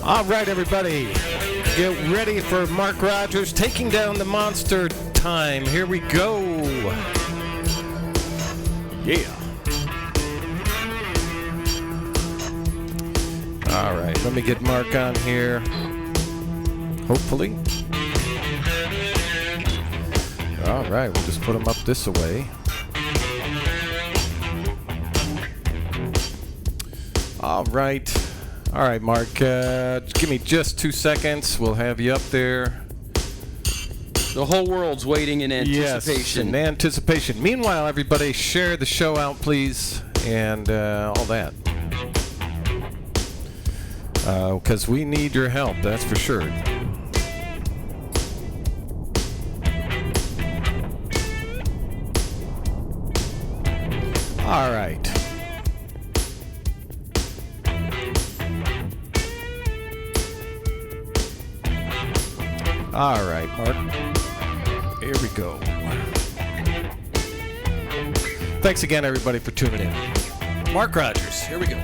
All right, everybody, get ready for Mark Rogers taking down the monster time. Here we go. Yeah. All right, let me get Mark on here. Hopefully. All right, we'll just put him up this way. All right, Mark. Give me just 2 seconds. We'll have you up there. The whole world's waiting in anticipation. Yes, in anticipation. Meanwhile, everybody, share the show out, please, and all that. Because we need your help, that's for sure. All right. All right, Mark. Here we go. Thanks again, everybody, for tuning in. Mark Rogers, here we go.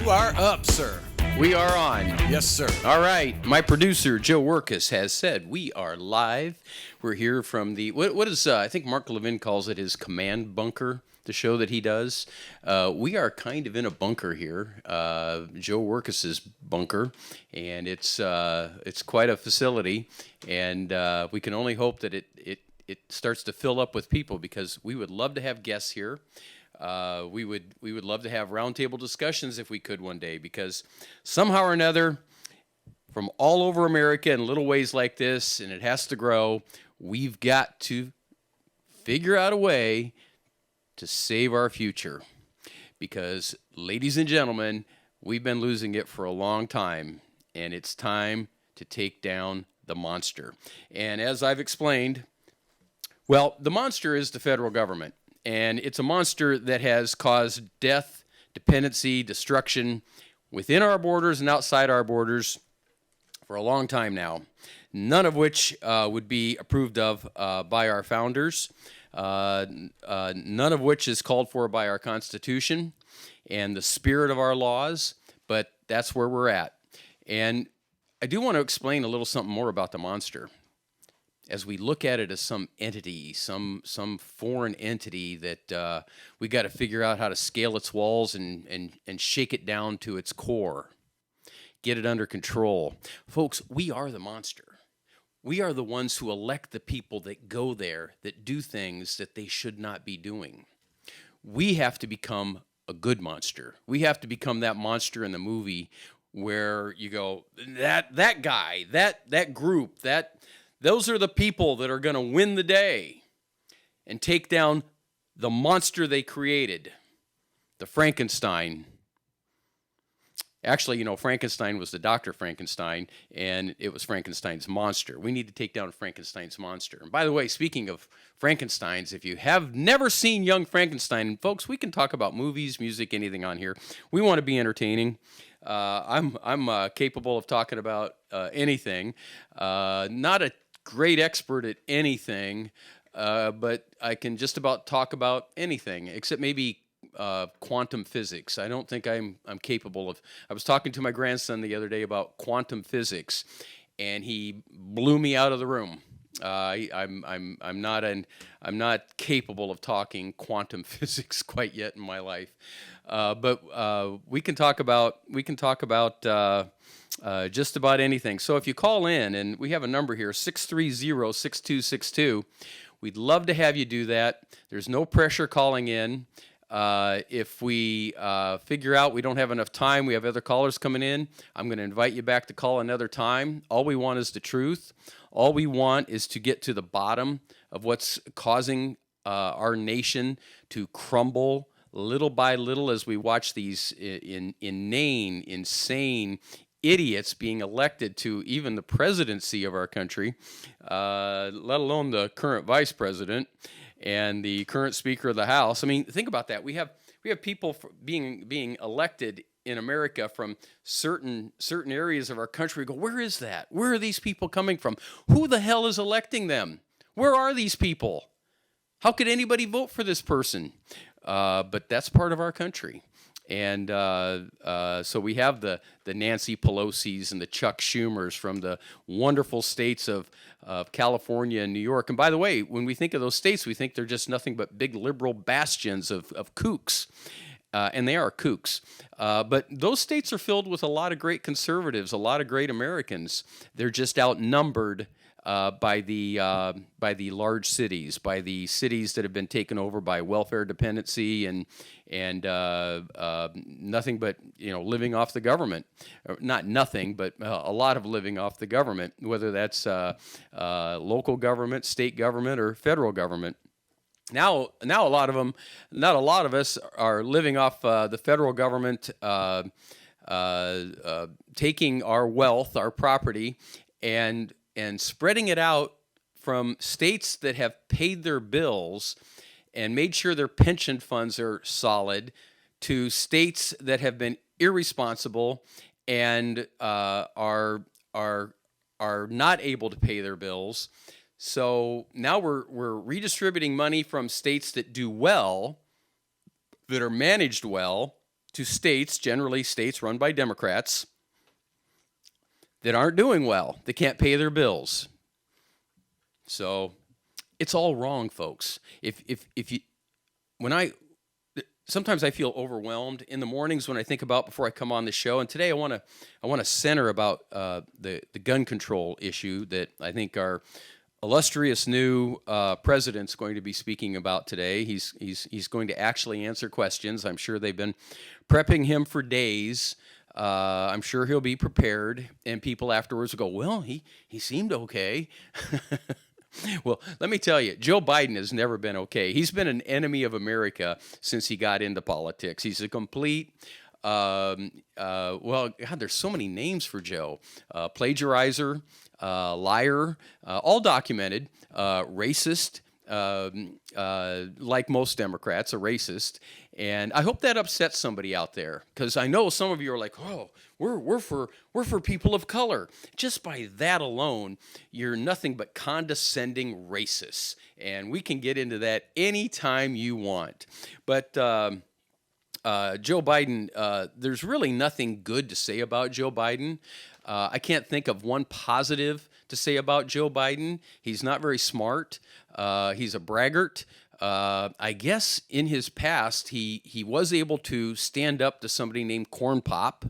You are up, sir. We are on. Yes, sir. All right. My producer, Joe Workus, has said we are live. We're here from the, what is, I think Mark Levin calls it his command bunker, the show that he does. We are kind of in a bunker here, Joe Workus's bunker, and it's quite a facility, and we can only hope that it starts to fill up with people, because we would love to have guests here. We would love to have roundtable discussions if we could one day, because somehow or another, from all over America in little ways like this, and it has to grow, we've got to figure out a way to save our future. Because, ladies and gentlemen, we've been losing it for a long time, and it's time to take down the monster. And as I've explained, well, the monster is the federal government. And it's a monster that has caused death, dependency, destruction within our borders and outside our borders for a long time now, none of which would be approved of by our founders, none of which is called for by our Constitution and the spirit of our laws, but that's where we're at. And I do want to explain a little something more about the monster. As we look at it as some entity, some foreign entity that we got to figure out how to scale its walls and shake it down to its core, get it under control. Folks, we are the monster. We are the ones who elect the people that go there, that do things that they should not be doing. We have to become a good monster. We have to become that monster in the movie where you go, that guy, that group, those are the people that are going to win the day and take down the monster they created, the Frankenstein. Actually, Frankenstein was the Dr. Frankenstein, and it was Frankenstein's monster. We need to take down Frankenstein's monster. And by the way, speaking of Frankensteins, if you have never seen Young Frankenstein, folks, we can talk about movies, music, anything on here. We want to be entertaining. I'm capable of talking about anything. Not a great expert at anything, but I can just about talk about anything, except maybe quantum physics. I don't think I'm capable of. I was talking to my grandson the other day about quantum physics, and he blew me out of the room. I'm not capable of talking quantum physics quite yet in my life, but we can talk about just about anything. So if you call in, and we have a number here, 630-6262, we'd love to have you do that. There's no pressure calling in. If we figure out we don't have enough time, we have other callers coming in, I'm going to invite you back to call another time. All we want is the truth. All we want is to get to the bottom of what's causing our nation to crumble little by little as we watch these inane, insane idiots being elected to even the presidency of our country, let alone the current vice president and the current Speaker of the House. I mean, think about that. We have people being elected in America from certain areas of our country. We go, where is that? Where are these people coming from? Who the hell is electing them? Where are these people? How could anybody vote for this person? But that's part of our country. And so we have the Nancy Pelosi's and the Chuck Schumers from the wonderful states of California and New York. And by the way, when we think of those states, we think they're just nothing but big liberal bastions of kooks. And they are kooks. But those states are filled with a lot of great conservatives, a lot of great Americans. They're just outnumbered by the large cities, by the cities that have been taken over by welfare dependency and nothing but living off the government. Not nothing, but a lot of living off the government, whether that's local government, state government, or federal government. Now, not a lot of us are living off the federal government, taking our wealth, our property, and spreading it out from states that have paid their bills and made sure their pension funds are solid to states that have been irresponsible and are not able to pay their bills. So now we're redistributing money from states that do well, that are managed well, to states, generally states run by Democrats, that aren't doing well. They can't pay their bills. So it's all wrong, folks. Sometimes I feel overwhelmed in the mornings when I think about before I come on the show. And today I want to center about the gun control issue that I think our illustrious new president's going to be speaking about today. He's going to actually answer questions. I'm sure they've been prepping him for days. I'm sure he'll be prepared, and people afterwards will go, well, he seemed okay. Well, let me tell you, Joe Biden has never been okay. He's been an enemy of America since he got into politics. He's a complete, well, God, there's so many names for Joe. Plagiarizer, liar, all documented, racist, like most Democrats, a racist. And I hope that upsets somebody out there, because I know some of you are like, oh, we're for people of color. Just by that alone, you're nothing but condescending racists. And we can get into that anytime you want. But Joe Biden, there's really nothing good to say about Joe Biden. I can't think of one positive to say about Joe Biden. He's not very smart. He's a braggart. I guess in his past, he was able to stand up to somebody named Corn Pop.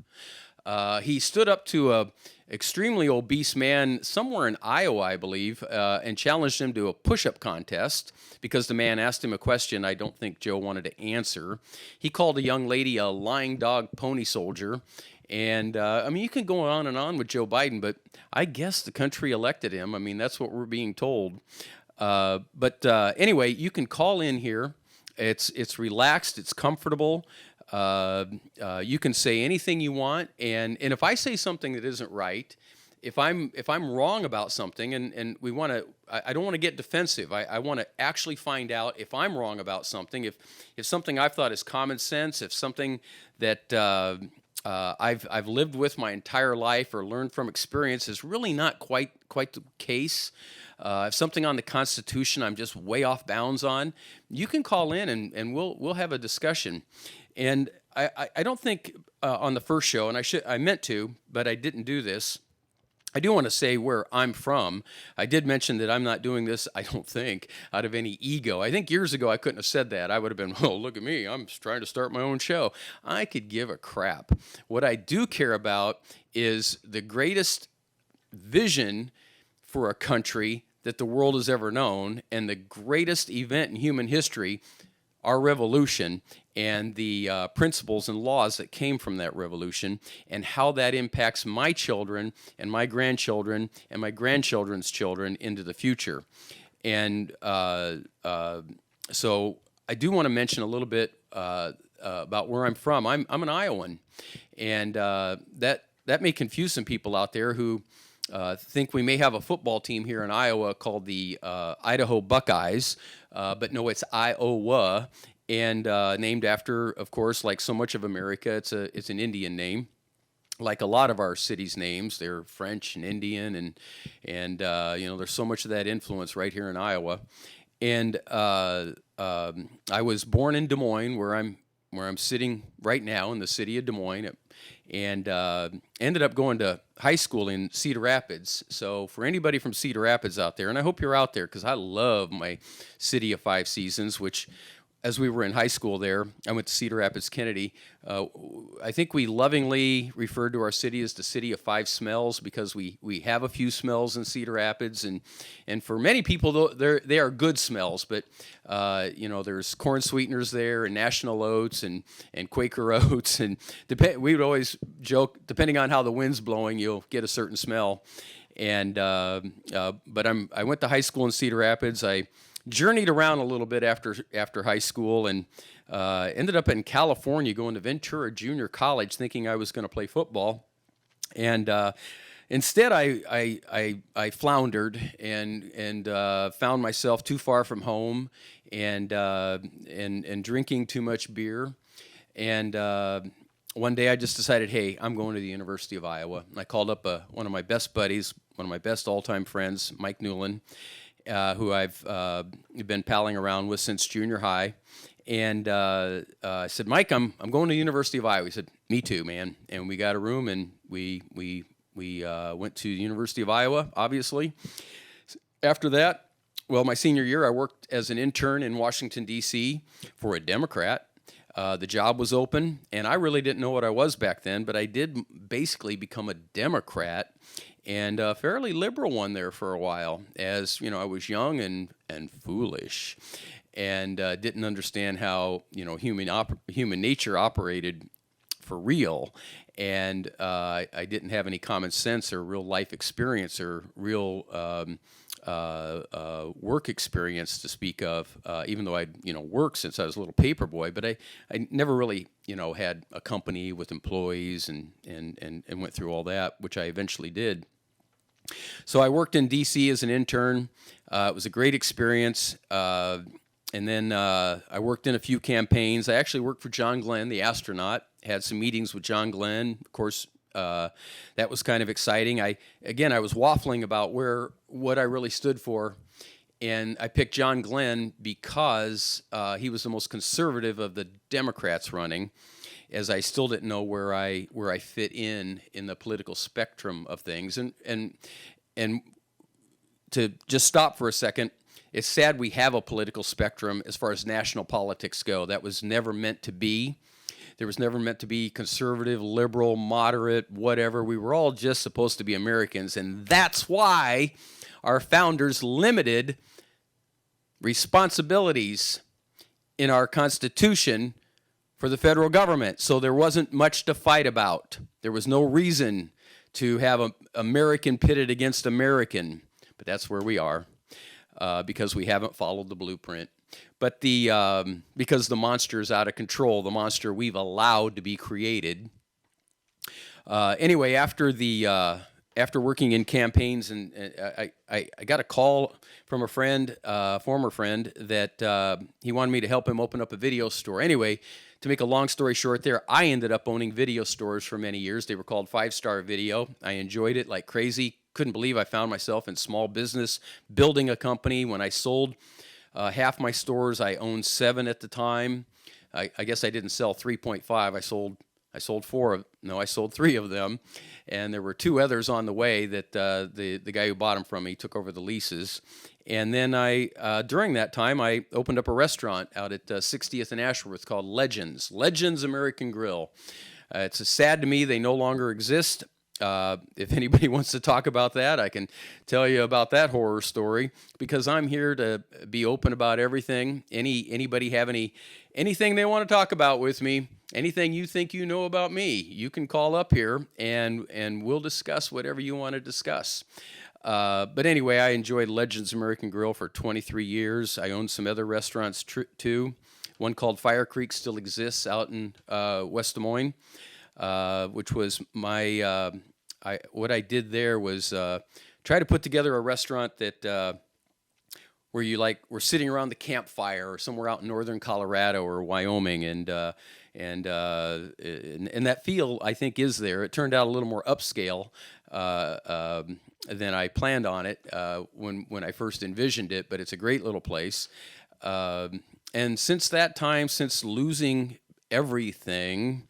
He stood up to a extremely obese man somewhere in Iowa, I believe, and challenged him to a push-up contest because the man asked him a question I don't think Joe wanted to answer. He called a young lady a lying dog pony soldier. And, I mean, you can go on and on with Joe Biden, but I guess the country elected him. I mean, that's what we're being told. But anyway, you can call in here. It's relaxed. It's comfortable. You can say anything you want. And if I say something that isn't right, if I'm wrong about something, and we want to, I don't want to get defensive. I want to actually find out if I'm wrong about something. If something I've thought is common sense, if something that I've lived with my entire life or learned from experience is really not quite the case. If something on the Constitution I'm just way off bounds on, you can call in and we'll have a discussion. And I don't think on the first show, and I meant to, but I didn't do this. I do want to say where I'm from. I did mention that I'm not doing this, I don't think, out of any ego. I think years ago I couldn't have said that. I would have been, oh, look at me. I'm just trying to start my own show. I could give a crap. What I do care about is the greatest vision for a country that the world has ever known, and the greatest event in human history, our revolution, and the principles and laws that came from that revolution, and how that impacts my children and my grandchildren and my grandchildren's children into the future. And so I do want to mention a little bit about where I'm from. I'm an Iowan, and that may confuse some people out there who think we may have a football team here in Iowa called the Idaho Buckeyes, but no, it's Iowa, and named after, of course, like so much of America, it's an Indian name. Like a lot of our cities' names, they're French and Indian, and there's so much of that influence right here in Iowa. And I was born in Des Moines, where I'm where I'm sitting right now in the city of Des Moines, and ended up going to high school in Cedar Rapids. So for anybody from Cedar Rapids out there, and I hope you're out there because I love my city of 5 seasons, which as we were in high school there, I went to Cedar Rapids Kennedy. I think we lovingly referred to our city as the city of 5 smells because we have a few smells in Cedar Rapids, and for many people they are good smells. But there's corn sweeteners there, and National Oats, and Quaker Oats, and we would always joke, depending on how the wind's blowing, you'll get a certain smell. And but I went to high school in Cedar Rapids. I journeyed around a little bit after high school, and ended up in California going to Ventura Junior College thinking I was going to play football. And instead I floundered and found myself too far from home and drinking too much beer. And one day I just decided, hey, I'm going to the University of Iowa. And I called up one of my best buddies, one of my best all-time friends, Mike Newland, who I've been palling around with since junior high. And I said, Mike, I'm going to the University of Iowa. He said, me too, man. And we got a room, and we went to the University of Iowa, obviously. After that, well, my senior year, I worked as an intern in Washington, D.C. for a Democrat. The job was open, and I really didn't know what I was back then, but I did basically become a Democrat, and a fairly liberal one there for a while, as I was young and foolish, and didn't understand how human nature operated for real, and I didn't have any common sense or real life experience or real work experience to speak of, even though I'd worked since I was a little paper boy, but I never really had a company with employees and went through all that, which I eventually did. So I worked in D.C. as an intern. It was a great experience. And then I worked in a few campaigns. I actually worked for John Glenn, the astronaut. Had some meetings with John Glenn. Of course, that was kind of exciting. I was waffling about what I really stood for, and I picked John Glenn because he was the most conservative of the Democrats running, as I still didn't know where I fit in the political spectrum of things. And to just stop for a second, it's sad we have a political spectrum as far as national politics go. That was never meant to be. There was never meant to be conservative, liberal, moderate, whatever. We were all just supposed to be Americans, and that's why our founders limited responsibilities in our Constitution for the federal government. So there wasn't much to fight about. There was no reason to have American pitted against American, but that's where we are because we haven't followed the blueprint. But because the monster is out of control, the monster we've allowed to be created. Anyway, after working in campaigns, and I got a call from a friend, former friend, that he wanted me to help him open up a video store. Anyway, to make a long story short there, I ended up owning video stores for many years. They were called 5 Star Video. I enjoyed it like crazy. Couldn't believe I found myself in small business, building a company. When I sold half my stores, I owned 7 at the time. I guess I didn't sell 3.5. I sold 3 of them, and there were 2 others on the way that the guy who bought them from me took over the leases. And then during that time, I opened up a restaurant out at 60th and Ashworth called Legends American Grill. It's sad to me they no longer exist. If anybody wants to talk about that, I can tell you about that horror story, because I'm here to be open about everything. Anybody have anything they want to talk about with me, anything you think you know about me, you can call up here and we'll discuss whatever you want to discuss. But anyway, I enjoyed Legends American Grill for 23 years. I owned some other restaurants too. One called Fire Creek still exists out in West Des Moines. Which was my, what I did there was try to put together a restaurant that where you were sitting around the campfire or somewhere out in northern Colorado or Wyoming, and that feel I think is there. It turned out a little more upscale than I planned on it when I first envisioned it, but it's a great little place. And since that time, since losing everything,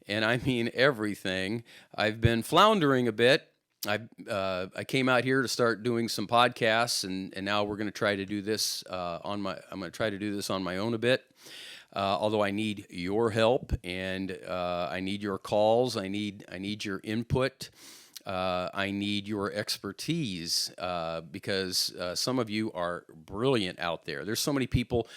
and I mean everything. I've been floundering a bit. I came out here to start doing some podcasts, and now we're going to try to do this I'm going to try to do this on my own a bit. Although I need your help, and I need your calls. I need your input. I need your expertise because some of you are brilliant out there. There's so many people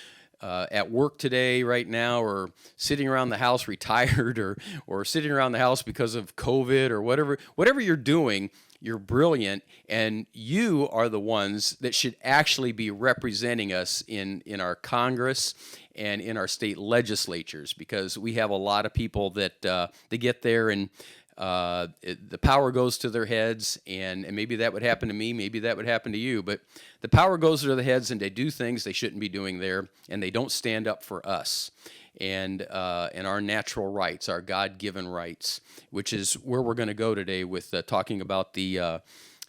at work today, right now, or sitting around the house retired, or sitting around the house because of COVID, or whatever you're doing. You're brilliant, and you are the ones that should actually be representing us in our Congress and in our state legislatures, because we have a lot of people that they get there and the power goes to their heads, and maybe that would happen to me, maybe that would happen to you, but the power goes to their heads and they do things they shouldn't be doing there, and they don't stand up for us and our natural rights, our God-given rights, which is where we're going to go today with talking about the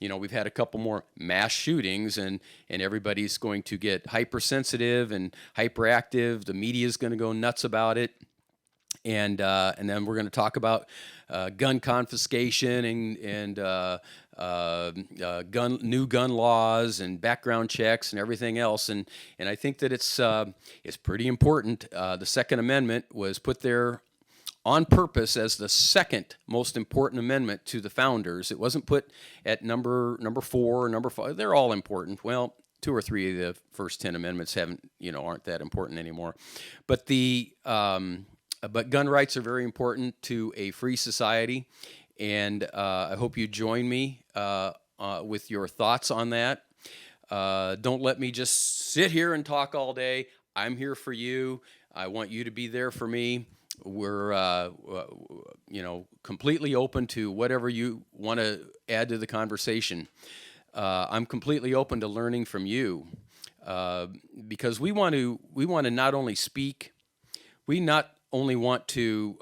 we've had a couple more mass shootings, and everybody's going to get hypersensitive and hyperactive. The media is going to go nuts about it. And then we're going to talk about gun confiscation and new gun laws and background checks and everything else. And I think that it's pretty important. The Second Amendment was put there on purpose as the second most important amendment to the founders. It wasn't put at number 4 or number 5. They're all important. Well, 2 or 3 of the first 10 amendments aren't that important anymore. But But gun rights are very important to a free society, and I hope you join me with your thoughts on that. Don't let me just sit here and talk all day. I'm here for you. I want you to be there for me. We're completely open to whatever you want to add to the conversation. I'm completely open to learning from you because we want to not only speak, we not only want to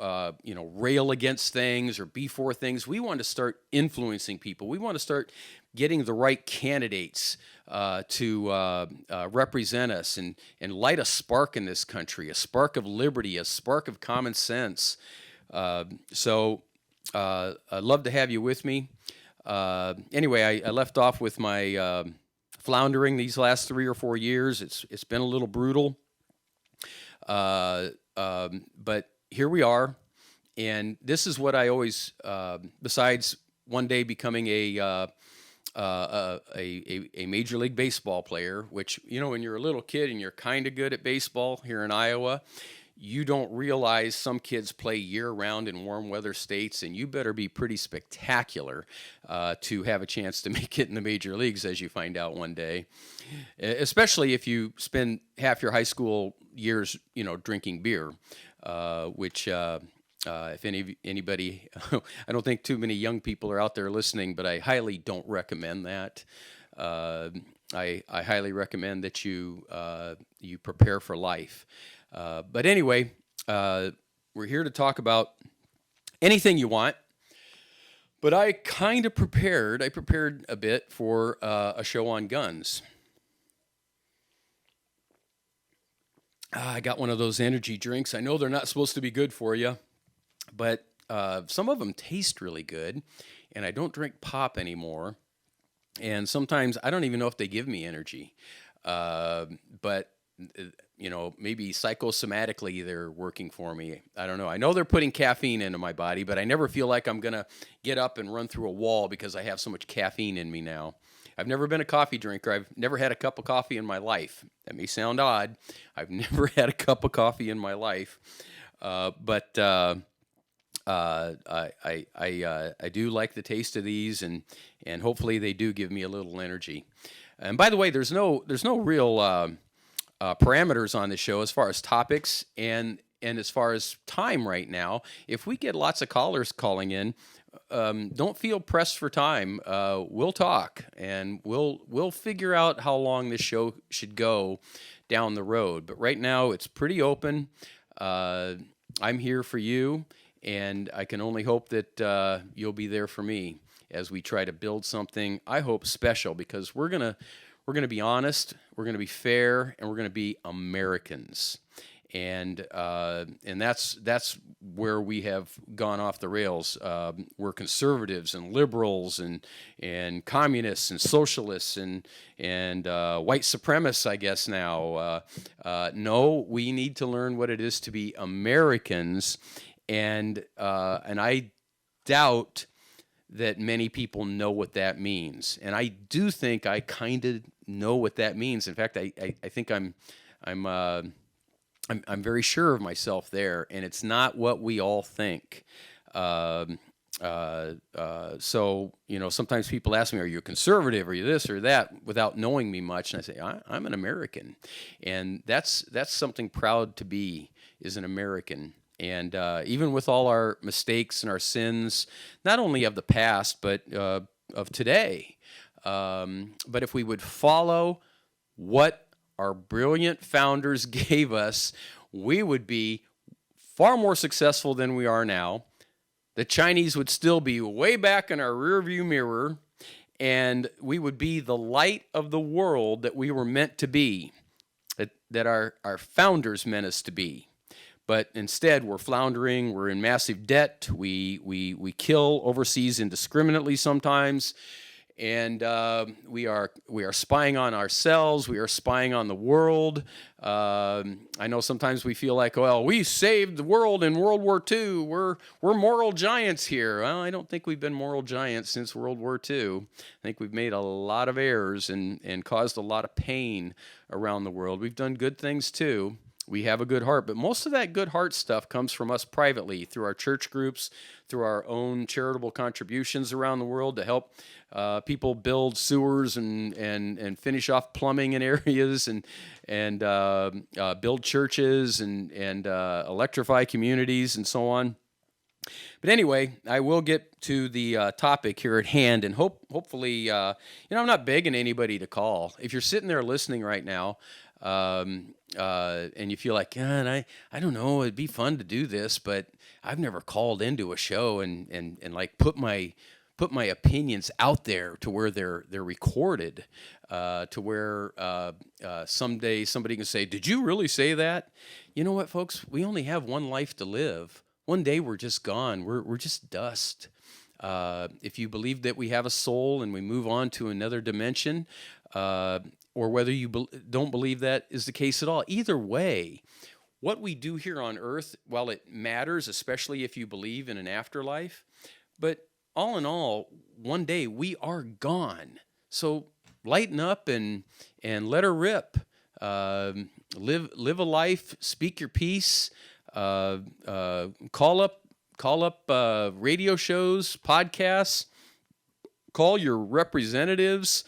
rail against things or be for things. We want to start influencing people. We want to start getting the right candidates to represent us and light a spark in this country, a spark of liberty, a spark of common sense. So I'd love to have you with me. Anyway, I left off with my floundering these last 3 or 4 years. It's been a little brutal. But here we are, and this is what I always, besides one day becoming a Major League Baseball player, which, when you're a little kid and you're kind of good at baseball here in Iowa, you don't realize some kids play year-round in warm weather states, and you better be pretty spectacular to have a chance to make it in the major leagues, as you find out one day, especially if you spend half your high school years, drinking beer, which if anybody, I don't think too many young people are out there listening, but I highly don't recommend that. I highly recommend that you prepare for life. But anyway, we're here to talk about anything you want. But I kind of prepared. I prepared a bit for a show on guns. I got one of those energy drinks. I know they're not supposed to be good for you, but some of them taste really good, and I don't drink pop anymore. And sometimes I don't even know if they give me energy, but maybe psychosomatically they're working for me. I don't know. I know they're putting caffeine into my body, but I never feel like I'm going to get up and run through a wall because I have so much caffeine in me now. I've never been a coffee drinker. I've never had a cup of coffee in my life. That may sound odd. I've never had a cup of coffee in my life. But I do like the taste of these, and hopefully they do give me a little energy. And by the way, there's no real parameters on this show as far as topics and as far as time right now. If we get lots of callers calling in, don't feel pressed for time. We'll talk, and we'll figure out how long this show should go down the road. But right now, it's pretty open. I'm here for you, and I can only hope that you'll be there for me as we try to build something, I hope, special, because we're gonna be honest, we're gonna be fair, and we're gonna be Americans. and that's where we have gone off the rails. We're conservatives and liberals and communists and socialists and white supremacists, I guess now. No, we need to learn what it is to be Americans, and I doubt that many people know what that means. And I do think I kind of know what that means. In fact, I think I'm very sure of myself there, and it's not what we all think. So, sometimes people ask me, are you a conservative? Are you this or that? Without knowing me much. And I say, I'm an American. And that's something proud to be, is an American. And even with all our mistakes and our sins, not only of the past, but of today, but if we would follow what our brilliant founders gave us, we would be far more successful than we are now. The Chinese would still be way back in our rearview mirror, and we would be the light of the world that we were meant to be, that our founders meant us to be. But instead, we're floundering. We're in massive debt. We kill overseas indiscriminately sometimes, and we are spying on ourselves. We are spying on the world. I know sometimes we feel like, well, we saved the world in World War II. We're moral giants here. Well, I don't think we've been moral giants since World War II. I think we've made a lot of errors and caused a lot of pain around the world. We've done good things too. We have a good heart, but most of that good heart stuff comes from us privately, through our church groups, through our own charitable contributions around the world to help people build sewers and finish off plumbing in areas and build churches and electrify communities and so on. But anyway, I will get to the topic here at hand, and hopefully, I'm not begging anybody to call. If you're sitting there listening right now, and you feel like, God, I don't know, it'd be fun to do this, but I've never called into a show and like put my opinions out there to where they're recorded, to where someday somebody can say, did you really say that? You know what, folks? We only have one life to live. One day we're just gone. We're just dust. If you believe that we have a soul and we move on to another dimension, or whether you don't believe that is the case at all. Either way, what we do here on earth, while it matters, especially if you believe in an afterlife, but all in all, one day we are gone. So lighten up and let her rip. Live a life, speak your piece, call up radio shows, podcasts, call your representatives,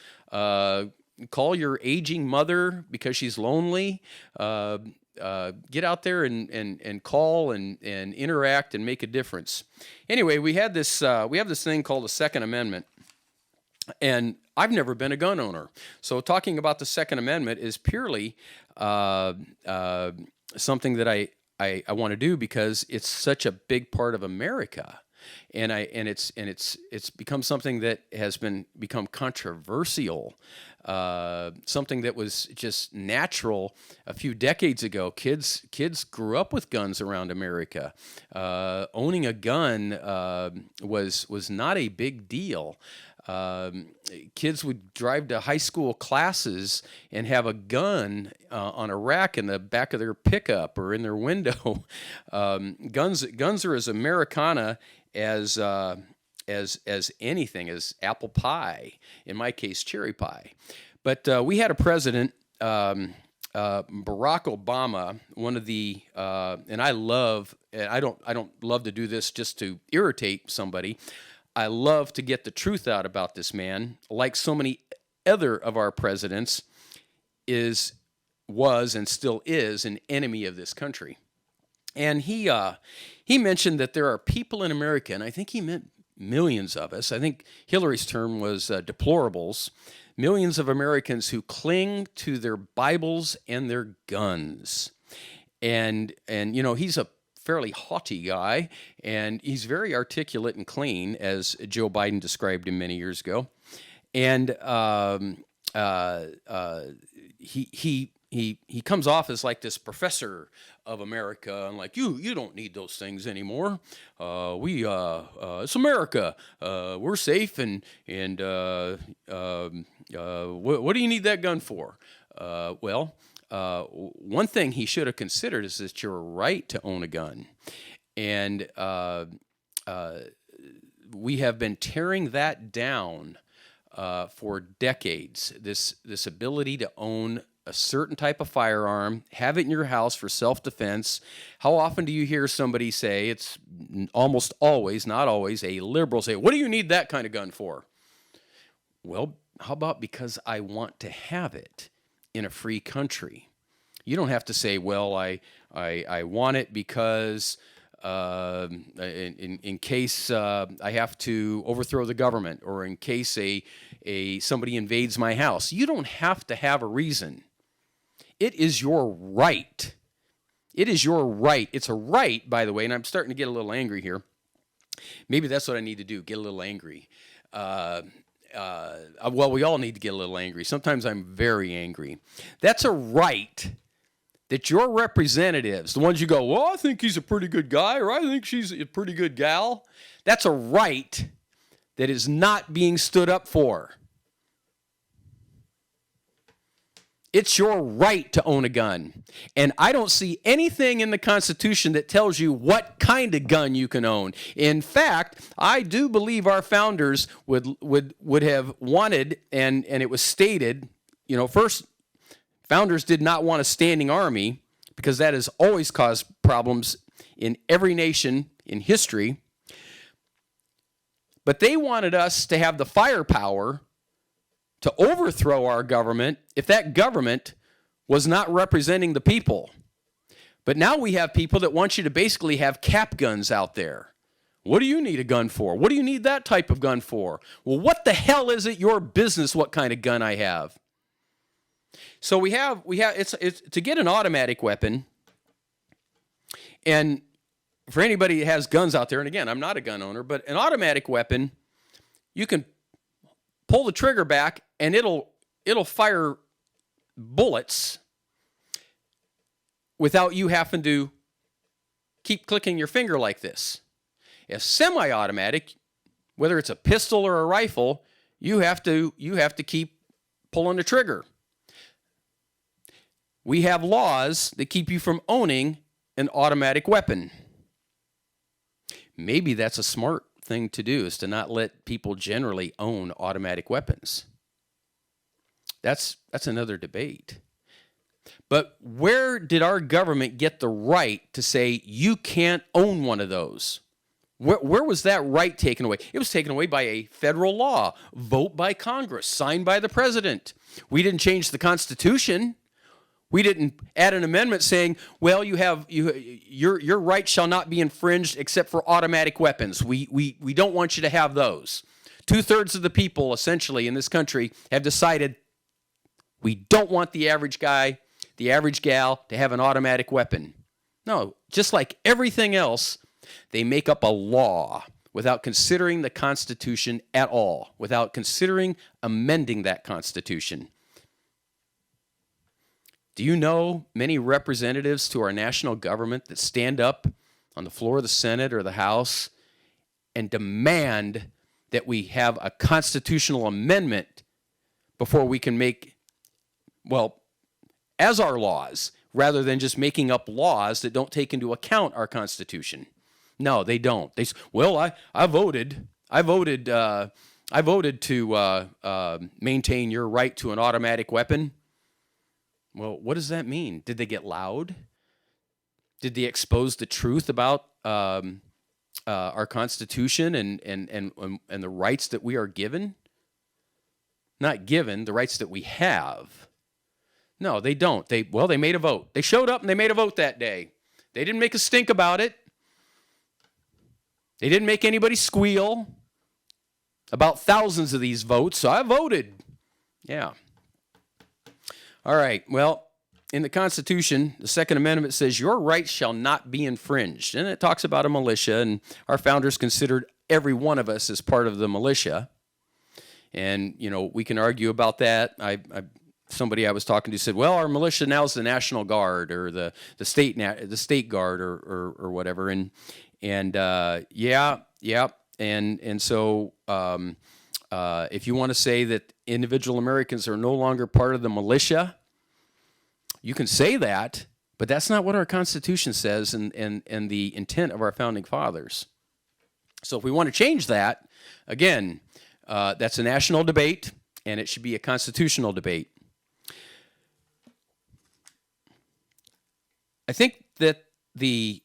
call your aging mother because she's lonely. Get out there and call and interact and make a difference. Anyway, we have this thing called the Second Amendment, and I've never been a gun owner. So talking about the Second Amendment is purely something that I want to do because it's such a big part of America. And it's become something that has become controversial, something that was just natural a few decades ago. Kids grew up with guns around America. Owning a gun was not a big deal. Kids would drive to high school classes and have a gun on a rack in the back of their pickup or in their window. Guns are as Americana as anything, as apple pie, in my case, cherry pie. But we had a president, Barack Obama, one of the, and I don't love to do this just to irritate somebody. I love to get the truth out about this man. Like so many other of our presidents, was and still is an enemy of this country. And he mentioned that there are people in America, and I think he meant millions of us. I think Hillary's term was deplorables. Millions of Americans who cling to their Bibles and their guns. And he's a fairly haughty guy, and he's very articulate and clean, as Joe Biden described him many years ago. And he he comes off as like this professor of America, and like you don't need those things anymore. It's America. We're safe, and what do you need that gun for? One thing he should have considered is that you're right to own a gun, and we have been tearing that down for decades. This ability to own a certain type of firearm, have it in your house for self-defense. How often do you hear somebody say, it's almost always, not always, a liberal say, what do you need that kind of gun for? Well, how about because I want to have it in a free country? You don't have to say, well, I want it because in case I have to overthrow the government, or in case somebody invades my house. You don't have to have a reason. It is your right. It is your right. It's a right, by the way, and I'm starting to get a little angry here. Maybe that's what I need to do, get a little angry. Well, we all need to get a little angry. Sometimes I'm very angry. That's a right that your representatives, the ones you go, well, I think he's a pretty good guy, or I think she's a pretty good gal, that's a right that is not being stood up for. It's your right to own a gun. And I don't see anything in the Constitution that tells you what kind of gun you can own. In fact, I do believe our founders would have wanted, and it was stated, first, founders did not want a standing army, because that has always caused problems in every nation in history. But they wanted us to have the firepower to overthrow our government if that government was not representing the people. But now we have people that want you to basically have cap guns out there. What do you need a gun for? What do you need that type of gun for? Well, what the hell is it your business what kind of gun I have? So we have it's to get an automatic weapon, and for anybody that has guns out there, and again, I'm not a gun owner, but an automatic weapon, you can pull the trigger back and it'll fire bullets without you having to keep clicking your finger like this. A semi-automatic, whether it's a pistol or a rifle, you have to keep pulling the trigger. We have laws that keep you from owning an automatic weapon. Maybe that's a smart thing to do, is to not let people generally own automatic weapons. That's another debate. But where did our government get the right to say you can't own one of those? Where was that right taken away? It was taken away by a federal law, vote by Congress, signed by the president. We didn't change the Constitution. We didn't add an amendment saying, well, your right shall not be infringed except for automatic weapons. We don't want you to have those. 2/3 of the people, essentially, in this country have decided we don't want the average guy, the average gal, to have an automatic weapon. No, just like everything else, they make up a law without considering the Constitution at all, without considering amending that Constitution. Do you know many representatives to our national government that stand up on the floor of the Senate or the House and demand that we have a constitutional amendment before we can make, as our laws, rather than just making up laws that don't take into account our Constitution? No, they don't. I voted to maintain your right to an automatic weapon. Well, what does that mean? Did they get loud? Did they expose the truth about our Constitution and the rights that we are given? Not given, the rights that we have. No, they don't. They made a vote. They showed up and they made a vote that day. They didn't make a stink about it. They didn't make anybody squeal about thousands of these votes, so I voted. Yeah. All right, well, in the Constitution, the Second Amendment says your rights shall not be infringed. And it talks about a militia, and our founders considered every one of us as part of the militia. And, we can argue about that. somebody I was talking to said, "Well, our militia now is the National Guard or the state guard or whatever." And so if you want to say that individual Americans are no longer part of the militia, you can say that, but that's not what our Constitution says and the intent of our founding fathers. So if we want to change that, again, that's a national debate, and it should be a constitutional debate. I think that the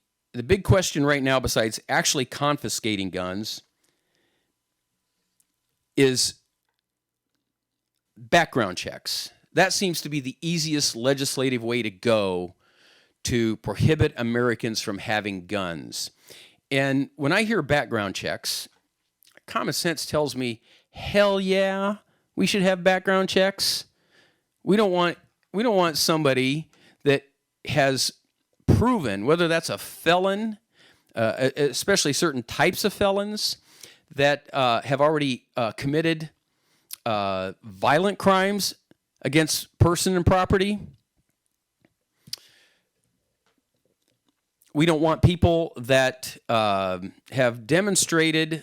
big question right now, besides actually confiscating guns, is background checks. That seems to be the easiest legislative way to go to prohibit Americans from having guns. And when I hear background checks, common sense tells me, hell yeah, we should have background checks. We don't want somebody that has proven, whether that's a felon, especially certain types of felons that have already committed violent crimes against person and property. We don't want people that have demonstrated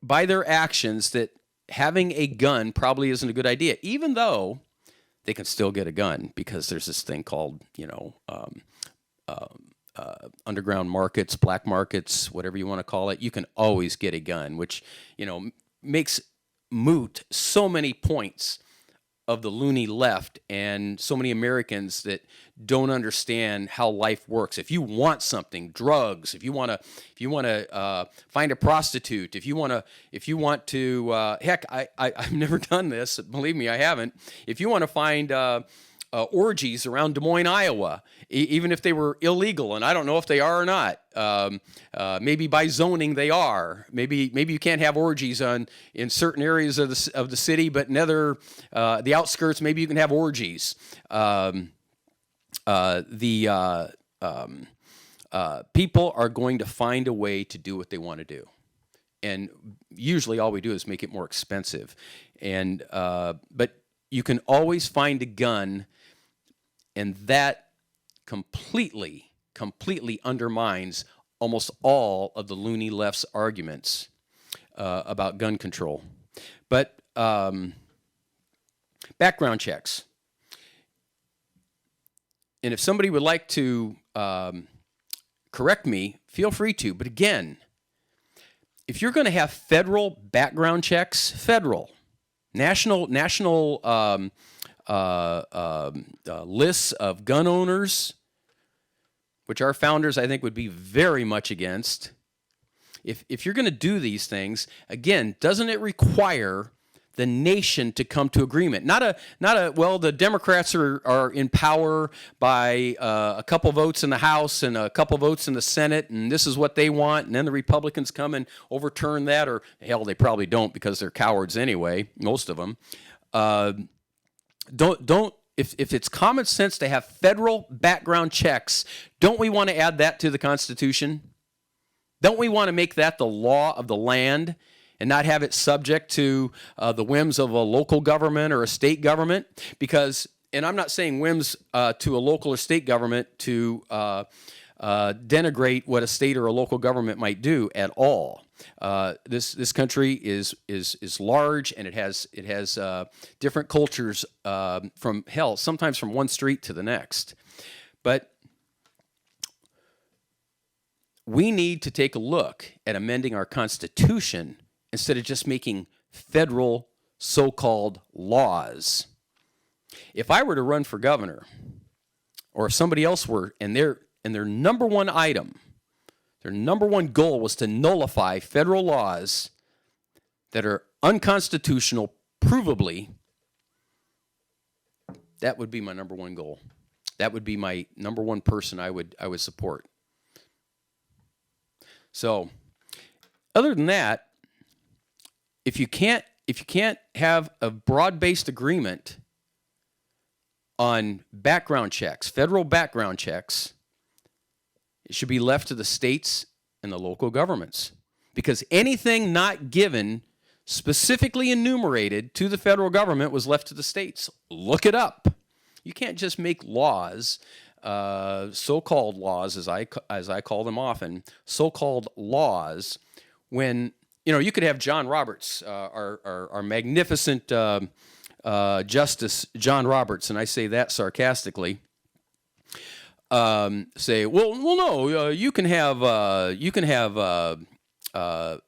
by their actions that having a gun probably isn't a good idea, even though they can still get a gun because there's this thing called, underground markets, black markets, whatever you want to call it. You can always get a gun, which, makes moot so many points of the loony left and so many Americans that don't understand how life works. If you want something, drugs, if you want to find a prostitute, if you want to heck, I've never done this, believe me, I haven't. If you want to find orgies around Des Moines, Iowa, even if they were illegal, and I don't know if they are or not. Maybe by zoning they are. Maybe you can't have orgies in certain areas of the city, but in other the outskirts, maybe you can have orgies. People are going to find a way to do what they want to do, and usually all we do is make it more expensive. And but you can always find a gun. And that completely undermines almost all of the loony left's arguments about gun control. But background checks. And if somebody would like to correct me, feel free to. But again, if you're going to have federal background checks, national lists of gun owners, which our founders, I think, would be very much against. If you're going to do these things, again, doesn't it require the nation to come to agreement? Not a well, the Democrats are in power by a couple votes in the House and a couple votes in the Senate, and this is what they want, and then the Republicans come and overturn that, or hell, they probably don't because they're cowards anyway, most of them. If it's common sense to have federal background checks, don't we want to add that to the Constitution? Don't we want to make that the law of the land and not have it subject to the whims of a local government or a state government? Because, and I'm not saying whims to a local or state government to denigrate what a state or a local government might do at all. This country is large, and it has different cultures from hell, sometimes from one street to the next. But we need to take a look at amending our Constitution instead of just making federal so-called laws. If I were to run for governor, or if somebody else were, and their number one item, their number one goal was to nullify federal laws that are unconstitutional, provably, that would be my number one goal. That would be my number one person I would support. So, other than that, if you can't have a broad-based agreement on background checks, federal background checks, it should be left to the states and the local governments, because anything not given specifically enumerated to the federal government was left to the states. Look it up. You can't just make laws, so-called laws, as I call them often, so-called laws, when you could have John Roberts, our magnificent Justice John Roberts, and I say that sarcastically. Say, well, no, you can have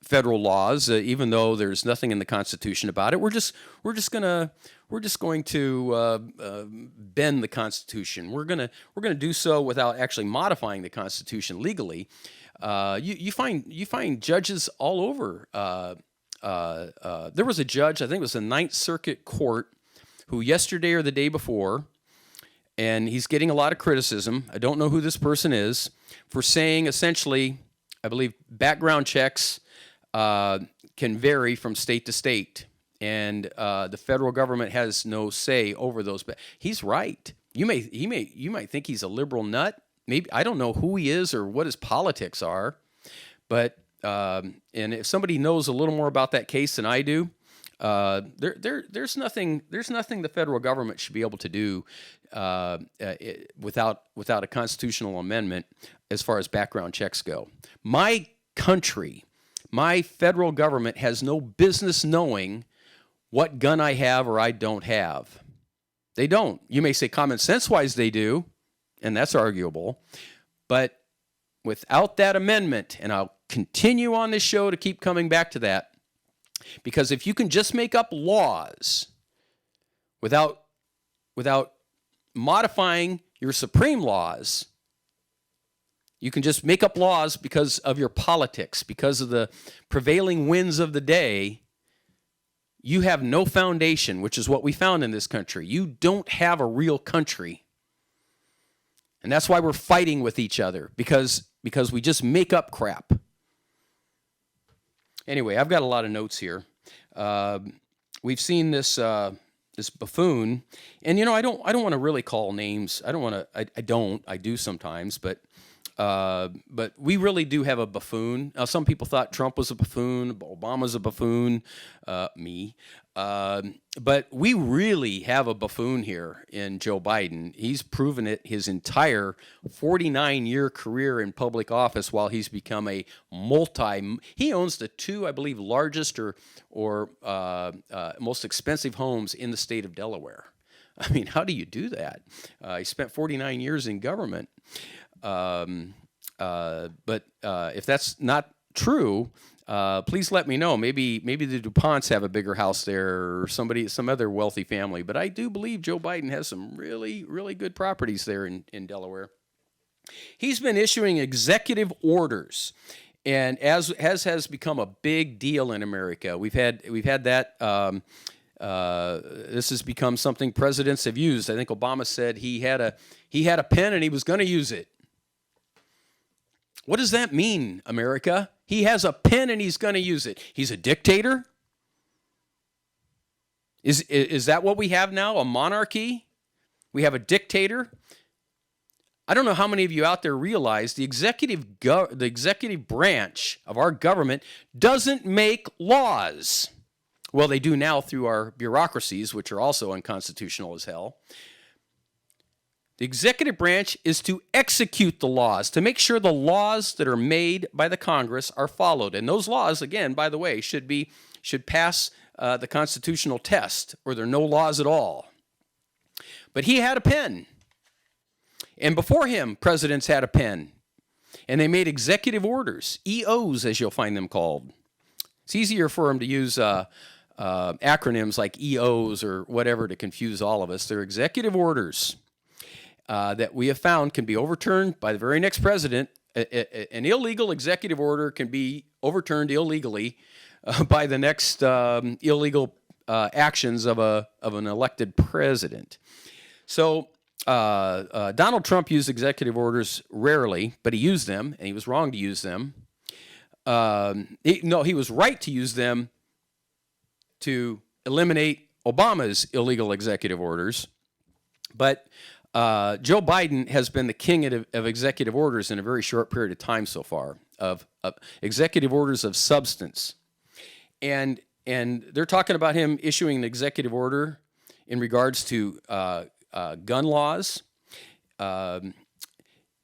federal laws, even though there's nothing in the Constitution about it. We're just going to bend the Constitution. We're gonna do so without actually modifying the Constitution legally. You find judges all over. There was a judge, I think it was the Ninth Circuit Court, who yesterday or the day before, and he's getting a lot of criticism. I don't know who this person is, for saying essentially, I believe background checks can vary from state to state, and the federal government has no say over those. But he's right. You might think he's a liberal nut. Maybe I don't know who he is or what his politics are, but and if somebody knows a little more about that case than I do, there's nothing the federal government should be able to do without a constitutional amendment as far as background checks go. My country, my federal government has no business knowing what gun I have or I don't have. They don't. You may say common sense-wise they do, and that's arguable. But without that amendment, and I'll continue on this show to keep coming back to that, because if you can just make up laws without modifying your supreme laws, you can just make up laws because of your politics, because of the prevailing winds of the day. You have no foundation, which is what we found in this country. You don't have a real country. And that's why we're fighting with each other, because we just make up crap. Anyway, I've got a lot of notes here. We've seen this buffoon, and I don't want to really call names. I do sometimes, but we really do have a buffoon. Now, some people thought Trump was a buffoon, Obama's a buffoon, me. But we really have a buffoon here in Joe Biden. He's proven it his entire 49-year career in public office, while he's become he owns the two, I believe, largest or most expensive homes in the state of Delaware. I mean, how do you do that? He spent 49 years in government. But if that's not true, please let me know. Maybe the DuPonts have a bigger house there, or some other wealthy family. But I do believe Joe Biden has some really, really good properties there in Delaware. He's been issuing executive orders, and as has become a big deal in America. We've had that. This has become something presidents have used. I think Obama said he had a pen and he was going to use it. What does that mean, America? He has a pen and he's going to use it. He's a dictator? Is that what we have now? A monarchy? We have a dictator? I don't know how many of you out there realize the executive branch of our government doesn't make laws. Well, they do now through our bureaucracies, which are also unconstitutional as hell. The executive branch is to execute the laws, to make sure the laws that are made by the Congress are followed. And those laws, again, by the way, should pass the constitutional test, or there are no laws at all. But he had a pen. And before him, presidents had a pen. And they made executive orders, EOs, as you'll find them called. It's easier for them to use acronyms like EOs or whatever to confuse all of us. They're executive orders that we have found can be overturned by the very next president. An illegal executive order can be overturned illegally by the next illegal actions of an elected president. So Donald Trump used executive orders rarely, but he used them, and he was wrong to use them. He was right to use them to eliminate Obama's illegal executive orders. But Joe Biden has been the king of executive orders in a very short period of time so far, of executive orders of substance. And and they're talking about him issuing an executive order in regards to gun laws. In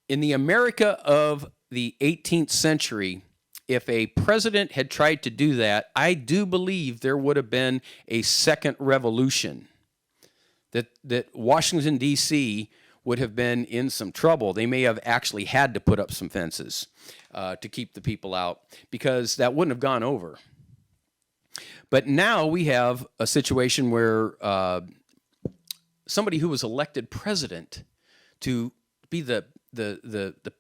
the America of the 18th century, if a president had tried to do that, I do believe there would have been a second revolution, that Washington, D.C. would have been in some trouble. They may have actually had to put up some fences to keep the people out, because that wouldn't have gone over. But now we have a situation where somebody who was elected president to be the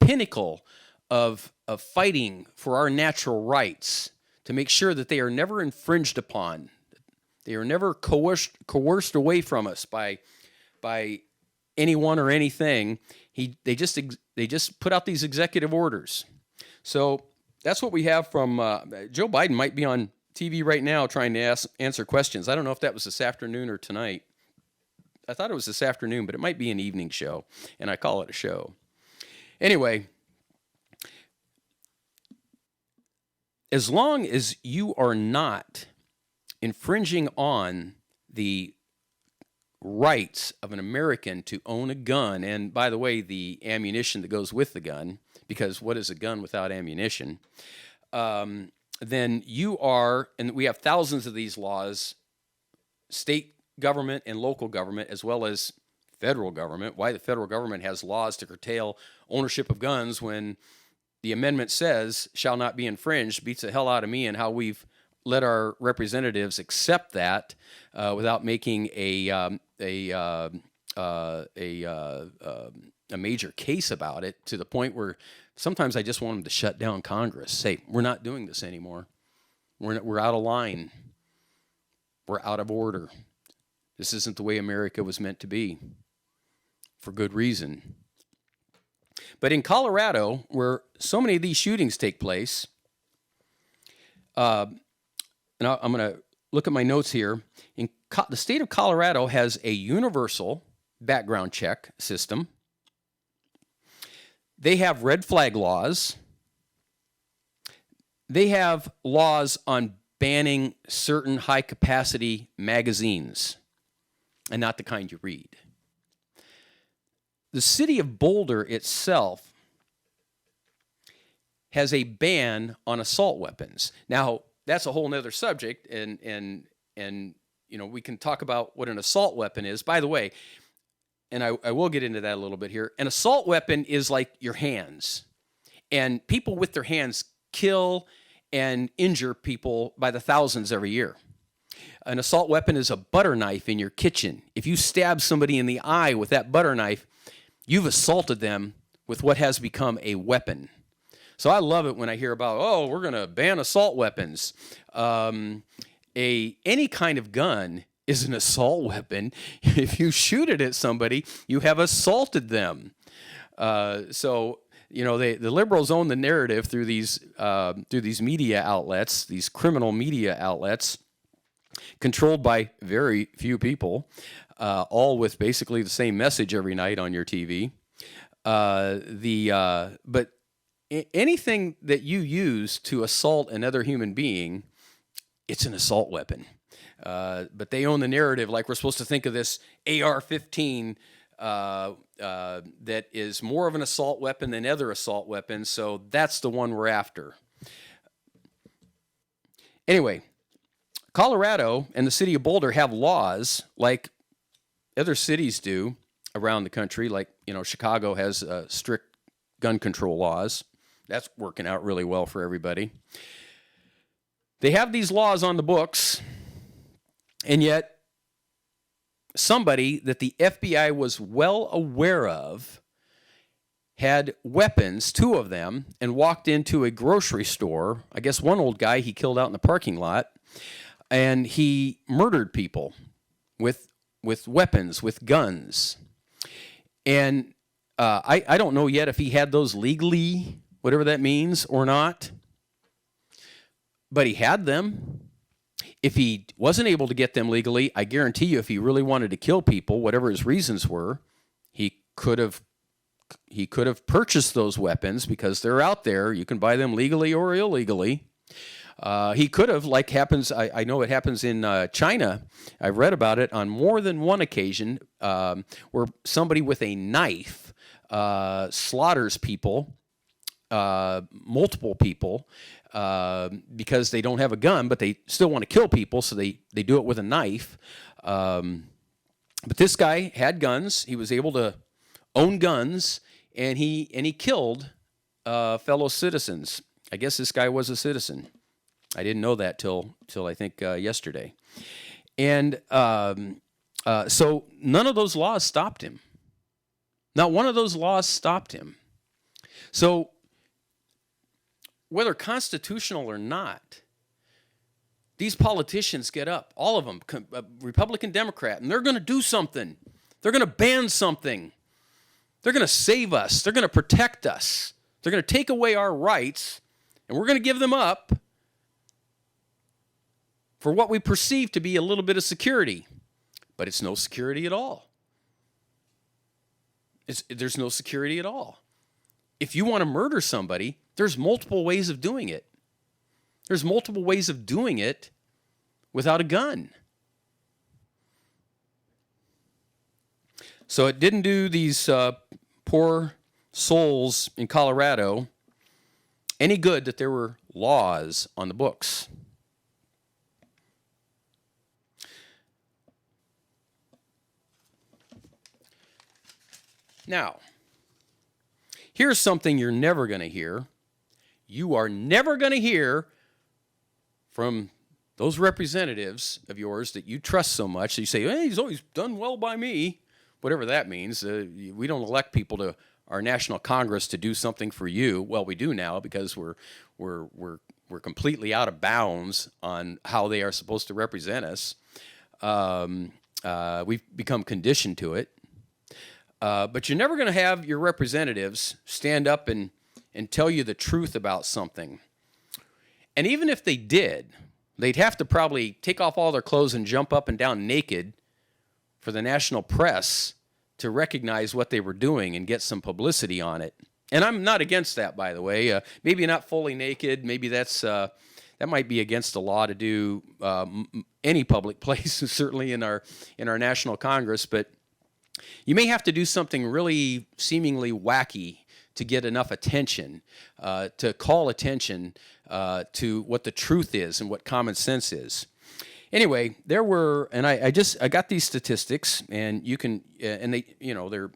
pinnacle of fighting for our natural rights, to make sure that they are never infringed upon, they are never coerced away from us by anyone or anything. They just put out these executive orders. So that's what we have from Joe Biden. Might be on TV right now trying to answer questions. I don't know if that was this afternoon or tonight. I thought it was this afternoon, but it might be an evening show, and I call it a show. Anyway, as long as you are not infringing on the rights of an American to own a gun, and by the way, the ammunition that goes with the gun, because what is a gun without ammunition, then you are, and we have thousands of these laws, state government and local government, as well as federal government. Why the federal government has laws to curtail ownership of guns when the amendment says shall not be infringed beats the hell out of me, and how we've let our representatives accept that without making a major case about it, to the point where sometimes I just want them to shut down Congress. Say, we're not doing this anymore. We're out of line. We're out of order. This isn't the way America was meant to be, for good reason. But in Colorado, where so many of these shootings take place, and I'm going to look at my notes here. The state of Colorado has a universal background check system. They have red flag laws. They have laws on banning certain high-capacity magazines, and not the kind you read. The city of Boulder itself has a ban on assault weapons. Now, that's a whole nother subject, and you know, we can talk about what an assault weapon is. By the way, and I will get into that a little bit here, an assault weapon is like your hands. And people with their hands kill and injure people by the thousands every year. An assault weapon is a butter knife in your kitchen. If you stab somebody in the eye with that butter knife, you've assaulted them with what has become a weapon. So I love it when I hear about, oh, we're going to ban assault weapons. Any kind of gun is an assault weapon. If you shoot it at somebody, you have assaulted them. So you know, the liberals own the narrative through these media outlets, these criminal media outlets, controlled by very few people, all with basically the same message every night on your TV. But anything that you use to assault another human being, it's an assault weapon. But they own the narrative like we're supposed to think of this AR-15 that is more of an assault weapon than other assault weapons, so that's the one we're after. Anyway, Colorado and the city of Boulder have laws like other cities do around the country, like, you know, Chicago has strict gun control laws. That's working out really well for everybody. They have these laws on the books, and yet somebody that the FBI was well aware of had weapons, 2 of them, and walked into a grocery store. I guess one old guy he killed out in the parking lot, and he murdered people with weapons, with guns. And I don't know yet if he had those legally, whatever that means, or not. But he had them. If he wasn't able to get them legally, I guarantee you if he really wanted to kill people, whatever his reasons were, he could have purchased those weapons because they're out there. You can buy them legally or illegally. He could have, like happens, I know it happens in China. I've read about it on more than one occasion where somebody with a knife slaughters people, multiple people, because they don't have a gun, but they still want to kill people, so they do it with a knife. But this guy had guns. He was able to own guns, and he killed fellow citizens. I guess this guy was a citizen. I didn't know that till I think yesterday. And so none of those laws stopped him. Not one of those laws stopped him. So whether constitutional or not, these politicians get up, all of them, Republican, Democrat, and they're going to do something. They're going to ban something. They're going to save us. They're going to protect us. They're going to take away our rights, and we're going to give them up for what we perceive to be a little bit of security. But it's no security at all. There's no security at all. If you want to murder somebody, there's multiple ways of doing it. There's multiple ways of doing it without a gun. So it didn't do these poor souls in Colorado any good that there were laws on the books. Now, here's something you're never going to hear. You are never going to hear from those representatives of yours that you trust so much that you say, hey, he's always done well by me, whatever that means. We don't elect people to our national Congress to do something for you. Well, we do now because we're completely out of bounds on how they are supposed to represent us. We've become conditioned to it. But you're never going to have your representatives stand up and tell you the truth about something. And even if they did, they'd have to probably take off all their clothes and jump up and down naked for the national press to recognize what they were doing and get some publicity on it. And I'm not against that, by the way. Maybe not fully naked. Maybe that might be against the law to do any public place, certainly in our national Congress. But you may have to do something really seemingly wacky to get enough attention, to call attention to what the truth is and what common sense is. Anyway, there were, and I got these statistics, and you can, and they, they're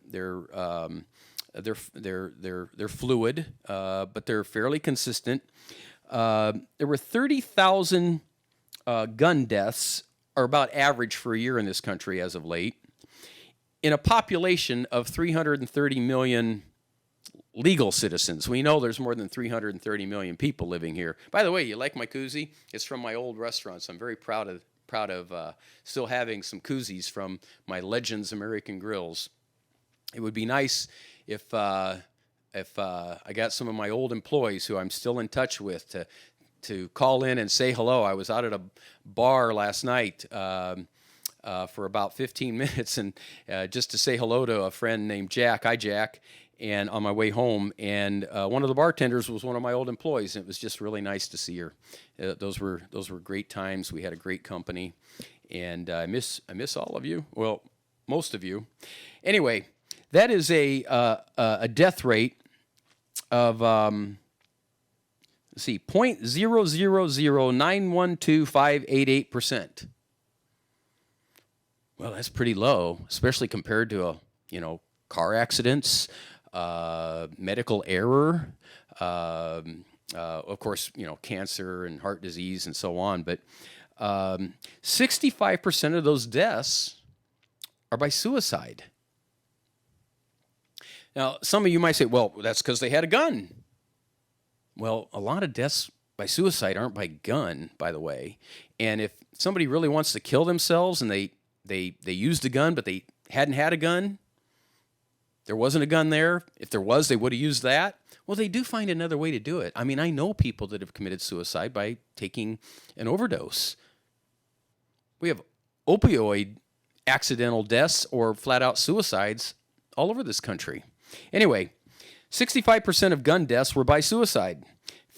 fluid, but they're fairly consistent. There were 30,000 gun deaths, or about average for a year in this country as of late, in a population of 330 million legal citizens. We know there's more than 330 million people living here. By the way, you like my koozie? It's from my old restaurant, so I'm very proud of still having some koozies from my Legends American Grills. It would be nice if I got some of my old employees who I'm still in touch with to call in and say hello. I was out at a bar last night for about 15 minutes and just to say hello to a friend named Jack. Hi, Jack. And on my way home, and one of the bartenders was one of my old employees, and it was just really nice to see her. Those were great times. We had a great company, and I miss all of you. Well, most of you. Anyway, that is a death rate of 0.000912588%. Well, that's pretty low, especially compared to car accidents. Medical error, of course, cancer and heart disease and so on. But 65% of those deaths are by suicide. Now, some of you might say, well, that's because they had a gun. Well, a lot of deaths by suicide aren't by gun, by the way. And if somebody really wants to kill themselves and they used a gun, but they hadn't had a gun, there wasn't a gun there. If there was, they would have used that. Well, they do find another way to do it. I mean, I know people that have committed suicide by taking an overdose. We have opioid accidental deaths or flat-out suicides all over this country. Anyway, 65% of gun deaths were by suicide.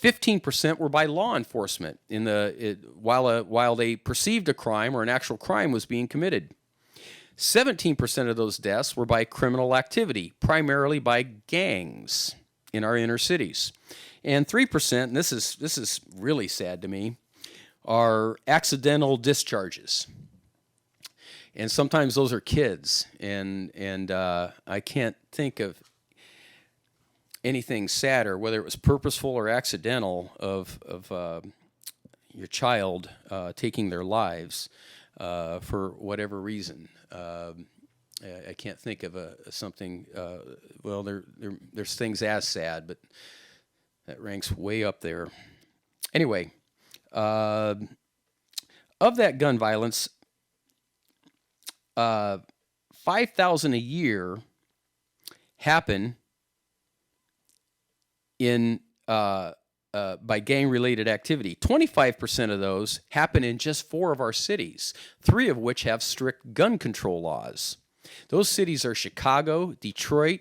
15% were by law enforcement while they perceived a crime or an actual crime was being committed. 17% of those deaths were by criminal activity, primarily by gangs in our inner cities. And 3%, and this is really sad to me, are accidental discharges. And sometimes those are kids, and I can't think of anything sadder, whether it was purposeful or accidental, of your child taking their lives for whatever reason. I can't think of something. Well, there's things as sad, but that ranks way up there. Anyway, of that gun violence, 5,000 a year happen in by gang-related activity. 25% of those happen in just 4 of our cities, 3 of which have strict gun control laws. Those cities are Chicago, Detroit,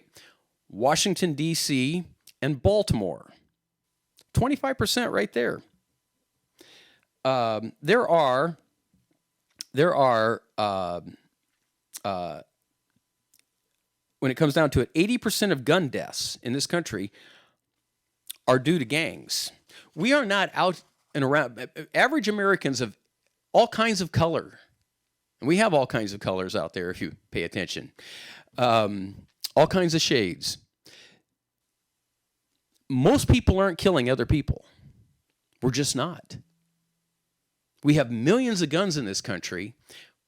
Washington, D.C., and Baltimore. 25% right there. There are when it comes down to it, 80% of gun deaths in this country are due to gangs. We are not out and around. Average Americans of all kinds of color, and we have all kinds of colors out there if you pay attention, all kinds of shades. Most people aren't killing other people. We're just not. We have millions of guns in this country,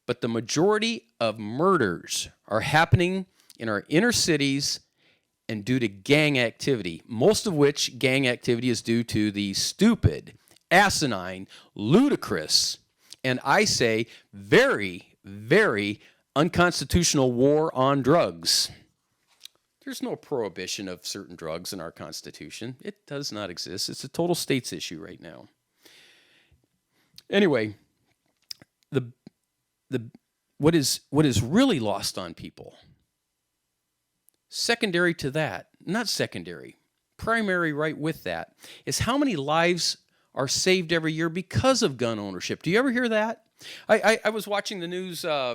but the majority of murders are happening in our inner cities and due to gang activity, most of which gang activity is due to the stupid, asinine, ludicrous, and I say very, very unconstitutional war on drugs. There's no prohibition of certain drugs in our Constitution. It does not exist. It's a total states issue right now. Anyway, what is really lost on people, secondary to that, not secondary, primary right with that, is how many lives are saved every year because of gun ownership. Do you ever hear that? I was watching the news, I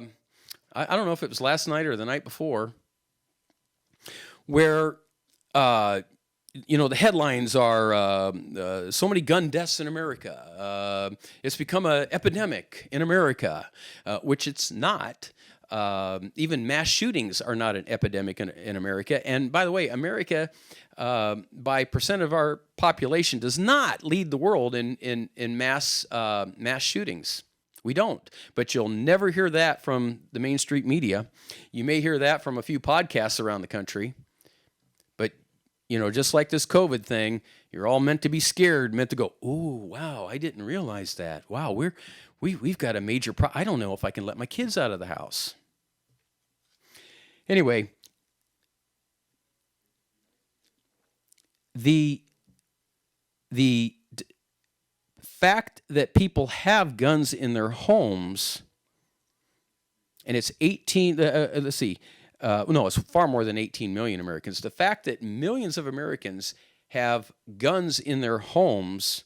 don't know if it was last night or the night before, where the headlines are so many gun deaths in America. It's become an epidemic in America, which it's not. Even mass shootings are not an epidemic in America. And by the way, America, by percent of our population, does not lead the world in mass shootings. We don't. But you'll never hear that from the Main Street media. You may hear that from a few podcasts around the country. But, just like this COVID thing, you're all meant to be scared, meant to go, "Ooh, wow, I didn't realize that. Wow, we've got a major problem. I don't know if I can let my kids out of the house." Anyway, the fact that people have guns in their homes, and it's 18, it's far more than 18 million Americans. The fact that millions of Americans have guns in their homes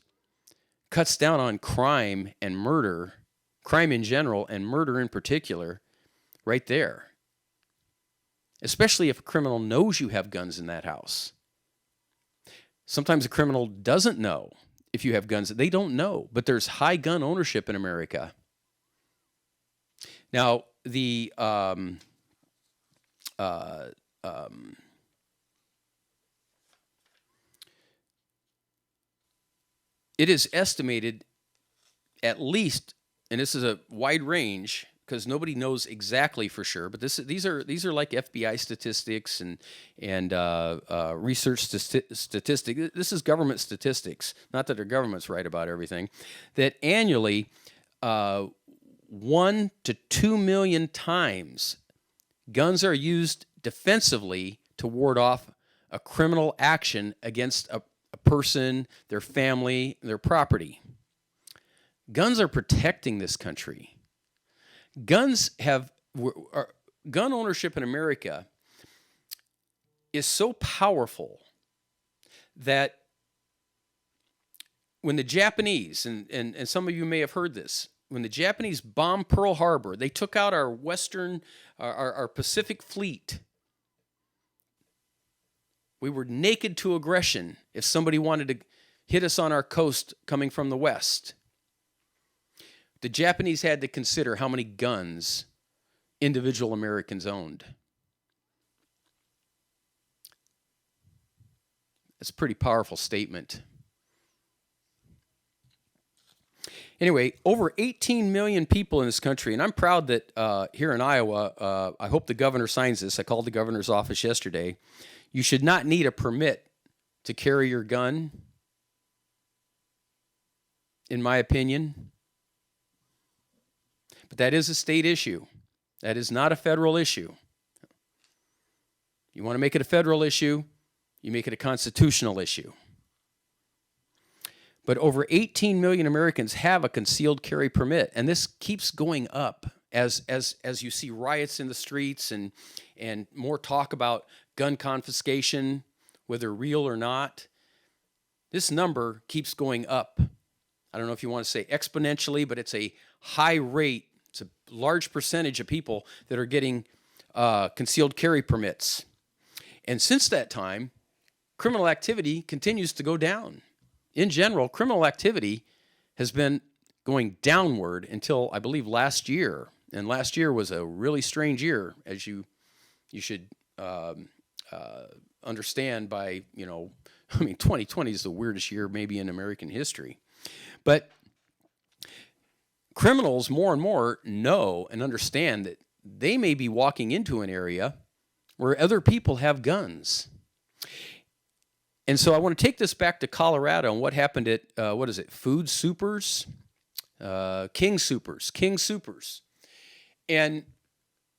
cuts down on crime and murder, crime in general and murder in particular, right there. Especially if a criminal knows you have guns in that house. Sometimes a criminal doesn't know if you have guns. They don't know, but there's high gun ownership in America. Now, it is estimated at least, and this is a wide range because nobody knows exactly for sure, but these are like FBI statistics and research statistics. This is government statistics, not that our government's right about everything. That annually, 1 to 2 million times, guns are used defensively to ward off a criminal action against a person, their family, their property. Guns are protecting this country. Gun ownership in America is so powerful that when the Japanese, and some of you may have heard this, when the Japanese bombed Pearl Harbor, they took out our our Pacific fleet. We were naked to aggression if somebody wanted to hit us on our coast coming from the west. The Japanese had to consider how many guns individual Americans owned. That's a pretty powerful statement. Anyway, over 18 million people in this country, and I'm proud that here in Iowa, I hope the governor signs this. I called the governor's office yesterday. You should not need a permit to carry your gun, in my opinion. But that is a state issue. That is not a federal issue. You want to make it a federal issue, you make it a constitutional issue. But over 18 million Americans have a concealed carry permit, and this keeps going up as you see riots in the streets and more talk about gun confiscation, whether real or not. This number keeps going up. I don't know if you want to say exponentially, but it's a high rate. It's a large percentage of people that are getting concealed carry permits. And since that time, criminal activity continues to go down. In general, criminal activity has been going downward until, I believe, last year. And last year was a really strange year, as you should understand by, 2020 is the weirdest year maybe in American history. But criminals more and more know and understand that they may be walking into an area where other people have guns. And so I want to take this back to Colorado and what happened at, Food Supers? King Supers. And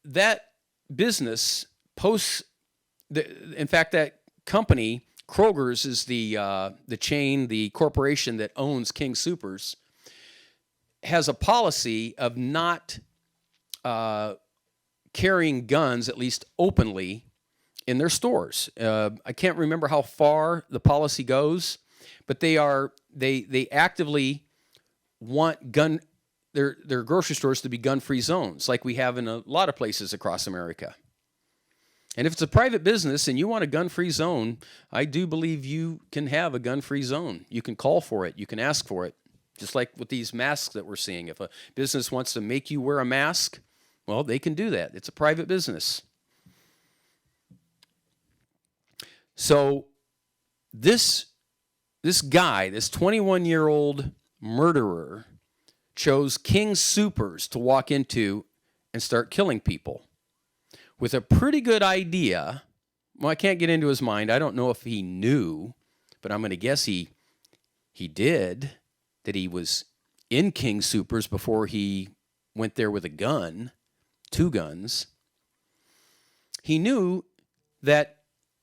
that business in fact, that company, Kroger's, is the chain, the corporation that owns King Supers, has a policy of not carrying guns, at least openly, in their stores. I can't remember how far the policy goes, but they actively want their grocery stores to be gun-free zones, like we have in a lot of places across America. And if it's a private business and you want a gun-free zone, I do believe you can have a gun-free zone. You can call for it. You can ask for it. Just like with these masks that we're seeing. If a business wants to make you wear a mask, well, they can do that. It's a private business. So this guy, this 21-year-old murderer, chose King Supers to walk into and start killing people with a pretty good idea. Well, I can't get into his mind. I don't know if he knew, but I'm going to guess he did, that he was in King Supers before he went there with a gun, 2 guns. He knew that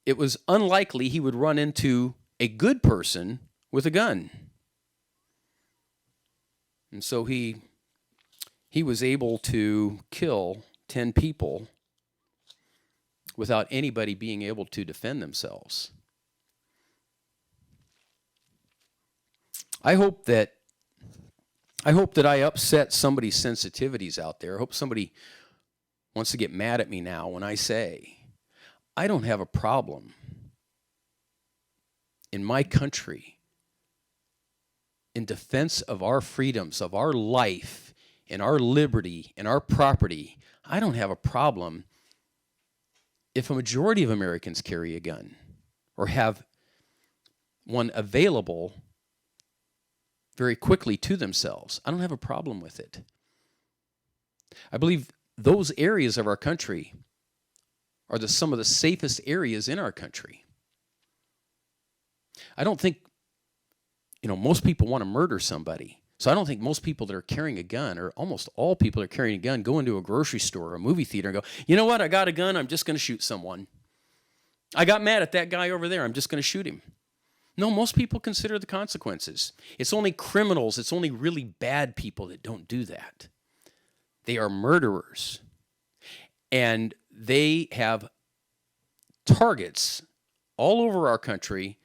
it was unlikely he would run into a good person with a gun. And so he was able to kill 10 people without anybody being able to defend themselves. I hope that I upset somebody's sensitivities out there. I hope somebody wants to get mad at me now when I say I don't have a problem in my country in defense of our freedoms, of our life, and our liberty, and our property. I don't have a problem if a majority of Americans carry a gun or have one available very quickly to themselves. I don't have a problem with it. I believe those areas of our country are some of the safest areas in our country. I don't think, most people want to murder somebody. So I don't think most people that are carrying a gun, or almost all people that are carrying a gun, go into a grocery store or a movie theater and go, you know what, I got a gun, I'm just going to shoot someone. I got mad at that guy over there, I'm just going to shoot him. No, most people consider the consequences. It's only criminals, it's only really bad people that don't do that. They are murderers. And they have targets all over our country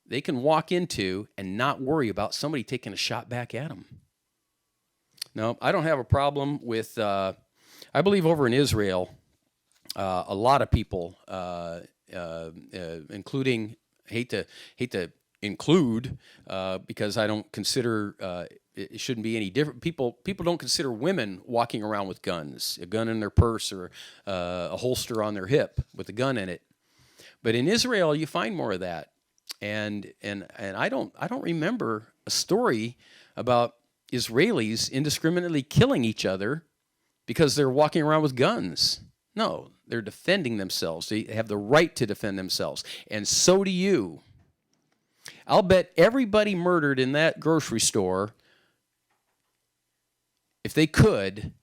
they can walk into and not worry about somebody taking a shot back at them. No, I don't have a problem with, I believe over in Israel, a lot of people, including, hate to include, because I don't consider it shouldn't be any different. People don't consider women walking around with guns, a gun in their purse or a holster on their hip with a gun in it. But in Israel, you find more of that, and I don't remember a story about Israelis indiscriminately killing each other because they're walking around with guns. No, they're defending themselves. They have the right to defend themselves, and so do you. I'll bet everybody murdered in that grocery store, if they could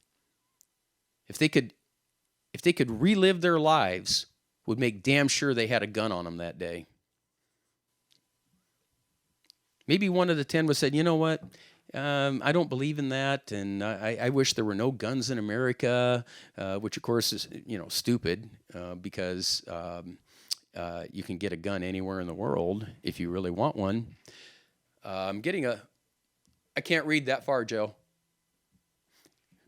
relive their lives, would make damn sure they had a gun on them that day. Maybe one of the 10 would say, you know what, I don't believe in that, and I wish there were no guns in America, which of course is, stupid, because you can get a gun anywhere in the world if you really want one. I can't read that far, Joe.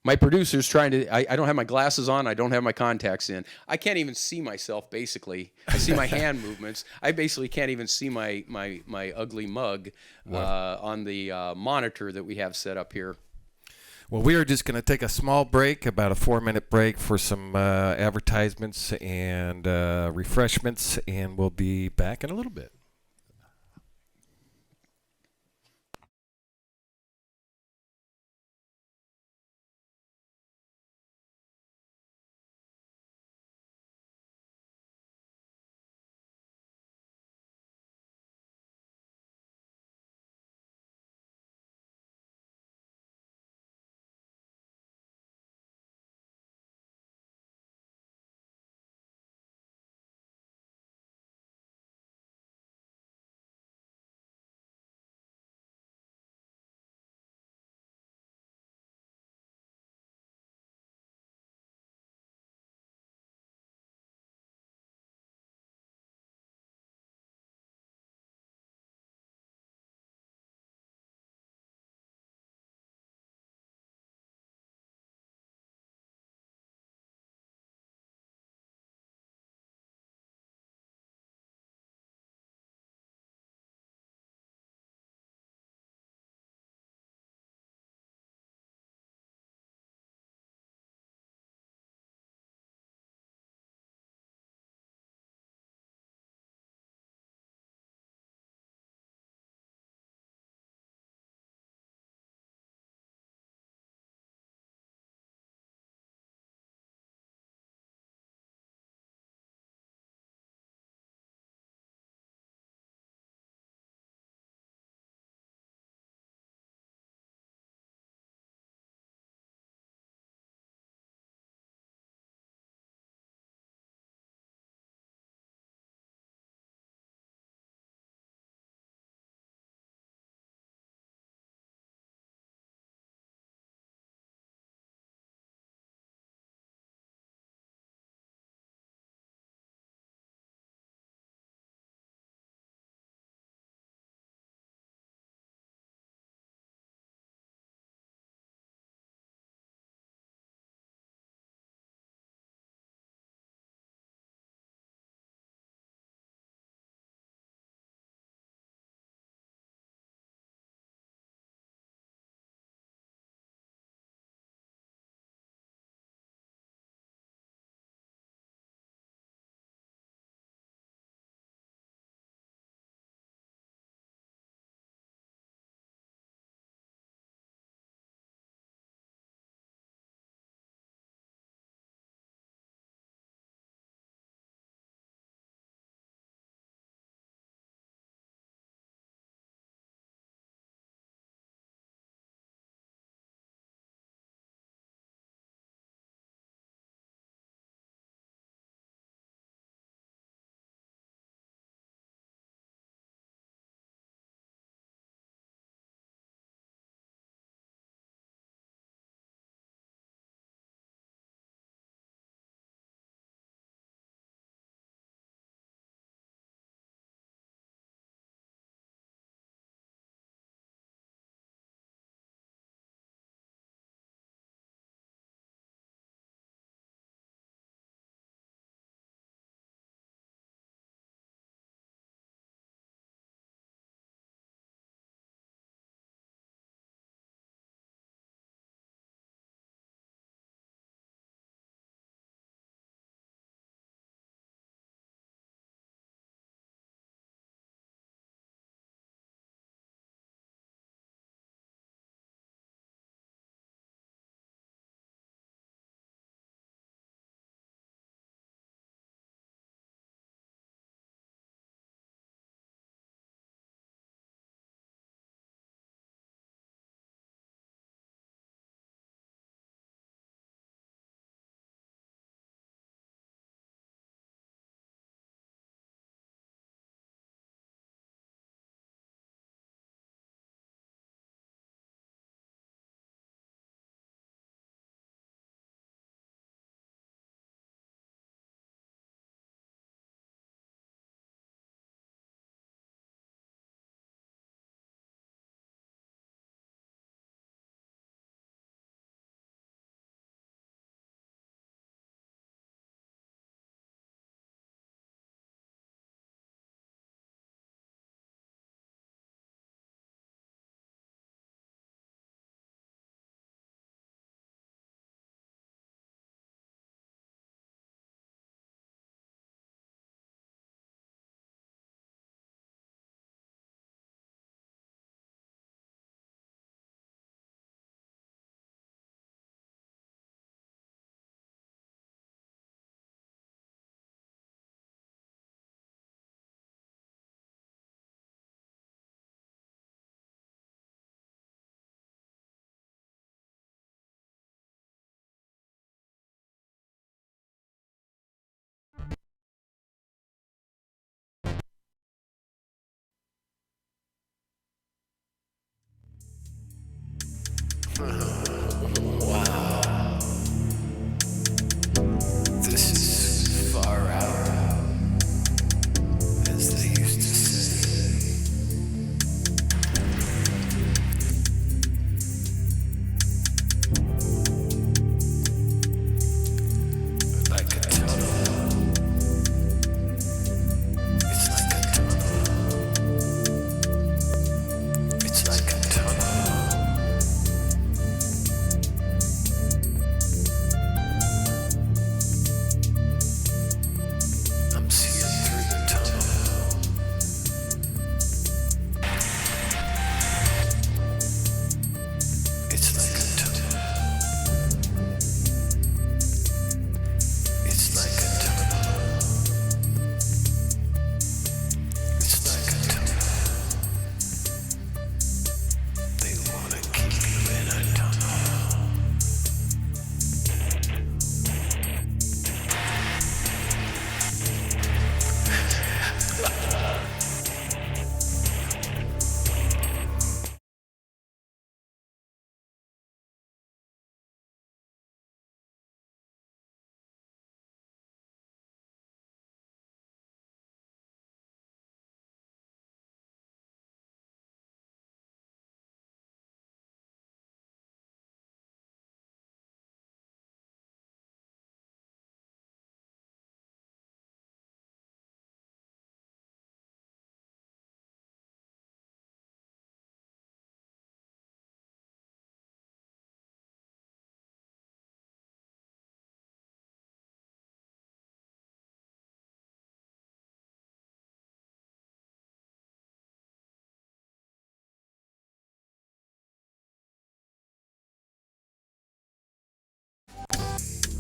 My producer's trying to, I don't have my glasses on, I don't have my contacts in. I can't even see myself, basically. I see my hand movements. I basically can't even see my ugly mug on the monitor that we have set up here. Well, we are just going to take a small break, about a 4-minute break for some advertisements and refreshments, and we'll be back in a little bit.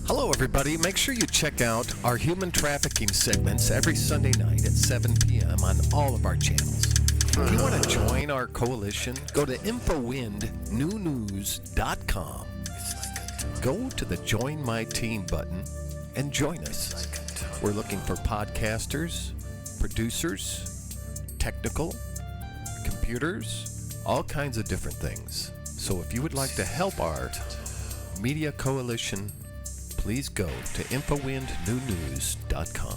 Hello, everybody. Make sure you check out our human trafficking segments every Sunday night at 7 p.m. on all of our channels. If you want to join our coalition, go to INFOWINDNewNews.com. Go to the Join My Team button and join us. We're looking for podcasters, producers, technical, computers, all kinds of different things. So if you would like to help our media coalition, please go to INFOWINDNewNews.com.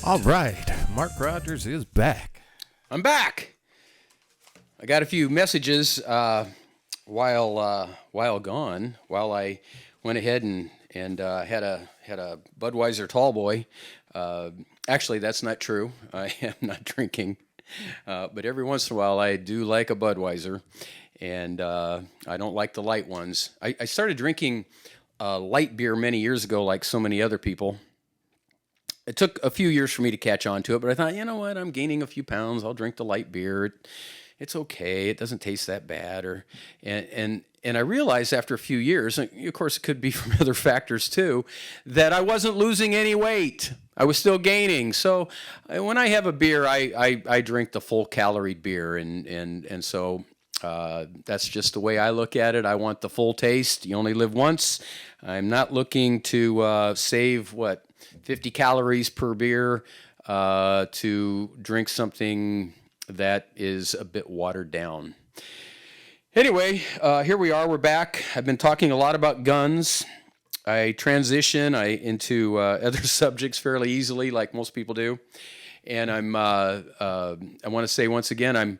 All right, Mark Rogers is back. I'm back. I got a few messages while gone. While I went ahead and had a Budweiser tall boy. Actually, that's not true. I am not drinking, but every once in a while I do like a Budweiser, and I don't like the light ones. I started drinking light beer many years ago, like so many other people. It took a few years for me to catch on to it, but I thought, you know what, I'm gaining a few pounds. I'll drink the light beer. It's okay. It doesn't taste that bad. And I realized after a few years, and of course it could be from other factors too, that I wasn't losing any weight. I was still gaining. So when I have a beer, I drink the full calorie beer, and so that's just the way I look at it. I want the full taste. You only live once. I'm not looking to save 50 calories per beer to drink something that is a bit watered down. Anyway, here we are. We're back. I've been talking a lot about guns. I transition into other subjects fairly easily, like most people do. And I want to say once again, I'm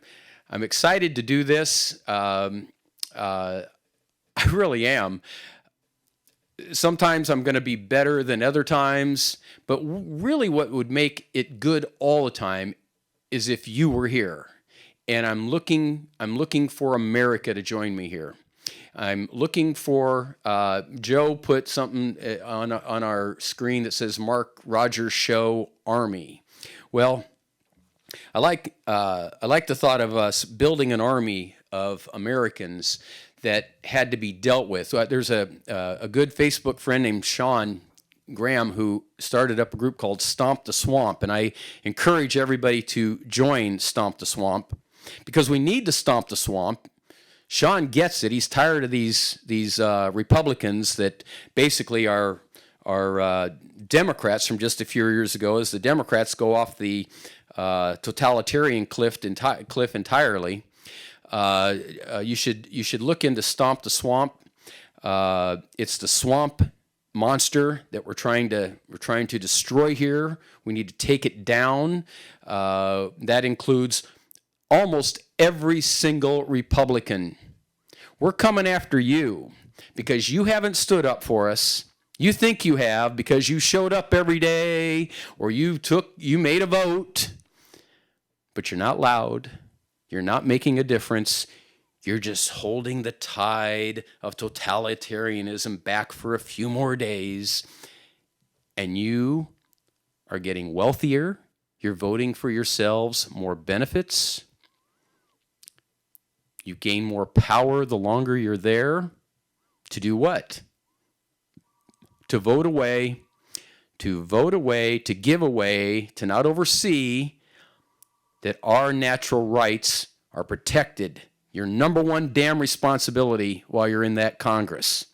excited to do this. I really am. Sometimes I'm going to be better than other times, but really what would make it good all the time is if you were here. And I'm looking for America to join me here. I'm looking for Joe put something on our screen that says Mark Rogers Show Army. Well, I like the thought of us building an army of Americans that had to be dealt with. There's a good Facebook friend named Sean Graham who started up a group called Stomp the Swamp, and I encourage everybody to join Stomp the Swamp because we need to stomp the swamp. Sean gets it. He's tired of these Republicans that basically are Democrats from just a few years ago, as the Democrats go off the totalitarian cliff entirely. You should look into Stomp the Swamp. It's the swamp monster that we're trying to destroy here. We need to take it down. That includes almost every single Republican. We're coming after you because you haven't stood up for us. You think you have because you showed up every day or you made a vote, but you're not loud. You're not making a difference. You're just holding the tide of totalitarianism back for a few more days. And you are getting wealthier. You're voting for yourselves more benefits. You gain more power the longer you're there. To do what? To vote away, to give away, to not oversee that our natural rights are protected. Your number one damn responsibility while you're in that Congress.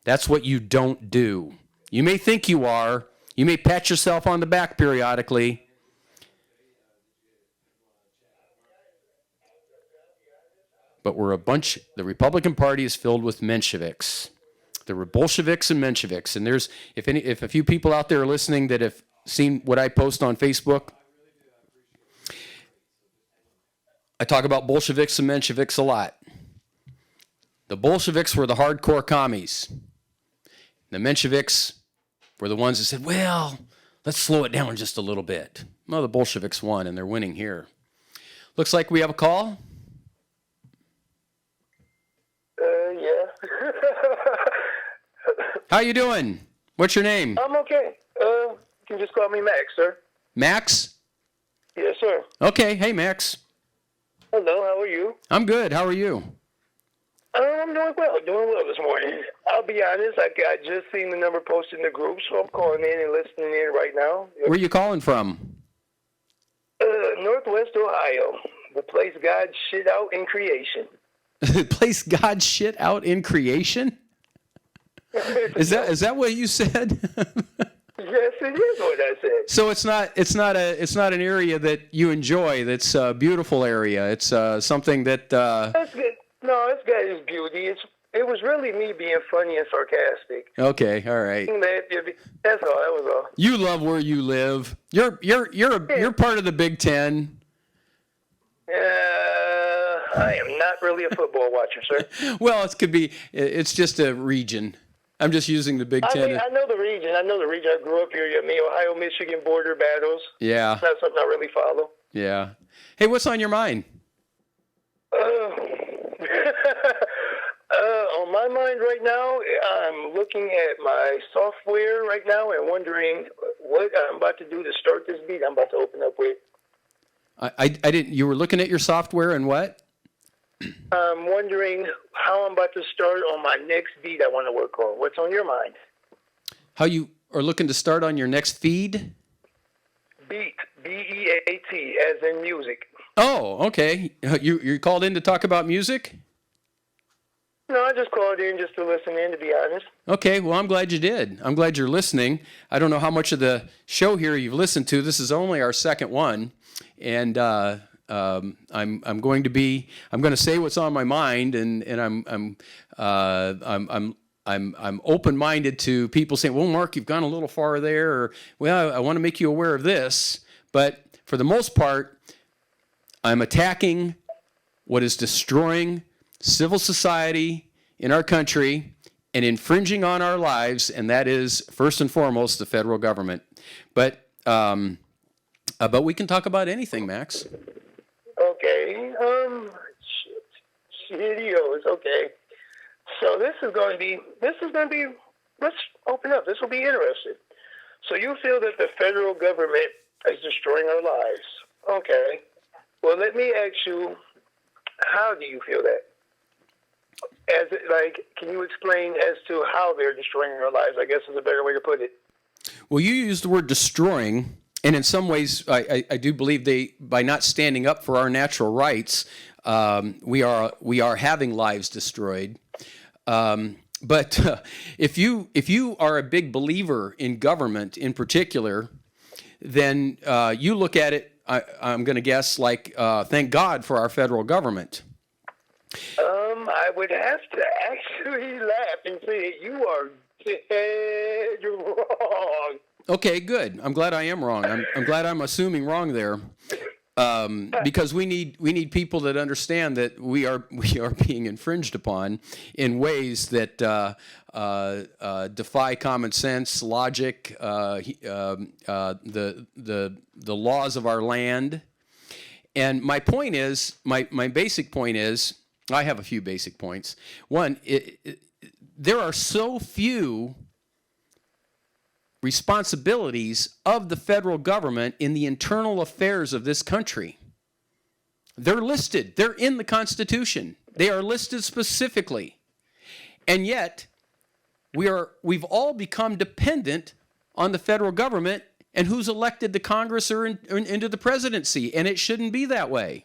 That's what you don't do. You may think you are. You may pat yourself on the back periodically. But the Republican Party is filled with Mensheviks. There were Bolsheviks and Mensheviks. And if a few people out there are listening that have seen what I post on Facebook, I talk about Bolsheviks and Mensheviks a lot. The Bolsheviks were the hardcore commies. The Mensheviks were the ones that said, well, let's slow it down just a little bit. Well, the Bolsheviks won, and they're winning here. Looks like we have a call. Yeah. How you doing? What's your name? I'm okay. You can just call me Max, sir. Max? Yes, sir. Okay. Hey, Max. Hello, how are you? I'm good. How are you? I'm doing well this morning. I'll be honest, I just seen the number posted in the group, so I'm calling in and listening in right now. Where are you calling from? Northwest Ohio, the place God shit out in creation. Place God shit out in creation? Is that what you said? Yes, it is what I said. So it's not an area that you enjoy. That's a beautiful area. It's something that. That's good. No, it's got its beauty. It was really me being funny and sarcastic. Okay, all right. That's all. That was all. You love where you live. You're part of the Big Ten. I am not really a football watcher, sir. Well, it's just a region. I'm just using the Big Ten. I know the region. I grew up here. Ohio-Michigan border battles. Yeah. It's not something I really follow. Yeah. Hey, what's on your mind? On my mind right now, I'm looking at my software right now and wondering what I'm about to do to start this beat I'm about to open up with. I didn't. You were looking at your software and what? I'm wondering how I'm about to start on my next beat I want to work on. What's on your mind? How you are looking to start on your next feed? Beat, B-E-A-T, as in music. Oh, okay. You called in to talk about music? No, I just called in just to listen in, to be honest. Okay, well, I'm glad you did. I'm glad you're listening. I don't know how much of the show here you've listened to. This is only our second one, and I'm going to say what's on my mind, and I'm open-minded to people saying, "Well, Mark, you've gone a little far there," or "Well, I want to make you aware of this." But for the most part, I'm attacking what is destroying civil society in our country and infringing on our lives, and that is first and foremost the federal government. But we can talk about anything, Max. Okay. Shittios. Okay. So this is going to be. Let's open up. This will be interesting. So you feel that the federal government is destroying our lives? Okay. Well, let me ask you, how do you feel that? Can you explain as to how they're destroying our lives? I guess is a better way to put it. Well, you used the word destroying, and in some ways, I do believe by not standing up for our natural rights, we are having lives destroyed. But if you are a big believer in government in particular, then you look at it. I'm going to guess thank God for our federal government. I would have to actually laugh and say you are dead wrong. Okay, good. I'm glad I am wrong. I'm glad I'm assuming wrong there, because we need people that understand that we are being infringed upon in ways that defy common sense, logic, the laws of our land. And my point is, my basic point is, I have a few basic points. One, there are so few responsibilities of the federal government in the internal affairs of this country. They're listed. They're in the Constitution. They are listed specifically. And yet, we've all become dependent on the federal government and who's elected to Congress or into the presidency, and it shouldn't be that way.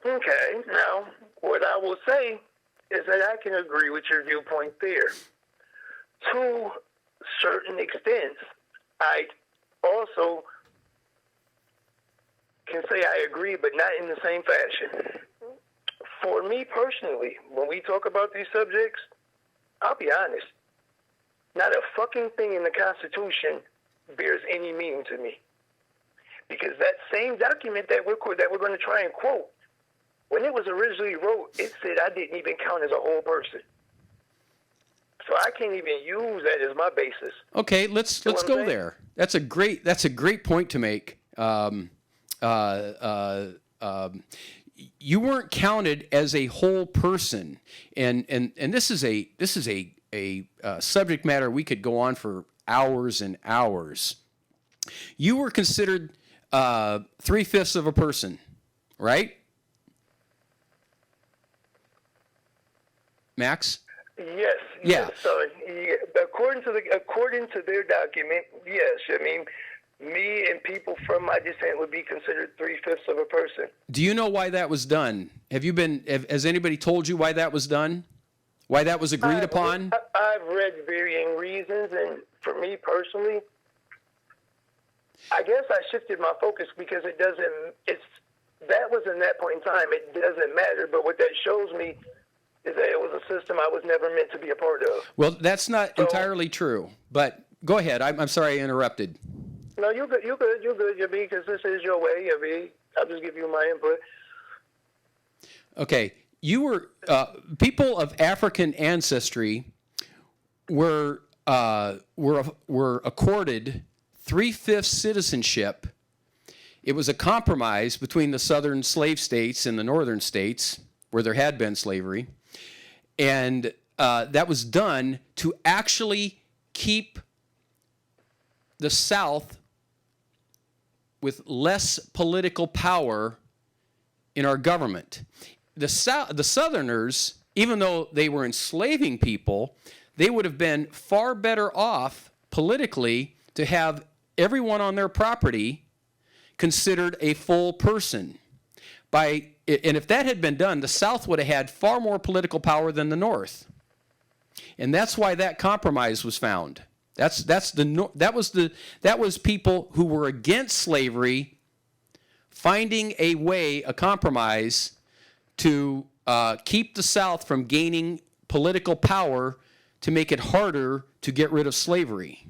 Okay, now, what I will say is that I can agree with your viewpoint there. To certain extents, I also can say I agree, but not in the same fashion. For me personally, when we talk about these subjects, I'll be honest, not a fucking thing in the Constitution bears any meaning to me. Because that same document that we're going to try and quote, when it was originally wrote, it said I didn't even count as a whole person. So I can't even use that as my basis. Okay, let's go there. That's a great point to make. You weren't counted as a whole person, and this is a subject matter we could go on for hours and hours. You were considered 3/5 of a person, right? Max? Yes. Yeah. Yes, sorry. Yeah, according to their document, yes. I mean, me and people from my descent would be considered 3/5 of a person. Do you know why that was done? Has anybody told you why that was done? Why that was agreed upon? I've read varying reasons, and for me personally, I guess I shifted my focus because that was in that point in time. It doesn't matter, but what that shows me is that it was a system I was never meant to be a part of. Well, that's not entirely true, but go ahead. I'm sorry I interrupted. No, you're good, Yabi, because this is your way, Yabi. I'll just give you my input. Okay. You were people of African ancestry were accorded 3/5 citizenship. It was a compromise between the southern slave states and the northern states where there had been slavery, and that was done to actually keep the South with less political power in our government. The Southerners, even though they were enslaving people, they would have been far better off politically to have everyone on their property considered a full person. And if that had been done, the South would have had far more political power than the North. And that's why that compromise was found. That was people who were against slavery finding a compromise to keep the South from gaining political power to make it harder to get rid of slavery.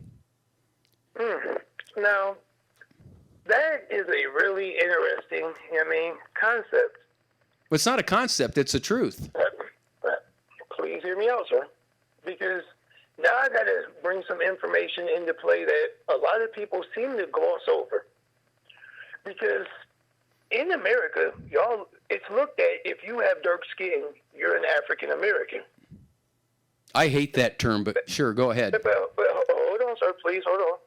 Now, that is a really interesting, concept. Well, it's not a concept, it's a truth. Please hear me out, sir. Because now I got to bring some information into play that a lot of people seem to gloss over. Because in America, y'all, it's looked at, if you have dark skin, you're an African American. I hate that term, but sure, go ahead. But hold on, sir, please, hold on.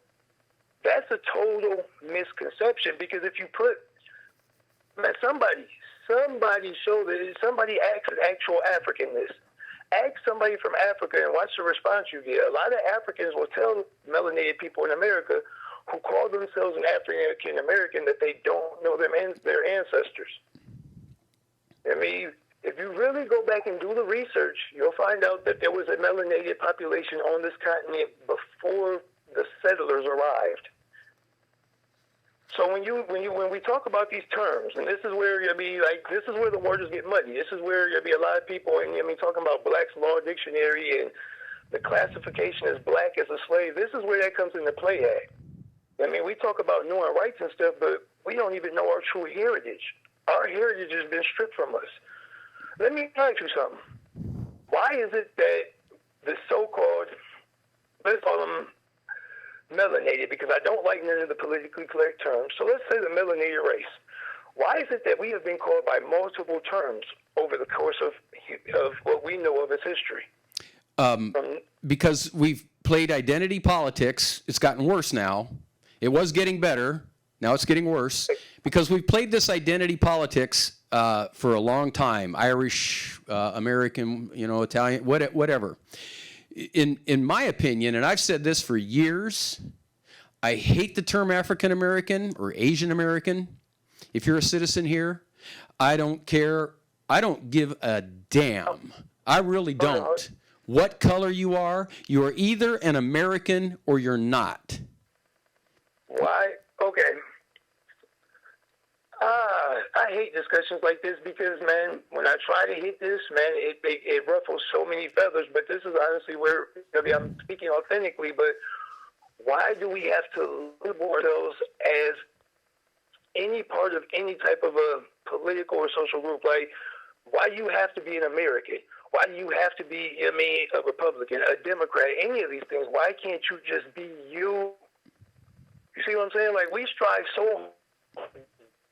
That's a total misconception, because if you put, somebody show that, somebody acts as actual Africanness. Ask somebody from Africa and watch the response you get. A lot of Africans will tell melanated people in America who call themselves an African American that they don't know their ancestors. If you really go back and do the research, you'll find out that there was a melanated population on this continent before the settlers arrived. So when we talk about these terms, and this is where this is where the waters get muddy. This is where you'll be a lot of people, and talking about Black's Law Dictionary and the classification as black as a slave. This is where that comes into play at. We talk about knowing rights and stuff, but we don't even know our true heritage. Our heritage has been stripped from us. Let me ask you something. Why is it that the so-called, let's call them melanated, because I don't like none of the politically correct terms. So let's say the melanated race. Why is it that we have been called by multiple terms over the course of what we know of as history? Because we've played identity politics. It's gotten worse now. It was getting better. Now it's getting worse. Because we've played this identity politics for a long time. Irish, American, Italian, whatever. In my opinion, and I've said this for years, I hate the term African American or Asian American. If you're a citizen here, I don't care. I don't give a damn. I really don't. What color you are either an American or you're not. Why? Okay. I hate discussions like this because, man, when I try to hit this, man, it ruffles so many feathers. But this is honestly where, I'm speaking authentically, but why do we have to label ourselves as any part of any type of a political or social group? Like, why you have to be an American? Why do you have to be, a Republican, a Democrat, any of these things? Why can't you just be you? You see what I'm saying? Like, we strive so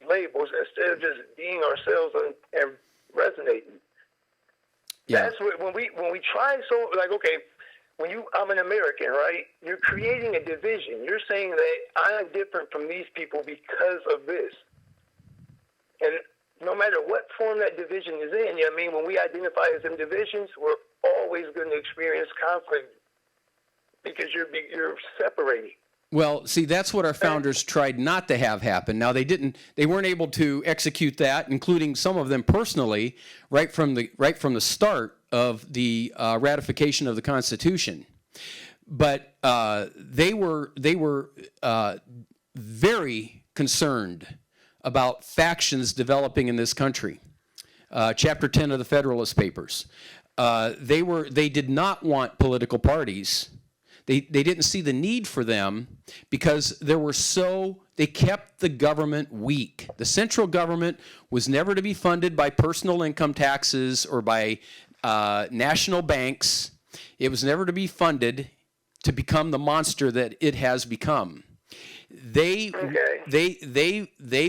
labels instead of just being ourselves and resonating. Yeah. That's what, when we try so, like, okay, I'm an American, right? You're creating a division. You're saying that I'm different from these people because of this. And no matter what form that division is in, you know what I mean? When we identify as in divisions, we're always going to experience conflict because you're separating. Well, see, that's what our founders tried not to have happen. Now, they weren't able to execute that, including some of them personally, right from the start of the ratification of the Constitution. But they were very concerned about factions developing in this country. Chapter 10 of the Federalist Papers. They did not want political parties. They didn't see the need for them because they kept the government weak. The central government was never to be funded by personal income taxes or by national banks. It was never to be funded to become the monster that it has become. They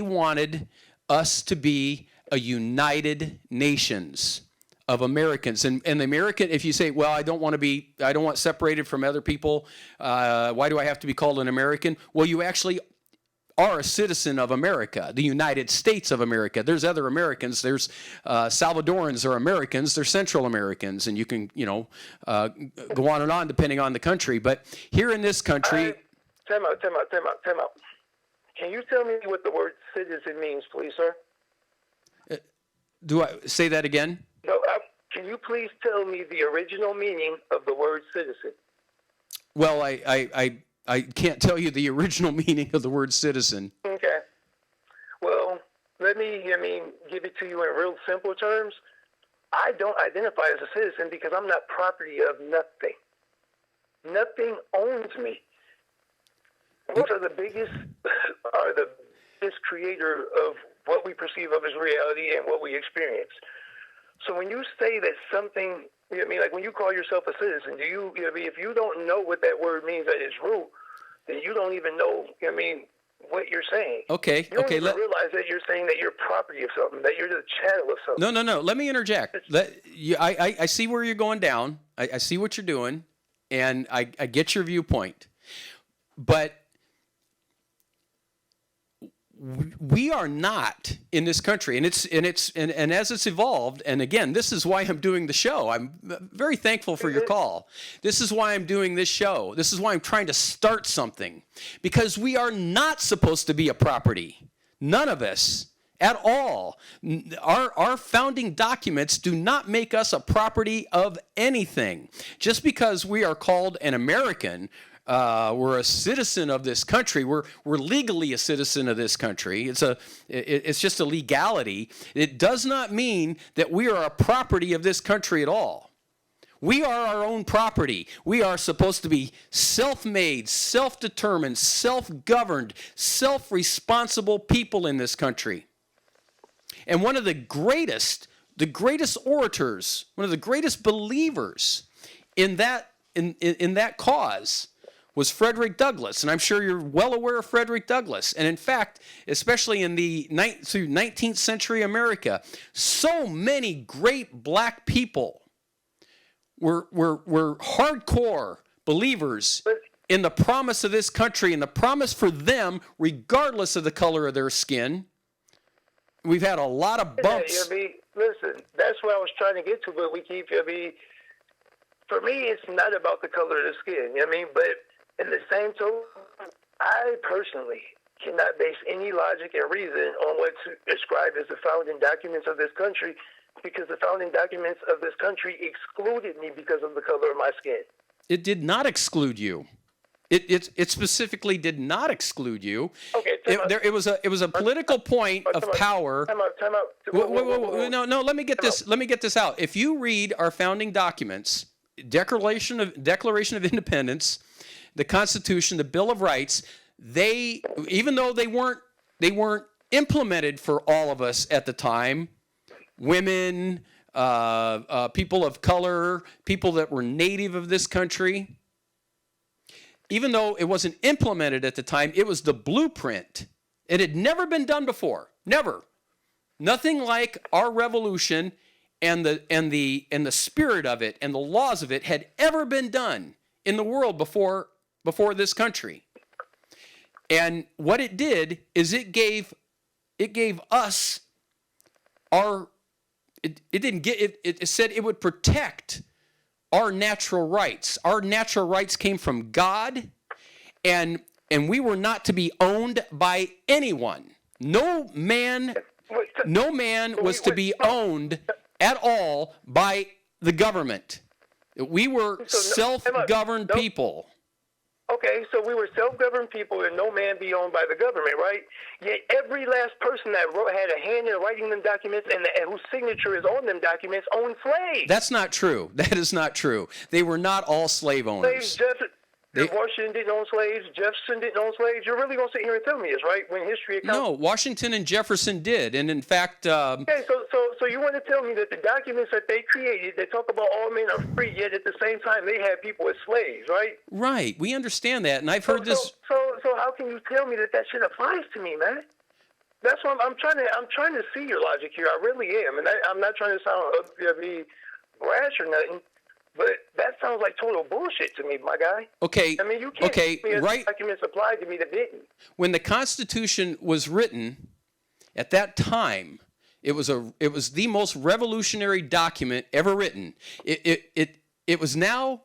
wanted us to be a united nations of Americans. And the American, if you say, well, I don't want separated from other people, why do I have to be called an American? Well, you actually are a citizen of America, the United States of America. There's other Americans. There's Salvadorans are Americans. They're Central Americans. And you can, go on and on depending on the country. But here in this country... Time out. Can you tell me what the word citizen means, please, sir? Do I say that again? No, can you please tell me the original meaning of the word citizen? Well, I can't tell you the original meaning of the word citizen. Okay. Well, let me, give it to you in real simple terms. I don't identify as a citizen because I'm not property of nothing. Nothing owns me. What are the biggest creator of what we perceive of as reality and what we experience. So when you say that something, like when you call yourself a citizen, if you don't know what that word means at its root, then you don't even know, what you're saying. Okay. You don't even realize that you're saying that you're property of something, that you're the chattel of something. No. Let me interject. I see where you're going down. I see what you're doing, and I get your viewpoint. But we are not in this country, and as it's evolved, and again, this is why I'm doing the show. I'm very thankful for your call. This is why I'm doing this show. This is why I'm trying to start something, because we are not supposed to be a property. None of us at all. Our founding documents do not make us a property of anything. Just because we are called an American, we're a citizen of this country. We're legally a citizen of this country. It's just a legality. It does not mean that we are a property of this country at all. We are our own property. We are supposed to be self-made, self-determined, self-governed, self-responsible people in this country. And one of the greatest orators, one of the greatest believers in that cause was Frederick Douglass, and I'm sure you're well aware of Frederick Douglass. And in fact, especially in through 19th century America, so many great black people were hardcore believers in the promise of this country and the promise for them, regardless of the color of their skin. We've had a lot of bumps. Listen, that's what I was trying to get to, but we keep, for me, it's not about the color of the skin, but in the same token, I personally cannot base any logic and reason on what's described as the founding documents of this country, because the founding documents of this country excluded me because of the color of my skin. It did not exclude you. It specifically did not exclude you. Okay, it was a political point of power. Time out. Whoa. No, let me get this out. If you read our founding documents, Declaration of Independence, the Constitution, the Bill of Rights, even though they weren't implemented for all of us at the time, women, people of color, people that were native of this country, even though it wasn't implemented at the time, it was the blueprint. It had never been done before. Never. Nothing like our revolution and the spirit of it and the laws of it had ever been done in the world before this country. And what it did is it gave us it said it would protect our natural rights. Our natural rights came from God, and we were not to be owned by anyone. No man was to be owned at all by the government. We were self-governed people. Okay, so we were self-governed people and no man be owned by the government, right? Yet every last person that had a hand in writing them documents and whose signature is on them documents owned slaves. That's not true. That is not true. They were not all slave owners. Washington didn't own slaves. Jefferson didn't own slaves. You're really going to sit here and tell me this, right? When history accounts. No, Washington and Jefferson did, and in fact. Okay, so you want to tell me that the documents that they created, they talk about all men are free, yet at the same time they had people as slaves, right? Right. We understand that, and I've heard this. So how can you tell me that shit applies to me, man? That's what I'm trying to see your logic here. I really am, and I'm not trying to sound be brash or nothing. But that sounds like total bullshit to me, my guy. Okay. I mean, you can't tell me right. documents applied to me that didn't. When the Constitution was written, at that time, it was the most revolutionary document ever written. It was now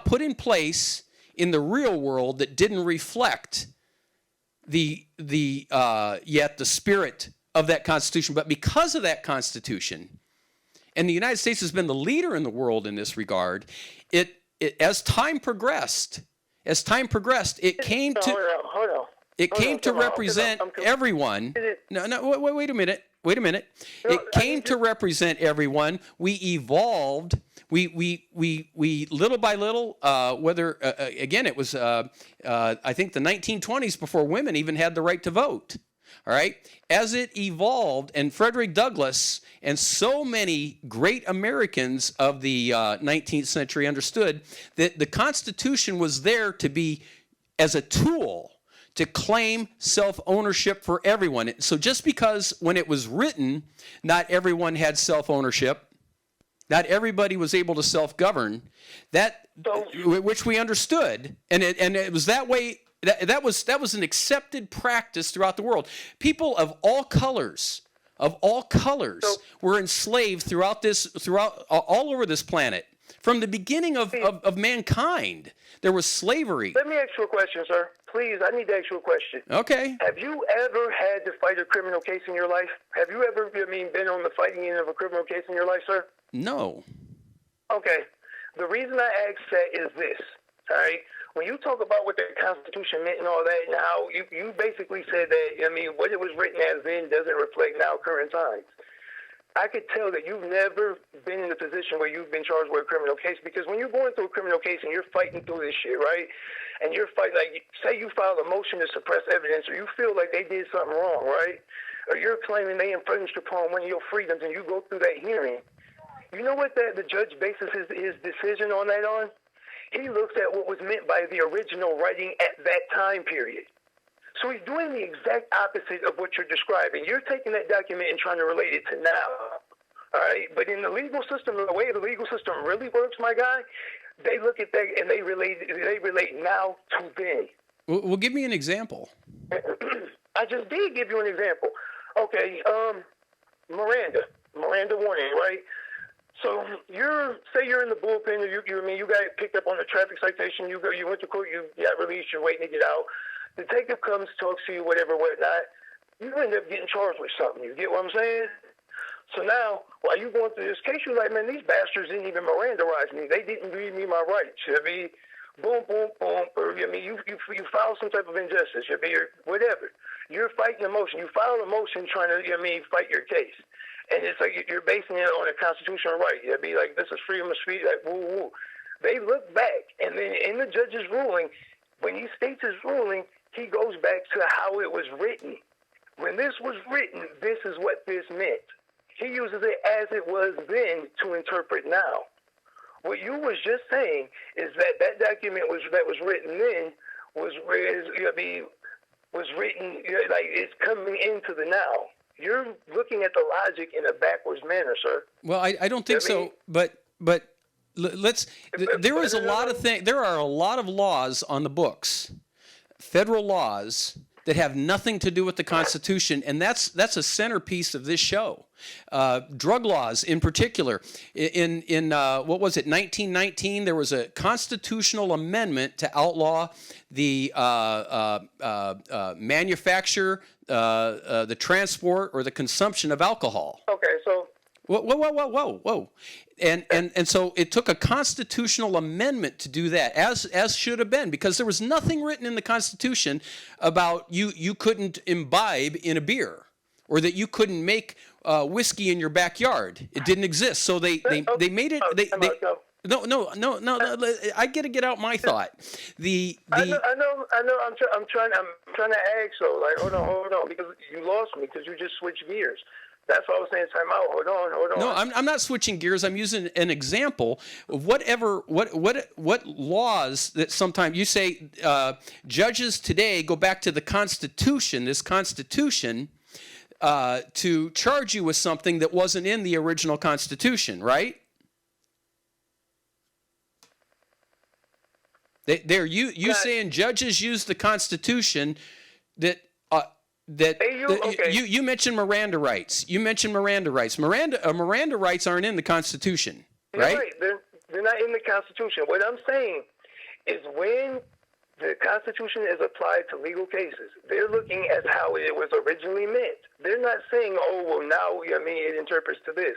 put in place in the real world that didn't reflect the spirit of that Constitution. But because of that Constitution, and the United States has been the leader in the world in this regard, as time progressed, it came to represent everyone. No, wait a minute. It came to represent everyone. We evolved. We little by little, again, it was, I think the 1920s before women even had the right to vote. All right. As it evolved, and Frederick Douglass and so many great Americans of the 19th century understood that the Constitution was there to be as a tool to claim self-ownership for everyone. So just because when it was written, not everyone had self-ownership, not everybody was able to self-govern, which we understood, and it was that way. That was an accepted practice throughout the world. People of all colors were enslaved throughout all over this planet. From the beginning of mankind, there was slavery. Let me ask you a question, sir. Please, I need to ask you a question. Okay. Have you ever had to fight a criminal case in your life? Have you ever, been on the fighting end of a criminal case in your life, sir? No. Okay. The reason I ask that is this, all right? When you talk about what the Constitution meant and all that, and how you basically said that, what it was written as then doesn't reflect now current times. I could tell that you've never been in a position where you've been charged with a criminal case, because when you're going through a criminal case and you're fighting through this shit, right, and you're fighting, like, say you file a motion to suppress evidence, or you feel like they did something wrong, right, or you're claiming they infringed upon one of your freedoms, and you go through that hearing, you know what the judge bases his decision on that on? He looks at what was meant by the original writing at that time period. So he's doing the exact opposite of what you're describing. You're taking that document and trying to relate it to now. All right? But in the legal system, the way the legal system really works, my guy, they look at that and they relate now to then. Well, give me an example. I just did give you an example. Okay, Miranda warning, right? So say you're in the bullpen, or you got picked up on a traffic citation. You went to court, you got released, you're waiting to get out. Detective comes, talks to you, whatnot. You end up getting charged with something. You get what I'm saying? So now, while you going through this case, you're like, man, these bastards didn't even Mirandarize me. They didn't read me my rights. Boom, boom, boom. Or you file some type of injustice. Or whatever. You're fighting a motion. You file a motion trying to fight your case. And it's like you're basing it on a constitutional right. It'd be like, this is freedom of speech, like, woo, woo. They look back, and then in the judge's ruling, when he states his ruling, he goes back to how it was written. When this was written, this is what this meant. He uses it as it was then to interpret now. What you was just saying is that document that was written then was written, like, it's coming into the now. You're looking at the logic in a backwards manner, sir. Well, I don't think so, but let's. There is a lot of things. There are a lot of laws on the books, federal laws that have nothing to do with the Constitution, and that's a centerpiece of this show. Drug laws, in particular, in what was it, 1919? There was a constitutional amendment to outlaw the manufacture, the transport, or the consumption of alcohol. Okay, so Whoa. And so it took a constitutional amendment to do that, as should have been, because there was nothing written in the Constitution about you couldn't imbibe in a beer, or that you couldn't make whiskey in your backyard. It didn't exist. So they made it. No. I got to get out my thought. I know. I'm trying to ask. So, like, hold on, because you lost me because you just switched gears. That's what I was saying. Time out. Hold on. No, I'm not switching gears. I'm using an example of what laws that sometimes you say judges today go back to the Constitution, this Constitution, to charge you with something that wasn't in the original Constitution, right? You saying judges use the Constitution that. You mentioned Miranda rights. Miranda rights aren't in the Constitution, right? You're right. They're not in the Constitution. What I'm saying is when the Constitution is applied to legal cases, they're looking at how it was originally meant. They're not saying, oh, well, now it interprets to this.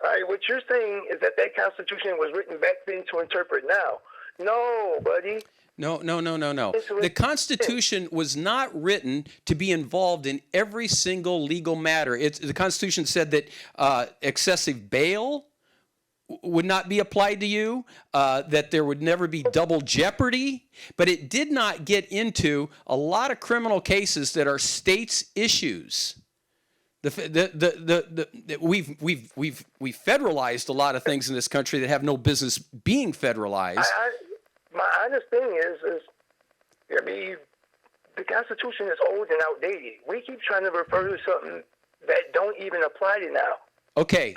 All right, what you're saying is that Constitution was written back then to interpret now. No, buddy. No. The Constitution was not written to be involved in every single legal matter. The Constitution said that excessive bail would not be applied to you, that there would never be double jeopardy, but it did not get into a lot of criminal cases that are states' issues. We've federalized a lot of things in this country that have no business being federalized. My honest thing is the Constitution is old and outdated. We keep trying to refer to something that don't even apply to now. Okay.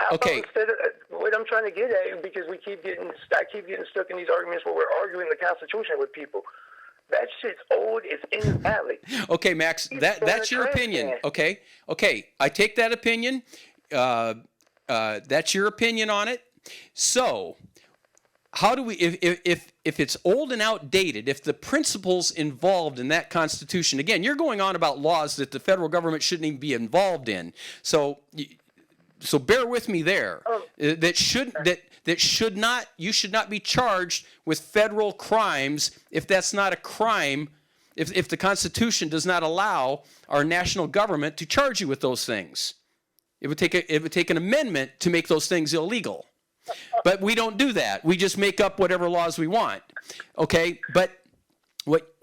What I'm trying to get at, because I keep getting stuck in these arguments where we're arguing the Constitution with people. That shit's old. It's invalid. Okay, Max, that's your opinion. Okay. I take that opinion. That's your opinion on it. So, how do we, if it's old and outdated, if the principles involved in that Constitution, again, you're going on about laws that the federal government shouldn't even be involved in. So bear with me there. You should not be charged with federal crimes if that's not a crime. If the Constitution does not allow our national government to charge you with those things, it would take an amendment to make those things illegal. But we don't do that. We just make up whatever laws we want. Okay? But what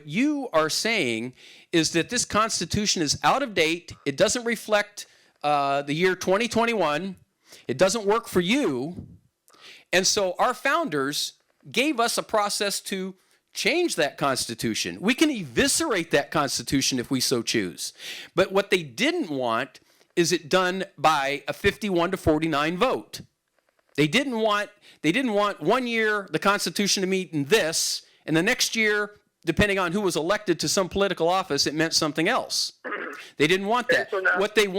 you are saying is that this Constitution is out of date. It doesn't reflect the year 2021. It doesn't work for you. And so our founders gave us a process to change that Constitution. We can eviscerate that Constitution if we so choose. But what they didn't want is it done by a 51-49 vote. They didn't want 1 year the Constitution to mean this, and the next year, depending on who was elected to some political office, it meant something else. They didn't want that. What they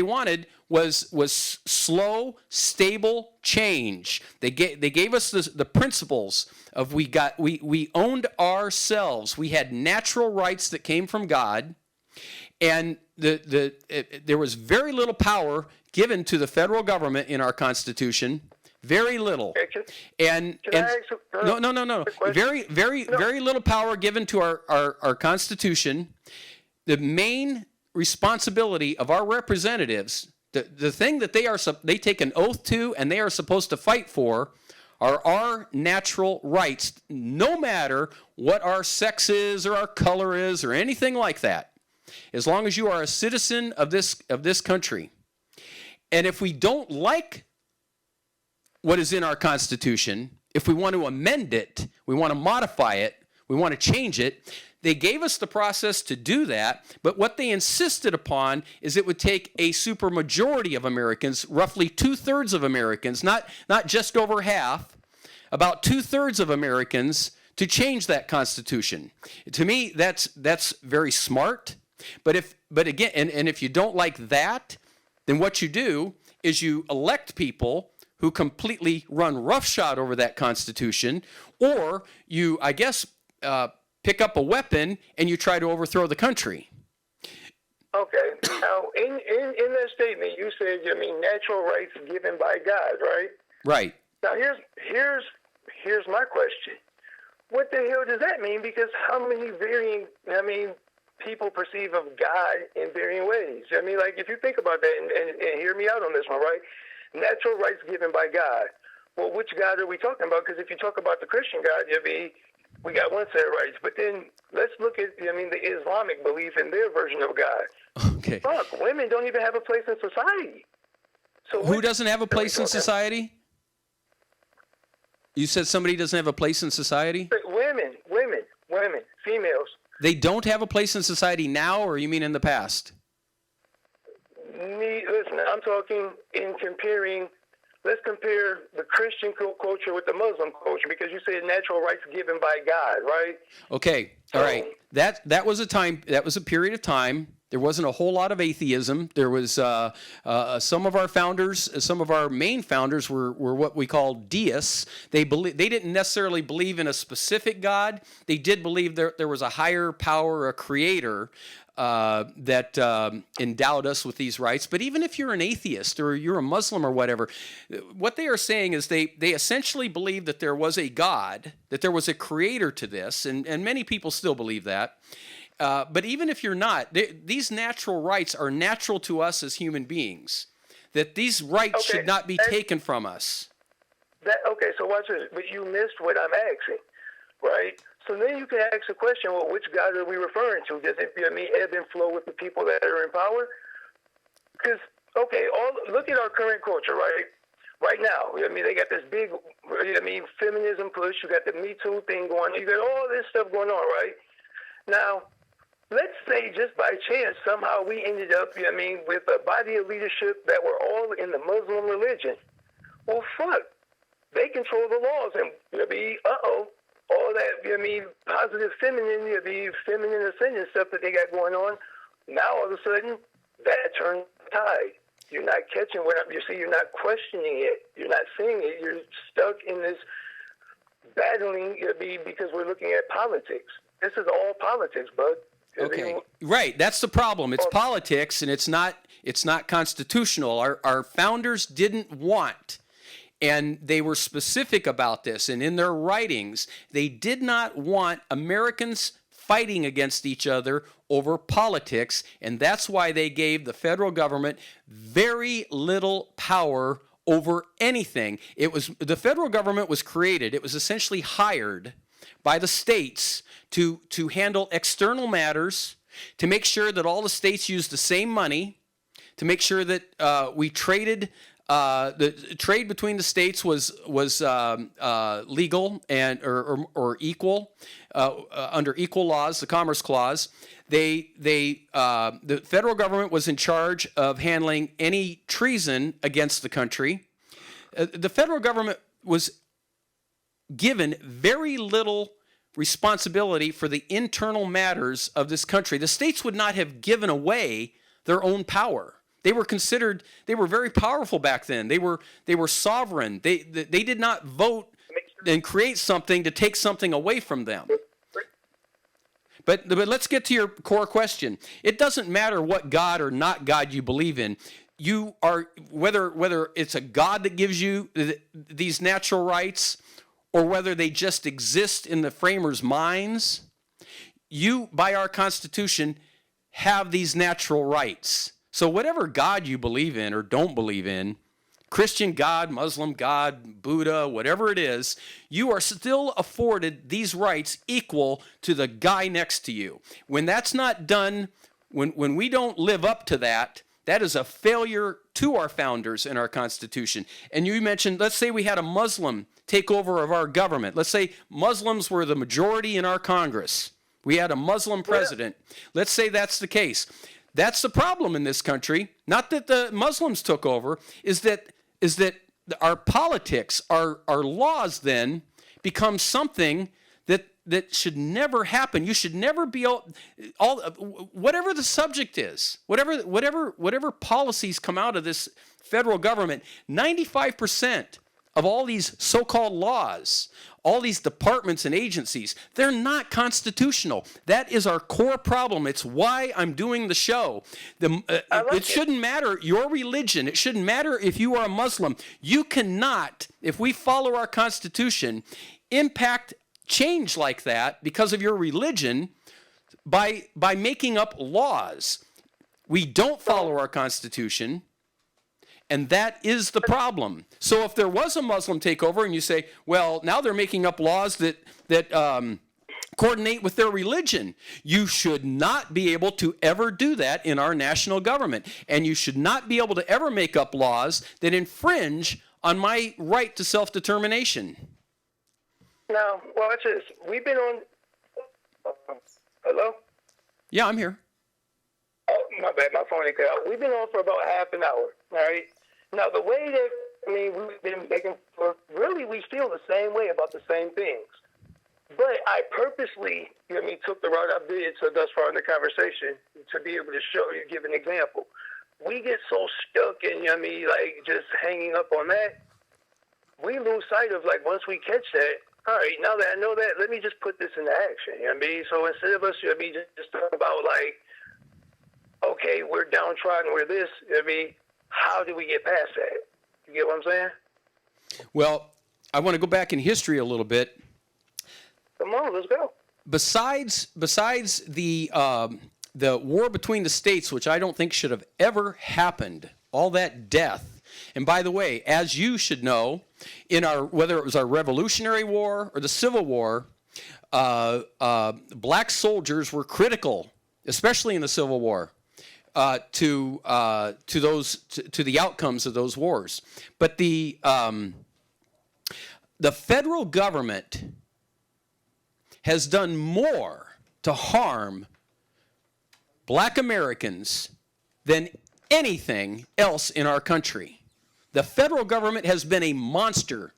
wanted was slow, stable change. They gave us the principles of we owned ourselves. We had natural rights that came from God, and there was very little power given to the federal government in our Constitution. Very little. No. Very little power given to our Constitution. The main responsibility of our representatives, the thing that they take an oath to and they are supposed to fight for, are our natural rights, no matter what our sex is or our color is or anything like that. As long as you are a citizen of this country. And if we don't like what is in our Constitution, if we want to amend it, we want to modify it, we want to change it, they gave us the process to do that, but what they insisted upon is it would take a supermajority of Americans, roughly 2/3 of Americans, not just over half, about 2/3 of Americans to change that Constitution. To me, that's very smart. But again, if you don't like that, then what you do is you elect people who completely run roughshod over that Constitution, or you, I guess, pick up a weapon and you try to overthrow the country. Okay. Now, in that statement, you said, natural rights given by God, right? Right. Now, here's my question. What the hell does that mean? Because how many people perceive of God in varying ways? If you think about that, and hear me out on this one, right? Natural rights given by God. Well, which God are we talking about? Because if you talk about the Christian God, we got one set of rights. But then let's look at, the Islamic belief in their version of God. Okay. Fuck, women don't even have a place in society. So who doesn't have a place in society? You said somebody doesn't have a place in society? Women, females. They don't have a place in society now, or you mean in the past? Listen, I'm talking in comparing. Let's compare the Christian culture with the Muslim culture, because you said natural rights given by God, right? Okay, all right. That was a time. That was a period of time. There wasn't a whole lot of atheism. There was some of our founders, some of our main founders were what we call deists. They didn't necessarily believe in a specific God. They did believe there was a higher power, a creator, that endowed us with these rights. But even if you're an atheist or you're a Muslim or whatever, what they are saying is they essentially believe that there was a God, that there was a creator to this, and many people still believe that. But even if you're not, these natural rights are natural to us as human beings, that these rights should not be taken from us. Okay, so watch this. But you missed what I'm asking, right? So then you can ask the question, well, which God are we referring to? Does it ebb and flow with the people that are in power? Because, look at our current culture, right? Right now, they got this big, feminism push. You got the Me Too thing going on. You got all this stuff going on, right? Now, let's say just by chance, somehow we ended up, with a body of leadership that were all in the Muslim religion. Well, fuck. They control the laws, and all that, positive feminine, feminine ascendant stuff that they got going on. Now, all of a sudden, that turns the tide. You're not catching you're not questioning it. You're not seeing it. You're stuck in this battling, because we're looking at politics. This is all politics, bud. Okay, right. That's the problem. It's politics, and it's not constitutional. Our founders didn't want, and they were specific about this, and in their writings, they did not want Americans fighting against each other over politics, and that's why they gave the federal government very little power over anything. The federal government was created. It was essentially hired by the states to handle external matters, to make sure that all the states used the same money, to make sure that we traded. The trade between the states was legal and or equal under equal laws, the Commerce Clause. The federal government was in charge of handling any treason against the country. The federal government was given very little responsibility for the internal matters of this country. The states would not have given away their own power. They were very powerful back then. They were sovereign. They did not vote and create something to take something away from them. But let's get to your core question. It doesn't matter what God or not God you believe in. You are, whether it's a God that gives you these natural rights, or whether they just exist in the framers' minds, you, by our Constitution, have these natural rights. So whatever God you believe in or don't believe in, Christian God, Muslim God, Buddha, whatever it is, you are still afforded these rights equal to the guy next to you. When that's not done, when we don't live up to that, that is a failure to our founders and our Constitution. And you mentioned, let's say we had a Muslim take over of our government. Let's say Muslims were the majority in our Congress. We had a Muslim president. Let's say that's the case. That's the problem in this country. Not that the Muslims took over, is that our politics, our laws then become something that that should never happen. You should never be all whatever the subject is, whatever policies come out of this federal government. 95% of all these so-called laws, all these departments and agencies, they're not constitutional. That is our core problem. It's why I'm doing the show. It shouldn't matter your religion. It shouldn't matter if you are a Muslim. You cannot, if we follow our Constitution, impact change like that because of your religion by making up laws. We don't follow our Constitution, and that is the problem. So if there was a Muslim takeover and you say, well, now they're making up laws that coordinate with their religion, you should not be able to ever do that in our national government. And you should not be able to ever make up laws that infringe on my right to self-determination. Now, watch this. We've been on... hello? Yeah, I'm here. Oh, my bad. My phone ain't cut out. We've been on for about half an hour, all right? Now, the way that, we've been making... really, we feel the same way about the same things. But I purposely, took the route I did so thus far in the conversation to be able to show you, give an example. We get so stuck in, just hanging up on that. We lose sight of, once we catch that, all right, now that I know that, let me just put this into action. So instead of us, just talking about okay, we're downtrodden, we're this. How do we get past that? You get what I'm saying? Well, I want to go back in history a little bit. Come on, let's go. Besides the war between the states, which I don't think should have ever happened, all that death. And by the way, as you should know, whether it was our Revolutionary War or the Civil War, black soldiers were critical, especially in the Civil War, to the outcomes of those wars. But the federal government has done more to harm black Americans than anything else in our country. The federal government has been a monster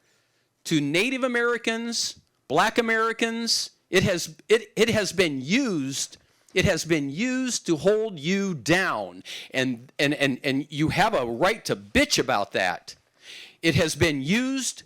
to Native Americans, black Americans. It has been used to hold you down, and you have a right to bitch about that. It has been used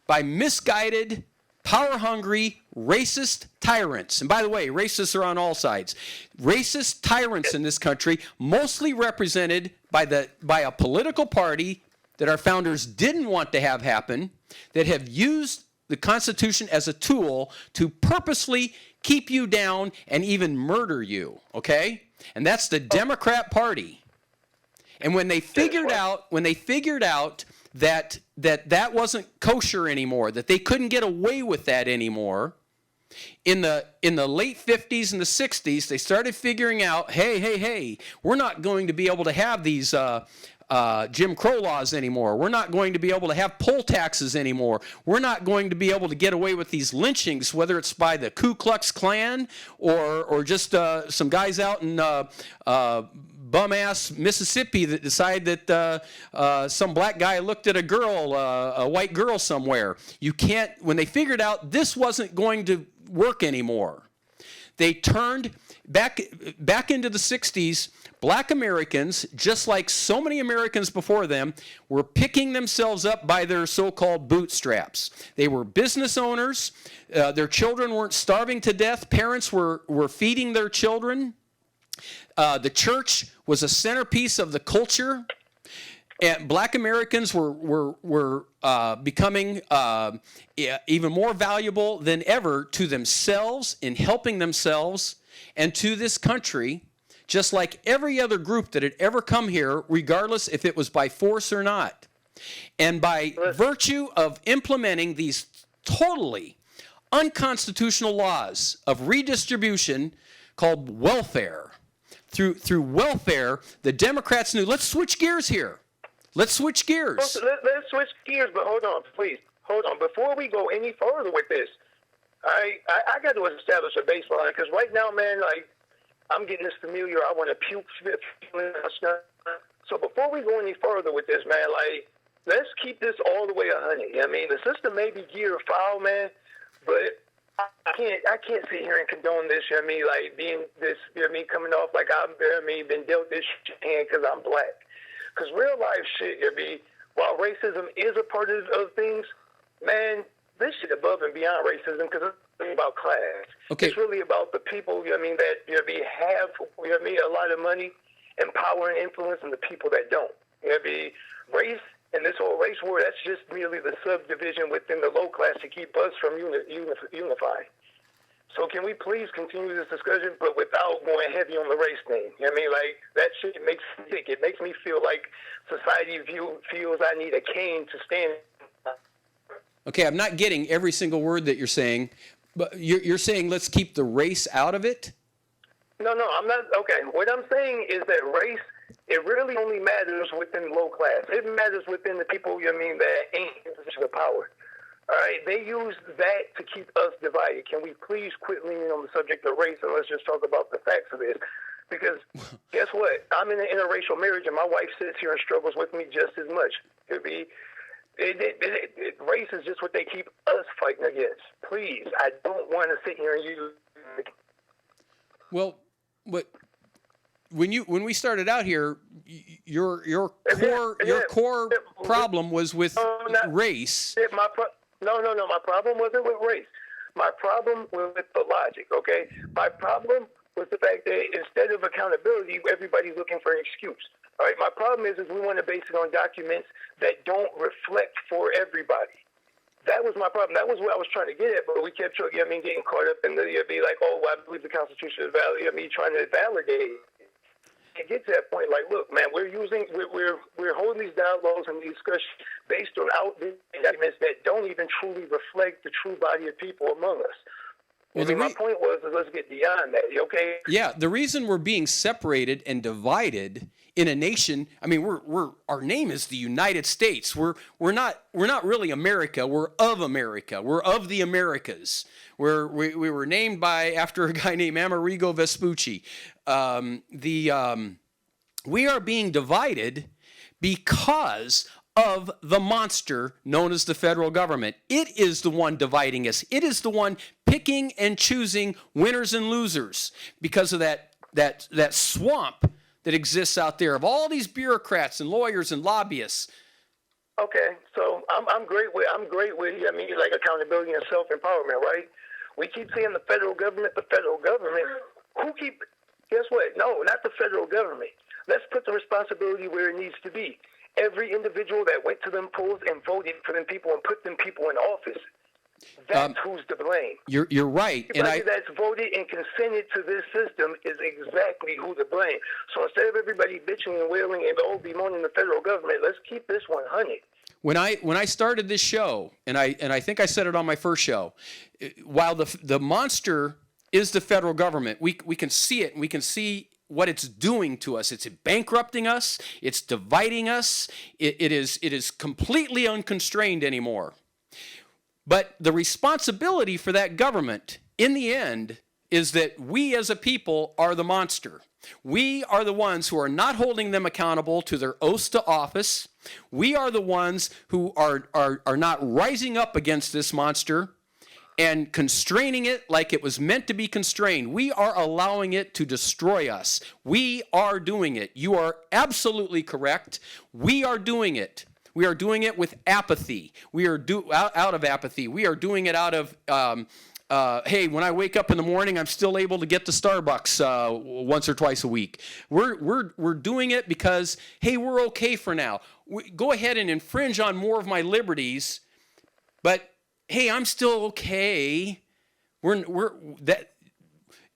by misguided, power-hungry, racist tyrants. And by the way, racists are on all sides. Racist tyrants in this country, mostly represented by a political party that our founders didn't want to have happen, that have used the Constitution as a tool to purposely keep you down and even murder you, okay? And that's the Democrat Party. And when they figured out that wasn't kosher anymore, that they couldn't get away with that anymore, in the late 50s and the 60s, they started figuring out, hey, we're not going to be able to have these Jim Crow laws anymore. We're not going to be able to have poll taxes anymore. We're not going to be able to get away with these lynchings, whether it's by the Ku Klux Klan or just some guys out in bum-ass Mississippi that decide that some black guy looked at a white girl somewhere. You can't, when they figured out this wasn't going to work anymore, they turned back into the 60s. Black Americans, just like so many Americans before them, were picking themselves up by their so-called bootstraps. They were business owners. Their children weren't starving to death. Parents were feeding their children. The church was a centerpiece of the culture. And black Americans were becoming even more valuable than ever to themselves in helping themselves and to this country, just like every other group that had ever come here, regardless if it was by force or not. And by virtue of implementing these totally unconstitutional laws of redistribution called welfare, through welfare, the Democrats knew, let's switch gears here. Let's switch gears. Let's switch gears, but hold on, please. Hold on. Before we go any further with this, I got to establish a baseline, because right now, man, I'm getting this familiar. I want to puke. So before we go any further with this, man, let's keep this all the way 100. I mean, the system may be geared foul, man, but I can't sit here and condone this. You know what I mean, like being this. You know what I mean, coming off like I'm. You know what I mean, been dealt this hand because I'm black. Because real life shit. You know what I mean, while racism is a part of things, man, this shit above and beyond racism because it's about class. Okay. It's really about the people. You know what I mean, that you know what I mean, have you know what I mean, a lot of money and power and influence, and the people that don't. You know what I mean, race. And this whole race war, that's just merely the subdivision within the low class to keep us from unifying. So can we please continue this discussion, but without going heavy on the race thing? You know what I mean? Like, that shit makes me sick. It makes me feel like society feels I need a cane to stand. Okay, I'm not getting every single word that you're saying, but you're saying let's keep the race out of it? No, I'm not. Okay, what I'm saying is that race, it really only matters within low class. It matters within the people, you know what I mean, that ain't in position of power. All right, they use that to keep us divided. Can we please quit leaning on the subject of race and let's just talk about the facts of this? Because guess what? I'm in an interracial marriage and my wife sits here and struggles with me just as much. Race is just what they keep us fighting against. Please, I don't want to sit here and use. Well, but when we started out here, your core problem was with race. My problem wasn't with race. My problem was with the logic, okay? My problem was the fact that instead of accountability, everybody's looking for an excuse. All right, my problem is we want to base it on documents that don't reflect for everybody. That was my problem. That was what I was trying to get at, but we kept, you know what I mean, getting caught up in the, you know, be like, oh, well, I believe the Constitution is valid. You know what I mean, trying to validate it. To get to that point, like, look, man, we're holding these dialogues and these discussions based on outdated documents that don't even truly reflect the true body of people among us. Well, my point was, let's get beyond that, okay? Yeah, the reason we're being separated and divided in a nation, I mean, our name is the United States. We're not really America. We're of America. We're of the Americas. We were named after a guy named Amerigo Vespucci. We are being divided because of the monster known as the federal government. It is the one dividing us. It is the one picking and choosing winners and losers because of that swamp that exists out there of all these bureaucrats and lawyers and lobbyists. Okay, so I'm great with I mean, like accountability and self-empowerment, right? We keep saying the federal government. Guess what? No, not the federal government. Let's put the responsibility where it needs to be. Every individual that went to them polls and voted for them people and put them people in office, that's who's to blame. You're right. Everybody that's voted and consented to this system is exactly who to blame. So instead of everybody bitching and wailing and bemoaning the federal government, let's keep this 100. When I started this show, and I think I said it on my first show, while the monster is the federal government, we can see it, and we can see what it's doing to us. It's bankrupting us. It's dividing us. It is completely unconstrained anymore. But the responsibility for that government, in the end, is that we as a people are the monster. We are the ones who are not holding them accountable to their oaths to office. We are the ones who are not rising up against this monster and constraining it like it was meant to be constrained. We are allowing it to destroy us. We are doing it. You are absolutely correct. We are doing it. We are doing it with apathy. We are out of apathy. We are doing it out of, hey, when I wake up in the morning, I'm still able to get to Starbucks once or twice a week. We're doing it because, hey, we're okay for now. Go ahead and infringe on more of my liberties, but hey, I'm still okay.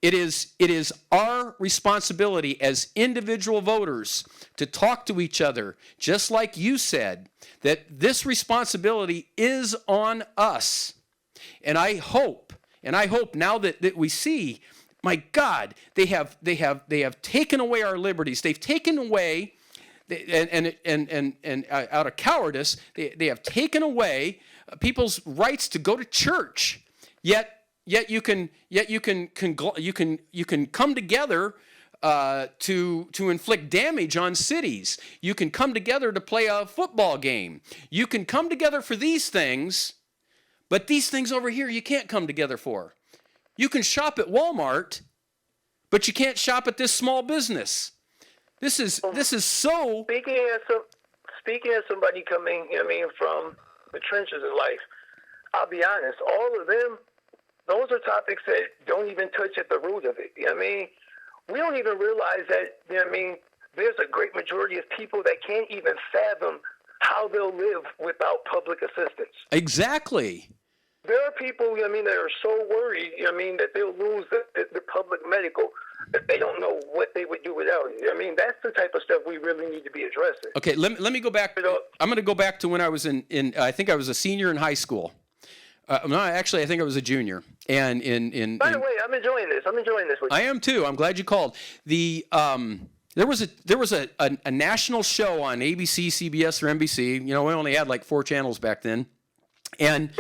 It is our responsibility as individual voters to talk to each other, just like you said, that this responsibility is on us. And I hope now that we see, my God, they have taken away our liberties. They've taken away, and out of cowardice, they have taken away people's rights to go to church. Yet you can come together to inflict damage on cities. You can come together to play a football game. You can come together for these things, But these things over here, you can't come together for. You can shop at Walmart, but you can't shop at this small business. This is so. Speaking as somebody coming, from the trenches of life, I'll be honest. All of them, those are topics that don't even touch at the root of it. We don't even realize that. There's a great majority of people that can't even fathom how they'll live without public assistance. Exactly. There are people, that are so worried, that they'll lose the public medical, that they don't know what they would do without it. That's the type of stuff we really need to be addressing. Okay, let me go back. I'm going to go back to when I was in I think I was a senior in high school. No, actually, I think I was a junior. And By the way, I'm enjoying this. With you. I am too. I'm glad you called. There was a national show on ABC, CBS, or NBC. We only had like 4 channels back then. And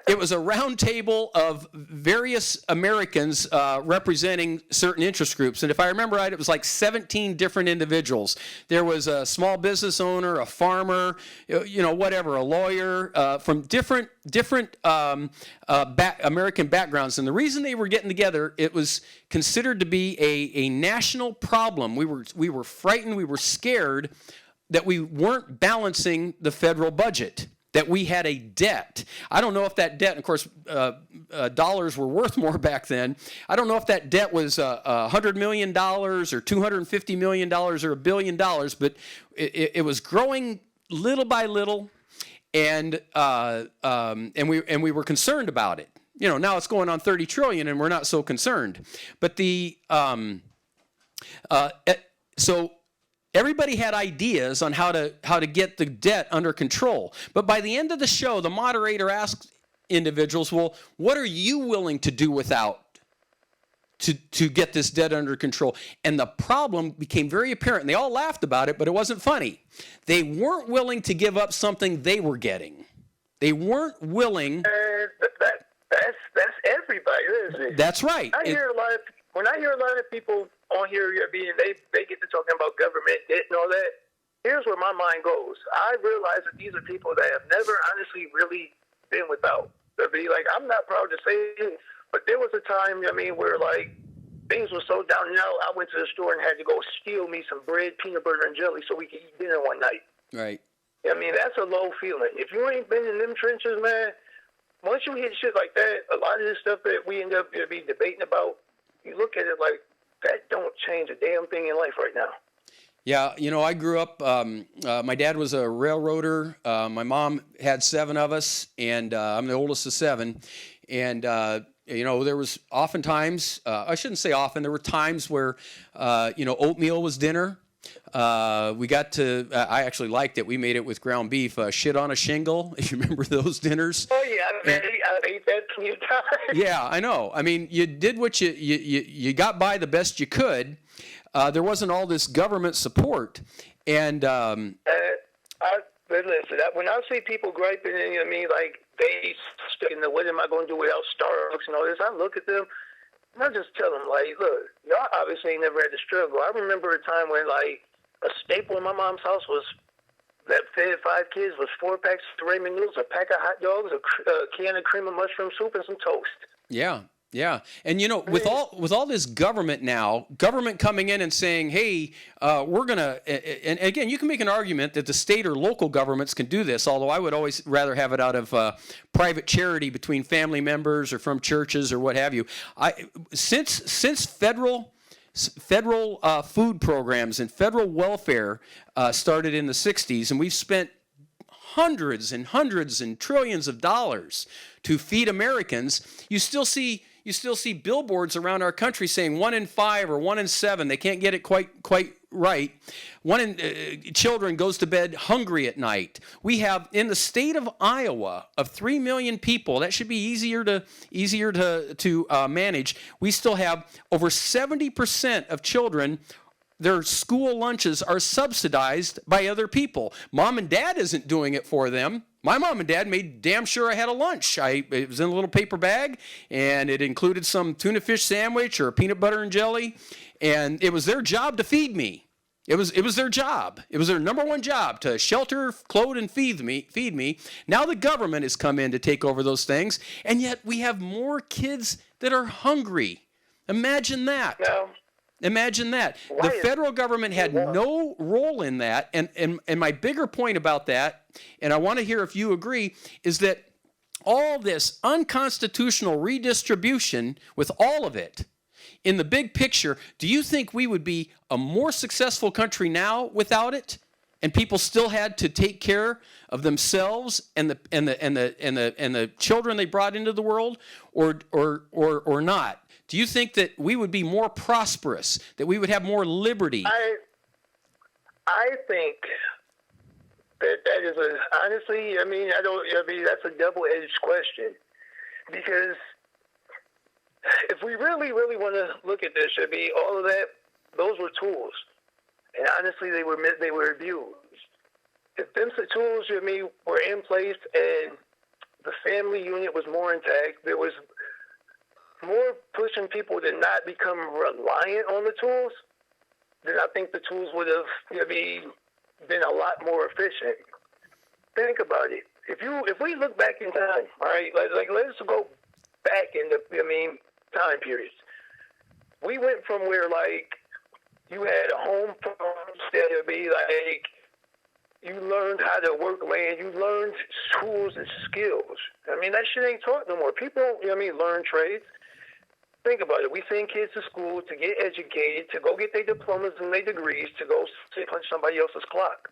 it was a round table of various Americans representing certain interest groups. And if I remember right, it was like 17 different individuals. There was a small business owner, a farmer, whatever, a lawyer from different American backgrounds. And the reason they were getting together, it was considered to be a national problem. We were frightened, we were scared that we weren't balancing the federal budget, that we had a debt. I don't know if that debt, and of course, dollars were worth more back then. I don't know if that debt was $100 million or $250 million or $1 billion, but it was growing little by little, and we were concerned about it. Now it's going on $30 trillion, and we're not so concerned. But so everybody had ideas on how to get the debt under control. But by the end of the show, the moderator asked individuals, well, what are you willing to do without to get this debt under control? And the problem became very apparent. And they all laughed about it, but it wasn't funny. They weren't willing to give up something they were getting. They weren't willing. That's everybody, isn't it? That's right. When I hear a lot of people on here, they get to talking about government debt and all that, here's where my mind goes. I realize that these are people that have never honestly really been without. They'll be like, I'm not proud to say it, but there was a time, where like things were so down and out, I went to the store and had to go steal me some bread, peanut butter, and jelly so we could eat dinner one night. Right. That's a low feeling. If you ain't been in them trenches, man, once you hit shit like that, a lot of this stuff that we end up be debating about, you look at it like, that don't change a damn thing in life right now. Yeah, I grew up, my dad was a railroader. My mom had 7 of us, and I'm the oldest of 7. And, there was oftentimes, I shouldn't say often, there were times where, oatmeal was dinner. We got to, I actually liked it. We made it with ground beef, shit on a shingle. If you remember those dinners. Oh, yeah, I ate that a few times. Yeah, I know. I mean, you did what you got by the best you could. There wasn't all this government support. And but listen, when I see people griping, like they stuck in the, what am I going to do without Starbucks and all this, I look at them. And I just tell them, like, look, y'all obviously ain't never had to struggle. I remember a time when, like, a staple in my mom's house was that fed 5 kids was 4 packs of ramen noodles, a pack of hot dogs, a can of cream of mushroom soup, and some toast. Yeah. Yeah, and with all this government now, government coming in and saying, hey, we're going to, and again, you can make an argument that the state or local governments can do this, although I would always rather have it out of private charity between family members or from churches or what have you. Since federal food programs and federal welfare started in the 60s, and we've spent hundreds and hundreds and trillions of dollars to feed Americans, you still see billboards around our country saying 1 in 5 or 1 in 7. They can't get it quite right. Children goes to bed hungry at night. We have in the state of Iowa of 3 million people. That should be easier to manage. We still have over 70% of children. Their school lunches are subsidized by other people. Mom and dad isn't doing it for them. My mom and dad made damn sure I had a lunch. It was in a little paper bag, and it included some tuna fish sandwich or peanut butter and jelly, and it was their job to feed me. It was their job. It was their number one job to shelter, clothe, and feed me. Now the government has come in to take over those things, and yet we have more kids that are hungry. Imagine that. Now, Imagine that. The federal government had no role in that. And my bigger point about that, and I want to hear if you agree, is that all this unconstitutional redistribution, with all of it, in the big picture, do you think we would be a more successful country now without it, and people still had to take care of themselves and the children they brought into the world, or not? Do you think that we would be more prosperous, that we would have more liberty? I think that is honestly, that's a double-edged question, because if we really, really want to look at this, all of that, those were tools, and honestly, they were abused. If them tools, were in place and the family unit was more intact, there was more pushing people to not become reliant on the tools, then I think the tools would have been a lot more efficient. Think about it. If we look back in time, all right, let's go back in the time periods. We went from where you had a home farm, instead of you learned how to work land, you learned tools and skills. That shit ain't taught no more. People, learn trades. Think about it. We send kids to school to get educated, to go get their diplomas and their degrees, to go punch somebody else's clock.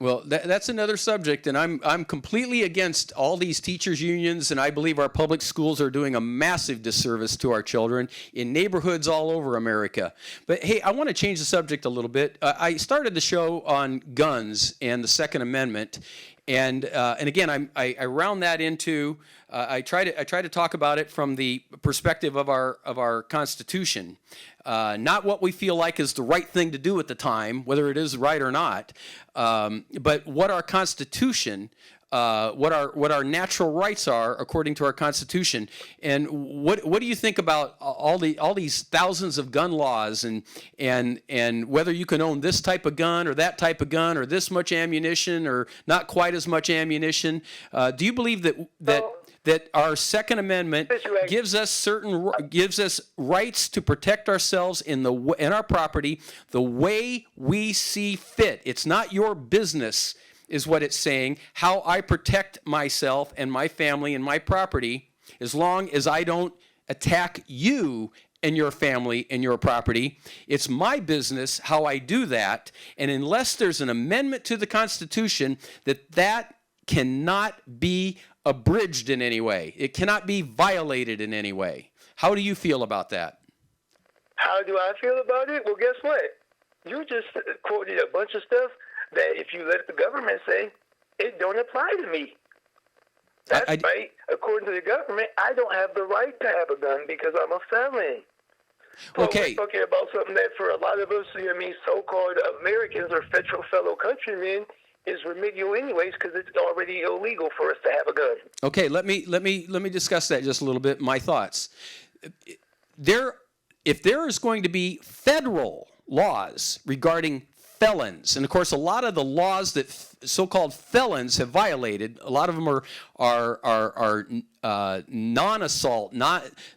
Well, that's another subject, and I'm completely against all these teachers' unions, and I believe our public schools are doing a massive disservice to our children in neighborhoods all over America. But hey, I want to change the subject a little bit. I started the show on guns and the Second Amendment, and again, I round that into I try to talk about it from the perspective of our Constitution, not what we feel like is the right thing to do at the time, whether it is right or not, but what our Constitution, what our natural rights are according to our Constitution. And what do you think about all these thousands of gun laws and whether you can own this type of gun or that type of gun or this much ammunition or not quite as much ammunition? Do you believe that our Second Amendment gives us rights to protect ourselves in our property the way we see fit? It's not your business, is what it's saying, how I protect myself and my family and my property, as long as I don't attack you and your family and your property. It's my business how I do that, and unless there's an amendment to the Constitution, that cannot be abridged in any way. It cannot be violated in any way. How do you feel about that? How do I feel about it? Well, guess what? You just quoted a bunch of stuff that if you let the government say, it don't apply to me. That's right. According to the government, I don't have the right to have a gun because I'm a felon. Okay. We're talking about something that for a lot of us, so-called Americans or fellow countrymen, is remedial anyways, because it's already illegal for us to have a gun. Okay, let me discuss that just a little bit. My thoughts. If there is going to be federal laws regarding felons, and of course a lot of the laws that so-called felons have violated, a lot of them are non-assault,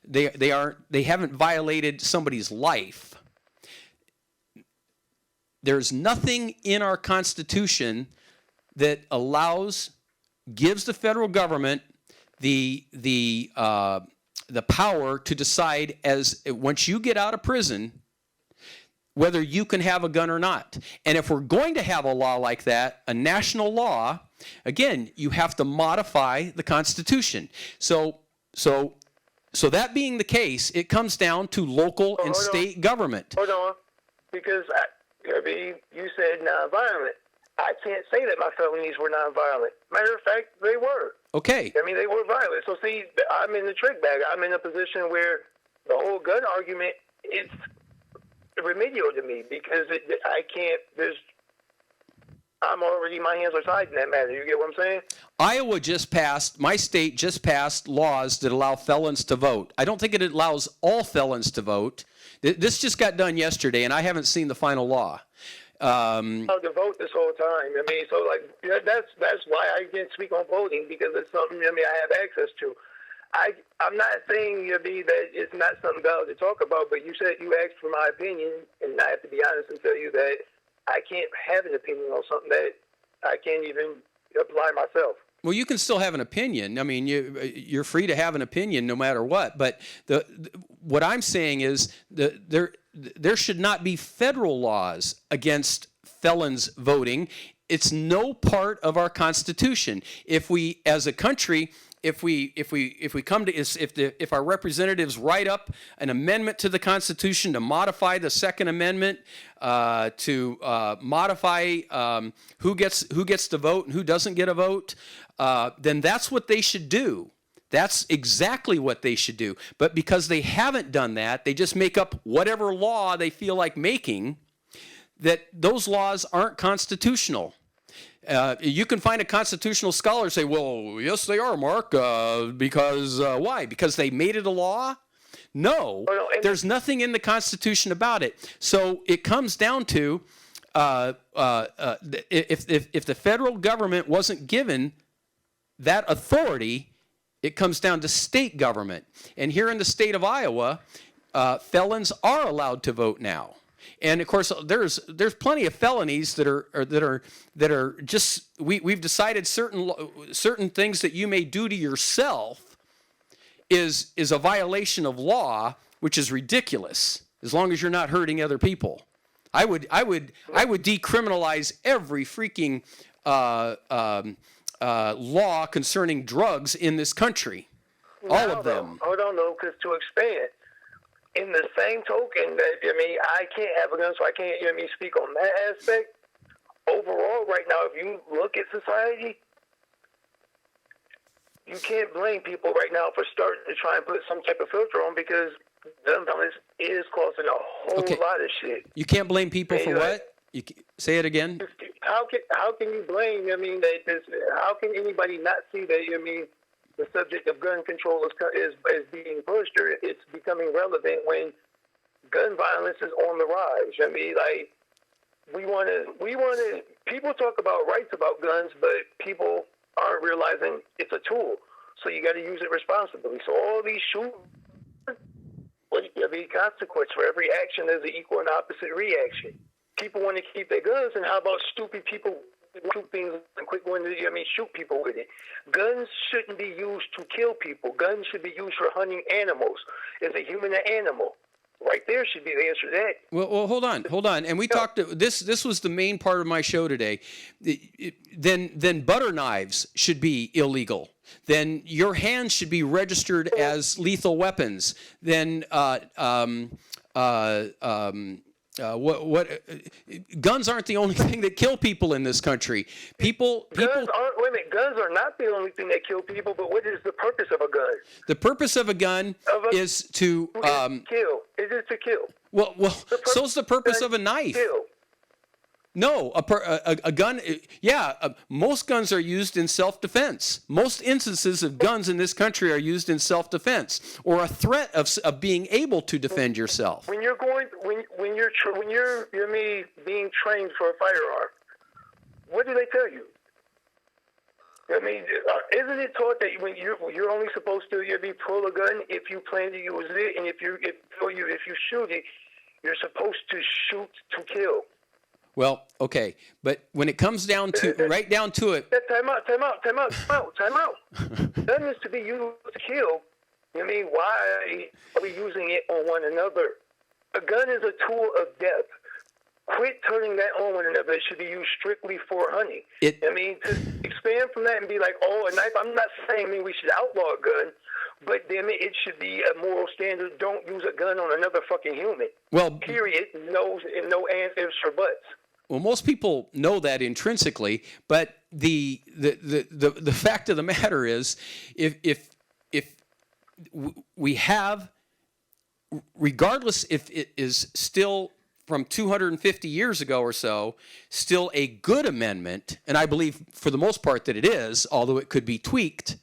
they haven't violated somebody's life. There's nothing in our Constitution that gives the federal government the power to decide once you get out of prison whether you can have a gun or not. And if we're going to have a law like that, a national law, again, you have to modify the Constitution. So that being the case, it comes down to local and state government. Hold on, because you said nonviolent. I can't say that my felonies were nonviolent. Matter of fact, they were. Okay. They were violent. So see, I'm in the trick bag. I'm in a position where the whole gun argument is remedial to me because I can't. my hands are tied in that matter. You get what I'm saying? My state just passed laws that allow felons to vote. I don't think it allows all felons to vote. This just got done yesterday, and I haven't seen the final law. To vote this whole time. I mean, so like that's why I can't speak on voting, because it's something I have access to. I'm not saying that it's not something valid to talk about, but you said you asked for my opinion, and I have to be honest and tell you that I can't have an opinion on something that I can't even apply myself. Well, you can still have an opinion. I mean, you're free to have an opinion no matter what. But what I'm saying is there should not be federal laws against felons voting. It's no part of our Constitution. If we, as a country, if our representatives write up an amendment to the Constitution to modify the Second Amendment, to modify who gets to vote and who doesn't get a vote, then that's what they should do. That's exactly what they should do. But because they haven't done that, they just make up whatever law they feel like making, that those laws aren't constitutional. You can find a constitutional scholar say, well, yes, they are, Mark, because why? Because they made it a law? No, there's nothing in the Constitution about it. So it comes down to if the federal government wasn't given that authority, it comes down to state government. And here in the state of Iowa, felons are allowed to vote now. And of course, there's plenty of felonies that are just we've decided certain things that you may do to yourself is a violation of law, which is ridiculous. As long as you're not hurting other people, I would decriminalize every freaking law concerning drugs in this country, all of them. Hold on, though, because to expand. In the same token that, I can't have a gun, so I can't, speak on that aspect. Overall, right now, if you look at society, you can't blame people right now for starting to try and put some type of filter on, because gun violence is causing a whole lot of shit. You can't blame people for what? Say it again. How can you blame, how can anybody not see that, the subject of gun control is being pushed, or it's becoming relevant when gun violence is on the rise? We want to. People talk about rights about guns, but people aren't realizing it's a tool. So you got to use it responsibly. So all these shootings, there'll be consequence for every action. There's an equal and opposite reaction. People want to keep their guns, and how about stupid people shoot things and quit going to, shoot people with it? Guns shouldn't be used to kill people. Guns should be used for hunting animals. Is a human an animal? Right there should be the answer to that. Well, hold on. And we talked to this was the main part of my show today. Then butter knives should be illegal. Then your hands should be registered as lethal weapons. Then guns aren't the only thing that kill people in this country. Guns are not the only thing that kill people, but what is the purpose of a gun? The purpose of a gun is to kill. It is to kill. Well, so's the purpose of a knife. Kill. No, a gun, most guns are used in self-defense. Most instances of guns in this country are used in self-defense or a threat of being able to defend yourself. When you're being trained for a firearm, what do they tell you? Isn't it taught that when you're only supposed to pull a gun if you plan to use it, and if you shoot it, you're supposed to shoot to kill. Well, okay, but when it comes down to right down to it, time out. Gun is to be used to kill. Why are we using it on one another? A gun is a tool of death. Quit turning that on one another. It should be used strictly for hunting. To expand from that and be like, a knife. I'm not saying we should outlaw a gun, but it should be a moral standard. Don't use a gun on another fucking human. Well, period. No ands, ifs, or buts. Well, most people know that intrinsically, but the fact of the matter is, if we have, regardless if it is still from 250 years ago or so, still a good amendment, and I believe for the most part that it is, although it could be tweaked.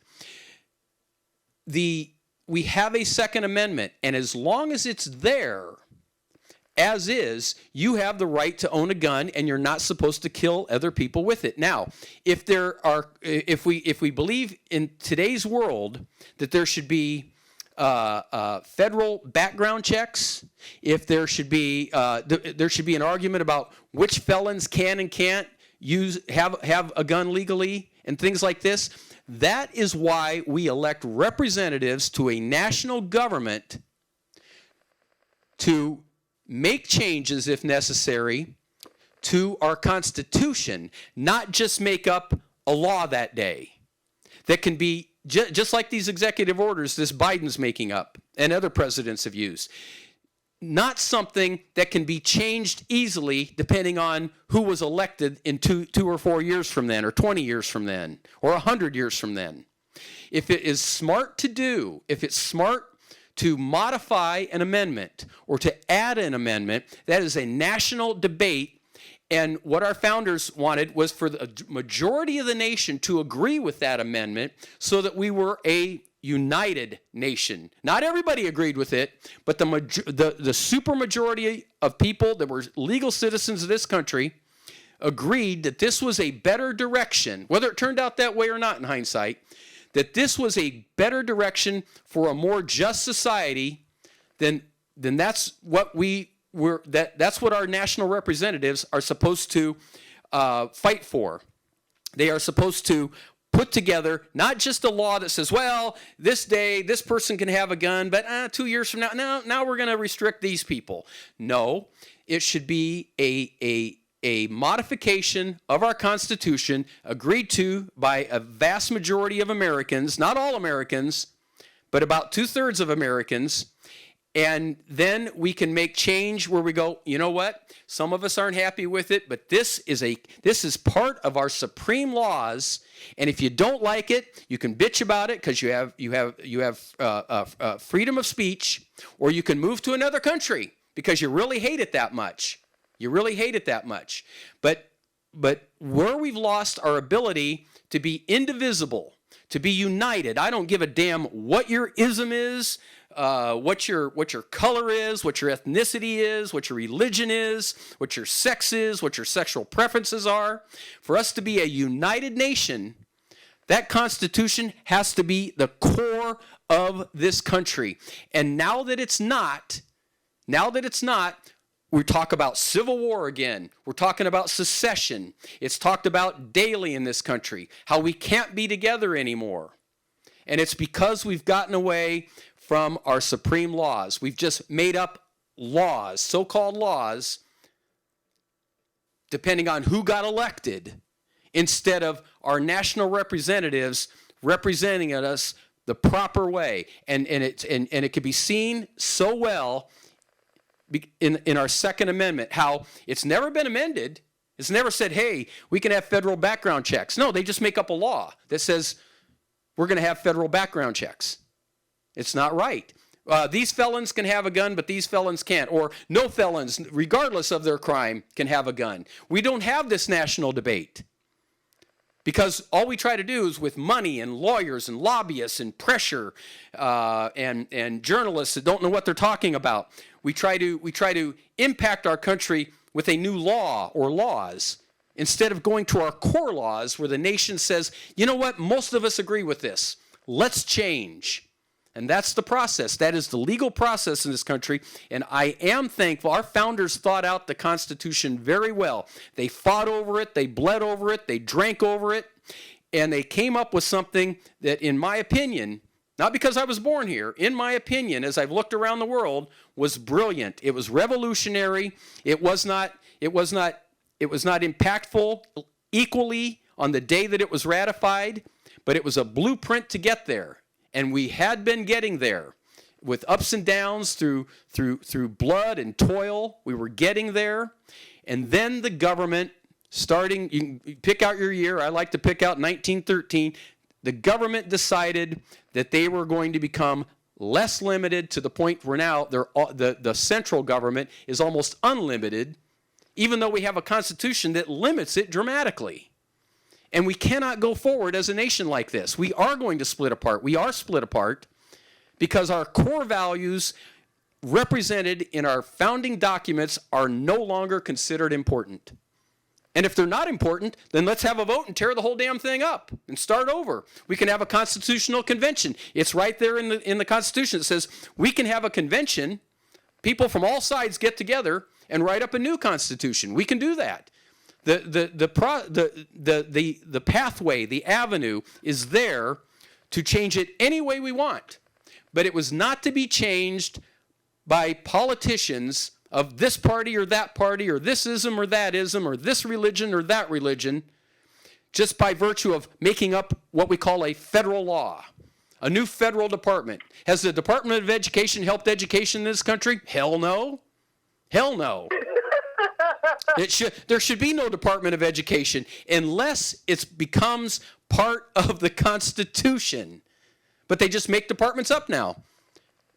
We have a Second Amendment, and as long as it's there, as is, you have the right to own a gun, and you're not supposed to kill other people with it. Now, if we believe in today's world that there should be federal background checks, if there should be an argument about which felons can and can't have a gun legally and things like this. That is why we elect representatives to a national government to make changes if necessary to our Constitution, not just make up a law that day that can be just like these executive orders this Biden's making up and other presidents have used. Not something that can be changed easily depending on who was elected in 2 or 4 years from then, or 20 years from then, or 100 years from then. If it is smart to do, if it's smart to modify an amendment or to add an amendment, that is a national debate. And what our founders wanted was for the majority of the nation to agree with that amendment so that we were a united nation. Not everybody agreed with it, but the supermajority of people that were legal citizens of this country agreed that this was a better direction, whether it turned out that way or not in hindsight, that this was a better direction for a more just society, then that's what that's what our national representatives are supposed to fight for. They are supposed to put together not just a law that says, well, this day this person can have a gun, but 2 years from now we're going to restrict these people. No, it should be a modification of our Constitution agreed to by a vast majority of Americans, not all Americans, but about 2/3 of Americans. And then we can make change where we go, you know what? Some of us aren't happy with it, but this is part of our supreme laws. And if you don't like it, you can bitch about it because you have freedom of speech, or you can move to another country because you really hate it that much. You really hate it that much. But where we've lost our ability to be indivisible, to be united, I don't give a damn what your ism is, what your color is, what your ethnicity is, what your religion is, what your sex is, what your sexual preferences are. For us to be a united nation, that Constitution has to be the core of this country. And now that it's not, we talk about civil war again. We're talking about secession. It's talked about daily in this country, how we can't be together anymore. And it's because we've gotten away from our supreme laws. We've just made up laws, so-called laws, depending on who got elected, instead of our national representatives representing us the proper way. And it can be seen so well in our Second Amendment, how it's never been amended. It's never said, hey, we can have federal background checks. No, they just make up a law that says we're going to have federal background checks. It's not right. These felons can have a gun, but these felons can't. Or no felons, regardless of their crime, can have a gun. We don't have this national debate because all we try to do is with money and lawyers and lobbyists and pressure and journalists that don't know what they're talking about. We try to impact our country with a new law or laws instead of going to our core laws where the nation says, you know what, most of us agree with this. Let's change. And that's the process. That is the legal process in this country. And I am thankful. Our founders thought out the Constitution very well. They fought over it. They bled over it. They drank over it. And they came up with something that, in my opinion, not because I was born here, in my opinion, as I've looked around the world, was brilliant. It was revolutionary. It was not impactful equally on the day that it was ratified, but it was a blueprint to get there. And we had been getting there with ups and downs through blood and toil. We were getting there. And then the government starting, you can pick out your year. I like to pick out 1913. The government decided that they were going to become less limited to the point where now the central government is almost unlimited, even though we have a constitution that limits it dramatically. And we cannot go forward as a nation like this. We are going to split apart. We are split apart because our core values represented in our founding documents are no longer considered important. And if they're not important, then let's have a vote and tear the whole damn thing up and start over. We can have a constitutional convention. It's right there in the Constitution. It says we can have a convention. People from all sides get together and write up a new constitution. We can do that. The pathway, the avenue is there to change it any way we want. But it was not to be changed by politicians of this party or this ism or that ism or this religion or that religion, just by virtue of making up what we call a federal law, a new federal department. Has the Department of Education helped education in this country? Hell no. Hell no. There should be no Department of Education unless it becomes part of the Constitution. But they just make departments up now.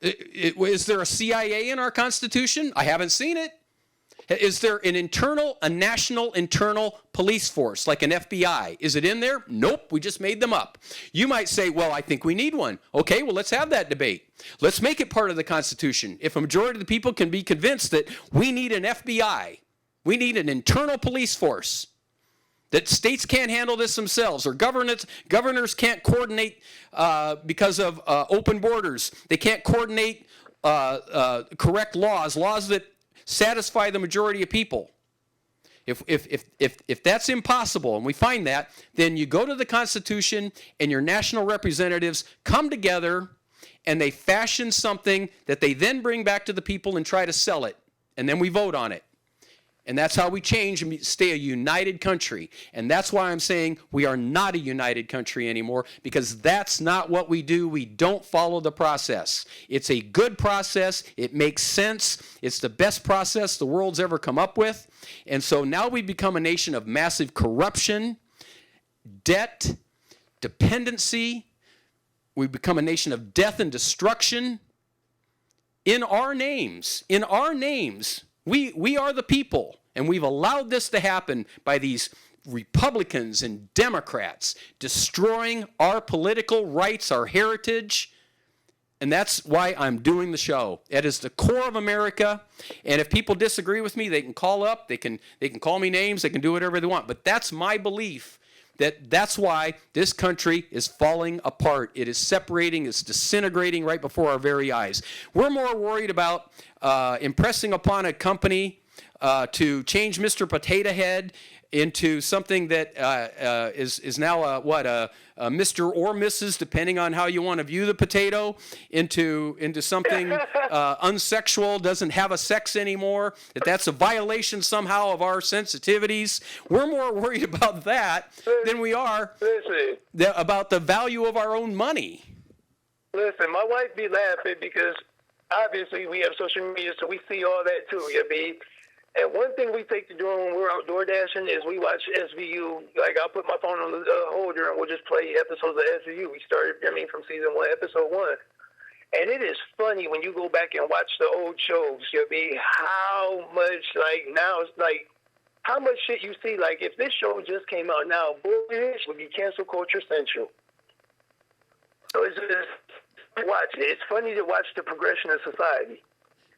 Is there a CIA in our Constitution? I haven't seen it. Is there a national internal police force, like an FBI? Is it in there? Nope, we just made them up. You might say, well, I think we need one. Okay, well, let's have that debate. Let's make it part of the Constitution. If a majority of the people can be convinced that we need an FBI, we need an internal police force, that states can't handle this themselves, or governors can't coordinate because of open borders. They can't coordinate correct laws that satisfy the majority of people. If that's impossible, and we find that, then you go to the Constitution and your national representatives come together and they fashion something that they then bring back to the people and try to sell it. And then we vote on it. And that's how we change and stay a united country. And that's why I'm saying we are not a united country anymore, because that's not what we do. We don't follow the process. It's a good process. It makes sense. It's the best process the world's ever come up with. And so now we become a nation of massive corruption, debt, dependency. We become a nation of death and destruction in our names. In our names. We are the people, and we've allowed this to happen by these Republicans and Democrats destroying our political rights, our heritage, and that's why I'm doing the show. It is the core of America, and if people disagree with me, they can call up, they can call me names, they can do whatever they want, but that's my belief. That's why this country is falling apart. It is separating, it's disintegrating right before our very eyes. We're more worried about impressing upon a company to change Mr. Potato Head into something that is now a Mr. or Mrs., depending on how you want to view the potato, into something unsexual, doesn't have a sex anymore, that's a violation somehow of our sensitivities. We're more worried about that than we are about the value of our own money. Listen, my wife be laughing because obviously we have social media, so we see all that too, you be. And one thing we take to doing when we're out door dashing is we watch SVU. Like, I'll put my phone on the holder and we'll just play episodes of SVU. We started, from season 1, episode 1. And it is funny when you go back and watch the old shows, how much, now it's how much shit you see. Like, if this show just came out now, boy, it would be cancel culture central. So it's just, watch it. It's funny to watch the progression of society.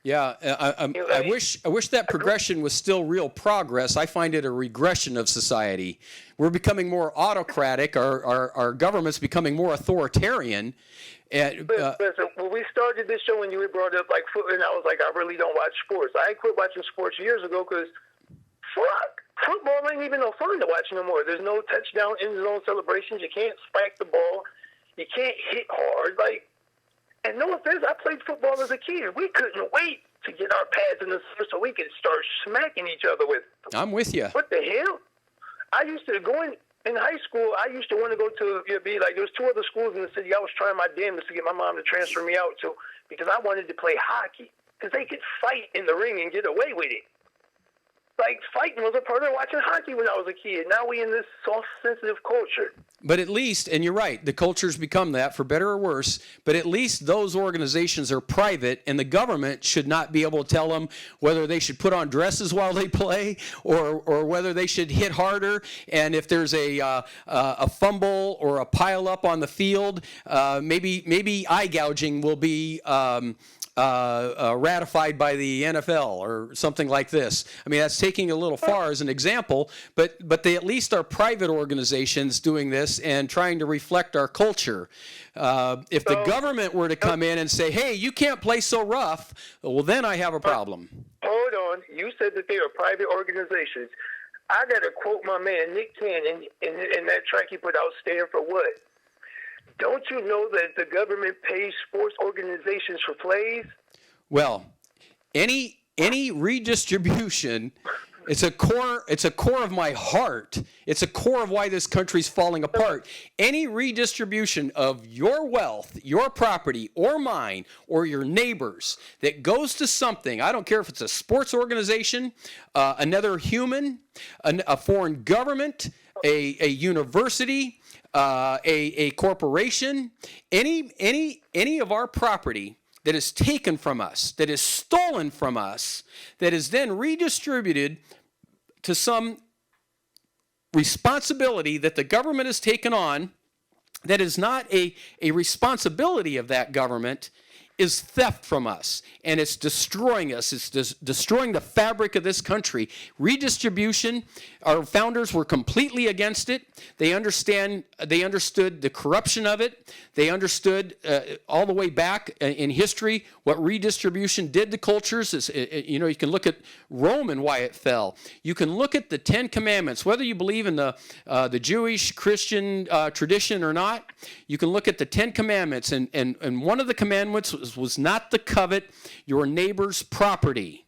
Yeah, I wish that progression was still real progress. I find it a regression of society. We're becoming more autocratic. Our government's becoming more authoritarian. And, listen, when we started this show and you had brought up football, and I was like, I really don't watch sports. I quit watching sports years ago because, football ain't even no fun to watch no more. There's no touchdown end zone celebrations. You can't spike the ball. You can't hit hard. And no offense, I played football as a kid. We couldn't wait to get our pads in the surf so we could start smacking each other with them. I'm with you. What the hell? I used to go in high school. I used to want to go to there was 2 other schools in the city I was trying my damnedest to get my mom to transfer me out to because I wanted to play hockey because they could fight in the ring and get away with it. like fighting was a part of watching hockey when I was a kid. Now we in this soft, sensitive culture. But at least, and you're right, the culture's become that, for better or worse, but at least those organizations are private, and the government should not be able to tell them whether they should put on dresses while they play or whether they should hit harder. And if there's a fumble or a pile up on the field, maybe eye gouging will be ratified by the NFL or something like this. I mean, that's taking a little far as an example, but they at least are private organizations doing this and trying to reflect our culture. If the government were to come in and say, hey, you can't play so rough, well, then I have a problem. Hold on. You said that they are private organizations. I got to quote my man, Nick Cannon, in that track he put out, Stand for What? Don't you know that the government pays sports organizations for plays? Well, any redistribution, it's a core of my heart. It's a core of why this country's falling apart. Any redistribution of your wealth, your property, or mine, or your neighbors that goes to something, I don't care if it's a sports organization, another human, a foreign government, a university, a corporation, any of our property that is taken from us, that is stolen from us, that is then redistributed to some responsibility that the government has taken on, that is not a responsibility of that government, is theft from us, and it's destroying us. It's destroying the fabric of this country. Redistribution, our founders were completely against it. They understood the corruption of it. They understood all the way back in history what redistribution did to cultures. You can look at Rome and why it fell. You can look at the Ten Commandments, whether you believe in the Jewish Christian tradition or not. You can look at the Ten Commandments, and one of the commandments was not to covet your neighbor's property.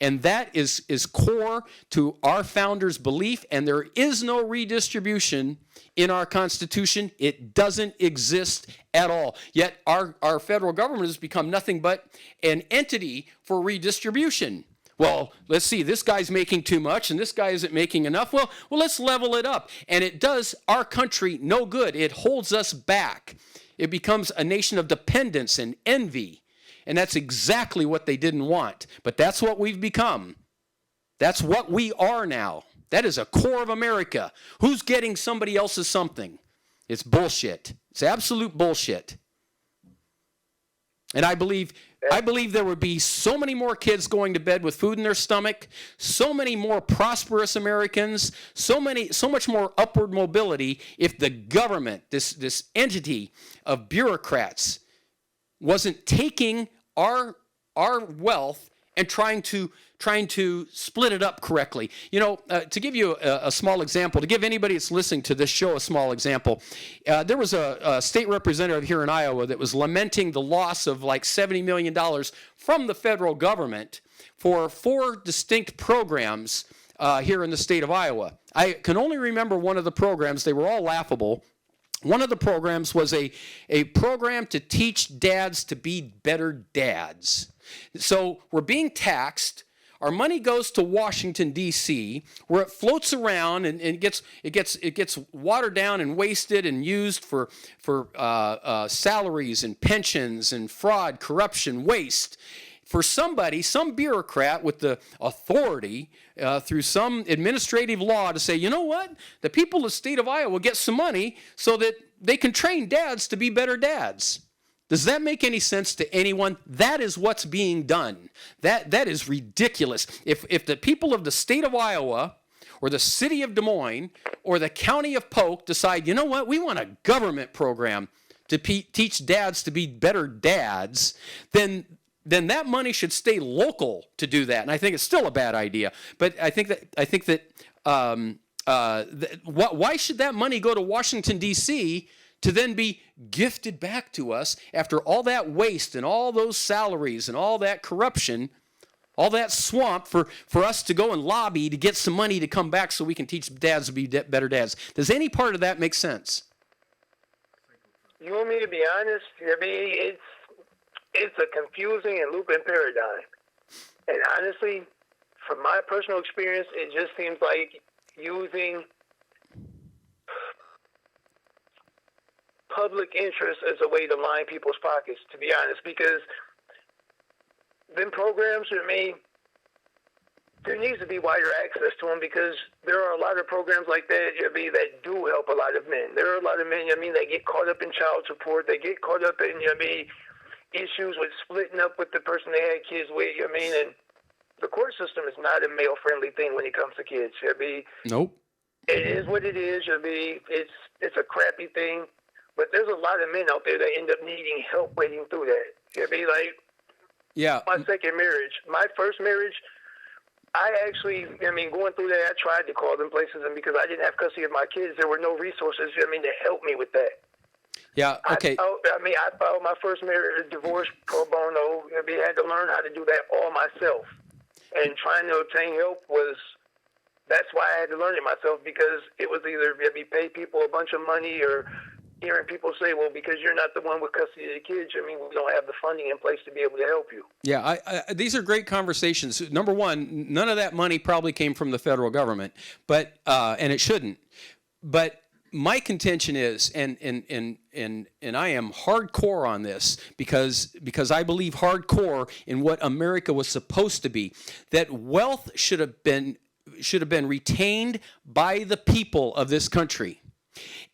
And that is core to our founders' belief, and there is no redistribution in our Constitution. It doesn't exist at all. Yet our federal government has become nothing but an entity for redistribution. Well, let's see, this guy's making too much and this guy isn't making enough. Well, let's level it up. And it does our country no good. It holds us back. It becomes a nation of dependence and envy. And that's exactly what they didn't want. But that's what we've become. That's what we are now. That is a core of America. Who's getting somebody else's something? It's bullshit. It's absolute bullshit. And I believe there would be so many more kids going to bed with food in their stomach, so many more prosperous Americans, so much more upward mobility if the government, this entity of bureaucrats, wasn't taking our wealth and trying to split it up correctly. To give you a small example, to give anybody that's listening to this show a small example, there was a state representative here in Iowa that was lamenting the loss of like $70 million from the federal government for 4 distinct programs here in the state of Iowa. I can only remember one of the programs. They were all laughable. One of the programs was a program to teach dads to be better dads. So we're being taxed. Our money goes to Washington, D.C., where it floats around and it gets watered down and wasted and used for salaries and pensions and fraud, corruption, waste. For some bureaucrat with the authority through some administrative law to say, you know what? The people of the state of Iowa get some money so that they can train dads to be better dads. Does that make any sense to anyone? That is what's being done. That is ridiculous. If the people of the state of Iowa or the city of Des Moines or the county of Polk decide, you know what, we want a government program to teach dads to be better dads, then that money should stay local to do that. And I think it's still a bad idea. But I think that why should that money go to Washington, D.C., to then be gifted back to us after all that waste and all those salaries and all that corruption, all that swamp for us to go and lobby to get some money to come back so we can teach dads to be better dads? Does any part of that make sense? You want me to be honest? I mean, it's a confusing and looping paradigm. And honestly, from my personal experience, it just seems like using public interest as a way to line people's pockets, to be honest, because them programs, I mean, there needs to be wider access to them, because there are a lot of programs like that, that do help a lot of men. There are a lot of men, that get caught up in child support. They get caught up in, issues with splitting up with the person they had kids with, and the court system is not a male-friendly thing when it comes to kids. Nope. It is what it is. It's a crappy thing, but there's a lot of men out there that end up needing help wading through that. Yeah. My second marriage, my first marriage, I actually, going through that, I tried to call them places, and because I didn't have custody of my kids, there were no resources, to help me with that. Yeah, okay. I filed my first marriage divorce pro bono. I had to learn how to do that all myself. And trying to obtain help that's why I had to learn it myself, because it was either pay people a bunch of money, or hearing people say, well, because you're not the one with custody of the kids, we don't have the funding in place to be able to help you. Yeah, these are great conversations. Number one, none of that money probably came from the federal government, but and it shouldn't. But my contention is, and I am hardcore on this, because I believe hardcore in what America was supposed to be, that wealth should have been retained by the people of this country.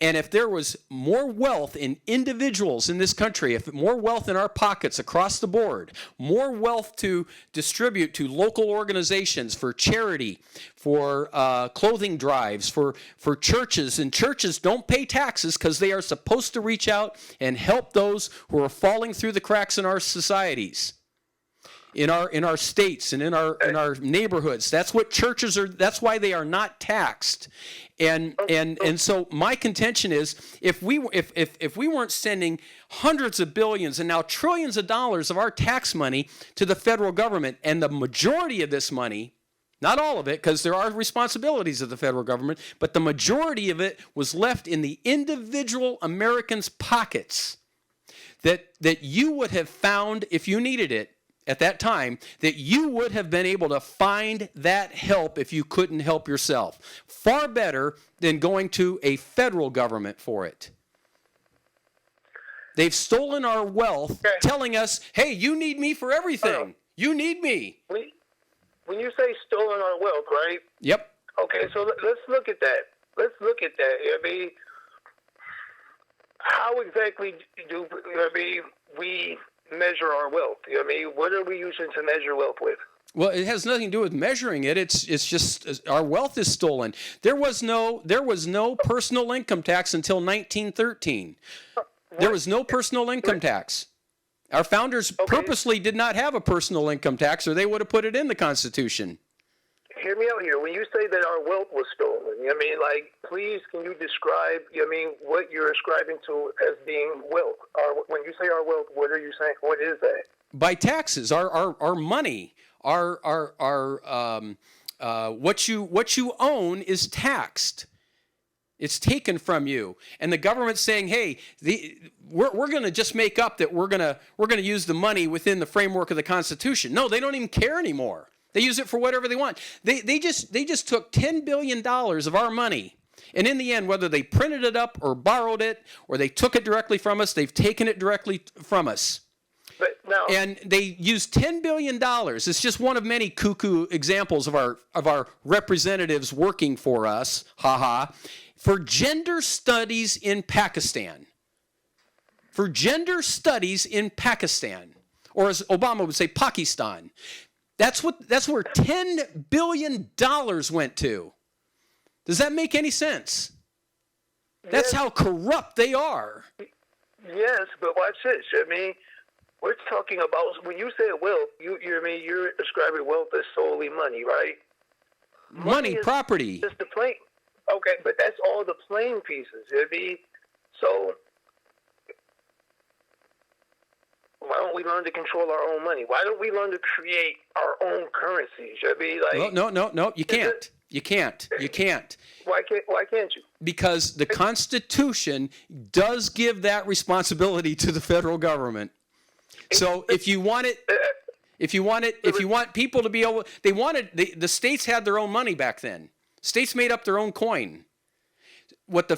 And if there was more wealth in individuals in this country, if more wealth in our pockets across the board, more wealth to distribute to local organizations for charity, for clothing drives, for churches, and churches don't pay taxes because they are supposed to reach out and help those who are falling through the cracks in our societies, in our states and in our neighborhoods. That's what churches are. That's why they are not taxed. And so my contention is, if we weren't sending hundreds of billions and now trillions of dollars of our tax money to the federal government, and the majority of this money, not all of it, because there are responsibilities of the federal government, but the majority of it was left in the individual Americans' pockets, that you would have found, if you needed it at that time, that you would have been able to find that help if you couldn't help yourself. Far better than going to a federal government for it. They've stolen our wealth, telling us, hey, you need me for everything. You need me. When you say stolen our wealth, right? Yep. Okay, so let's look at that. How exactly do we measure our wealth? What are we using to measure wealth with? Well, it has nothing to do with measuring it. It's just our wealth is stolen. There was no personal income tax until 1913. There was no personal income tax. Our founders purposely did not have a personal income tax, or they would have put it in the Constitution. Hear me out here. When you say that our wealth was stolen, please, can you describe, what you're ascribing to as being wealth? When you say our wealth, what are you saying? What is that? By taxes, our money, what you own is taxed. It's taken from you, and the government's saying, "Hey, we're going to just make up that we're going to use the money within the framework of the Constitution." No, they don't even care anymore. They use it for whatever they want. They just took $10 billion of our money, and in the end, whether they printed it up or borrowed it or they took it directly from us, they've taken it directly from us. But no. And they used $10 billion. It's just one of many cuckoo examples of our representatives working for us, for gender studies in Pakistan. For gender studies in Pakistan, or as Obama would say, Pakistan. That's where $10 billion went to. Does that make any sense? That's how corrupt they are. Yes, but watch this. We're talking about, when you say wealth, you're describing wealth as solely money, right? Money, property. Just the plain. Okay, but that's all the plain pieces. So why don't we learn to control our own money? Why don't we learn to create our own currency? No, you can't. You can't. Why can't you? Because the Constitution does give that responsibility to the federal government. So if you want it, If you want people to be able, the states had their own money back then. States made up their own coin. What the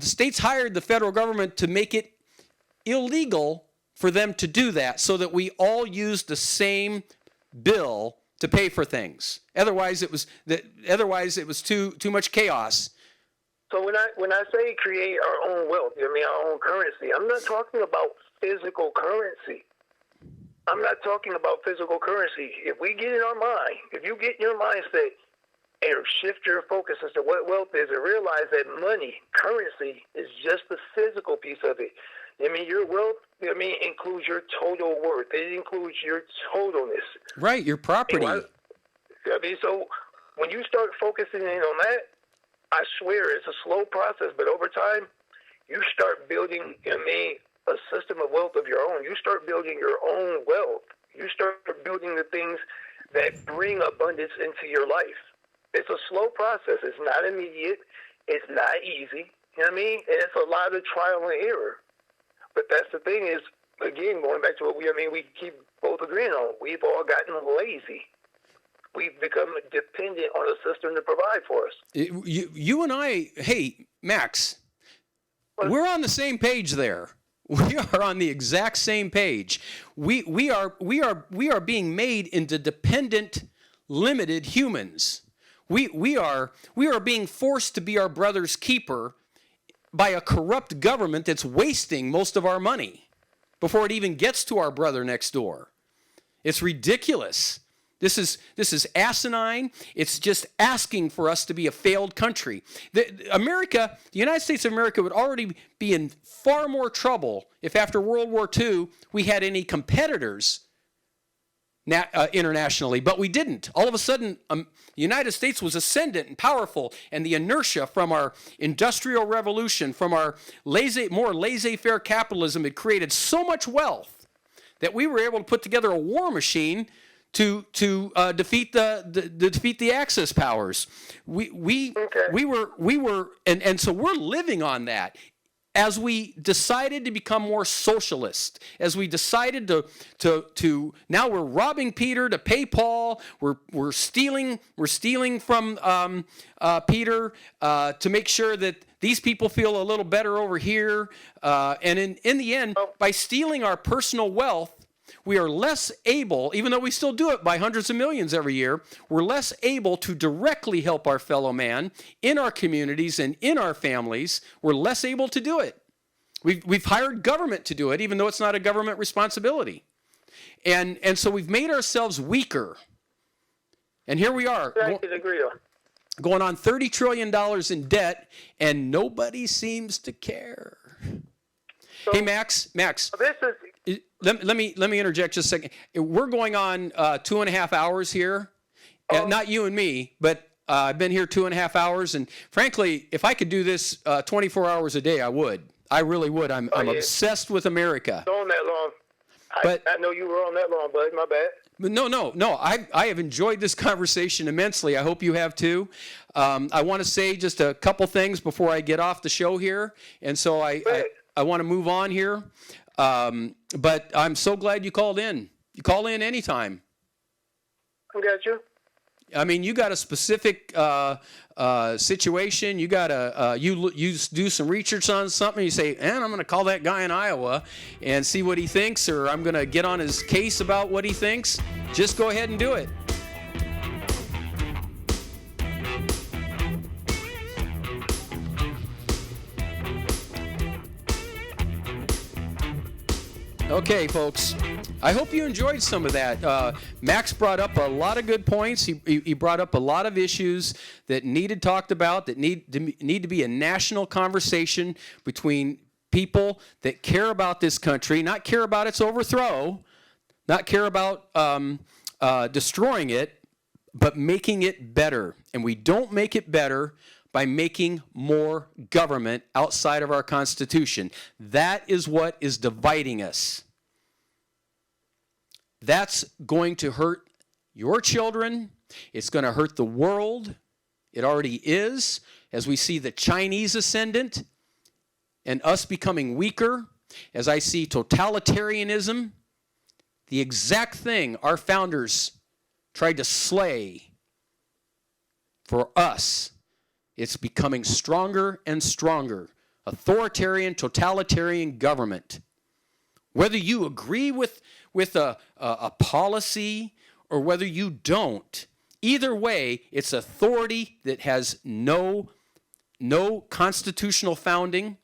states hired the federal government to make it illegal for them to do that, so that we all used the same bill to pay for things. Otherwise, it was too much chaos. So when I say create our own wealth, our own currency, I'm not talking about physical currency. I'm not talking about physical currency. If we get in our mind, if you get in your mindset and shift your focus as to what wealth is, and realize that money, currency, is just the physical piece of it. Your wealth, includes your total worth. It includes your totalness. Right, your property. So when you start focusing in on that, I swear it's a slow process, but over time, you start building, a system of wealth of your own. You start building your own wealth. You start building the things that bring abundance into your life. It's a slow process. It's not immediate. It's not easy. You know what I mean? And it's a lot of trial and error. But that's the thing is, again, going back to what we keep both agreeing on. We've all gotten lazy. We've become dependent on a system to provide for us. You and I, hey, Max, we're on the same page there. We are on the exact same page. We are being made into dependent, limited humans. We are being forced to be our brother's keeper by a corrupt government that's wasting most of our money before it even gets to our brother next door. It's ridiculous. This is asinine. It's just asking for us to be a failed country. The United States of America would already be in far more trouble if after World War II we had any competitors internationally, but we didn't. All of a sudden, the United States was ascendant and powerful, and the inertia from our industrial revolution, from our more laissez-faire capitalism, had created so much wealth that we were able to put together a war machine to defeat the Axis powers. We were and so we're living on that. As we decided to become more socialist, as we decided to now we're robbing Peter to pay Paul. We're stealing from Peter to make sure that these people feel a little better over here. And in the end, by stealing our personal wealth, we are less able, even though we still do it by hundreds of millions every year, we're less able to directly help our fellow man in our communities and in our families. We're less able to do it. We've hired government to do it, even though it's not a government responsibility. And so we've made ourselves weaker. And here we are, going on $30 trillion in debt, and nobody seems to care. So, hey, Max. Let me interject just a second. We're going on 2.5 hours here. Not you and me, but I've been here 2.5 hours. And frankly, if I could do this 24 hours a day, I would. I really would. I'm obsessed with America. On that long. I know you were on that long, bud. My bad. No. I have enjoyed this conversation immensely. I hope you have too. I want to say just a couple things before I get off the show here. And so I want to move on here. But I'm so glad you called in. You call in anytime. I got you. I mean, you got a specific situation. You got you do some research on something. You say, I'm going to call that guy in Iowa and see what he thinks, or I'm going to get on his case about what he thinks. Just go ahead and do it. Okay, folks, I hope you enjoyed some of that. Max brought up a lot of good points. He brought up a lot of issues that needed talked about, that need to be a national conversation between people that care about this country, not care about its overthrow, not care about destroying it, but making it better. And we don't make it better by making more government outside of our Constitution. That is what is dividing us. That's going to hurt your children. It's going to hurt the world. It already is, as we see the Chinese ascendant and us becoming weaker, as I see totalitarianism, the exact thing our founders tried to slay for us. It's becoming stronger and stronger. Authoritarian, totalitarian government. Whether you agree with a policy or whether you don't, either way, it's authority that has no constitutional founding,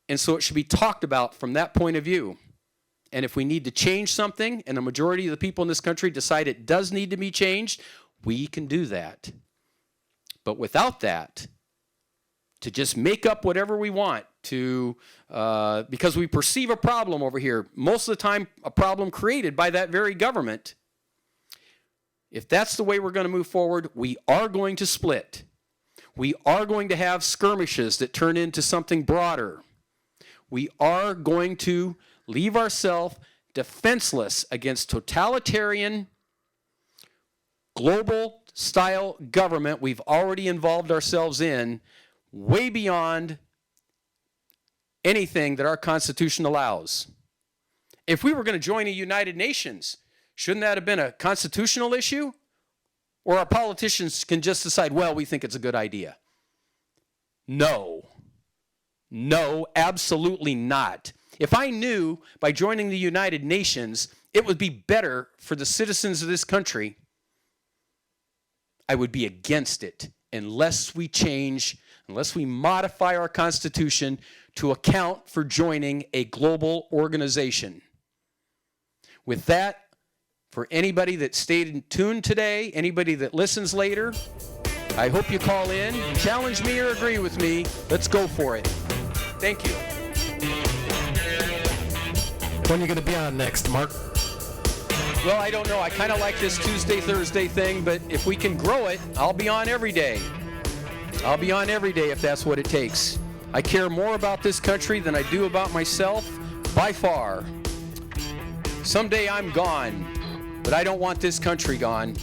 and so it should be talked about from that point of view. And if we need to change something, and the majority of the people in this country decide it does need to be changed, we can do that. But without that, to just make up whatever we want because we perceive a problem over here, most of the time a problem created by that very government. If that's the way we're going to move forward, we are going to split. We are going to have skirmishes that turn into something broader. We are going to leave ourselves defenseless against totalitarian, global-style government we've already involved ourselves in, way beyond anything that our Constitution allows. If we were going to join the United Nations, shouldn't that have been a constitutional issue? Or our politicians can just decide, well, we think it's a good idea. No, absolutely not. If I knew by joining the United Nations it would be better for the citizens of this country, I would be against it unless we modify our Constitution to account for joining a global organization. With that, for anybody that stayed tuned today, anybody that listens later, I hope you call in, challenge me or agree with me. Let's go for it. Thank you. When are you going to be on next, Mark? Well, I don't know. I kind of like this Tuesday, Thursday thing, but if we can grow it, I'll be on every day. I'll be on every day if that's what it takes. I care more about this country than I do about myself, by far. Someday I'm gone, but I don't want this country gone.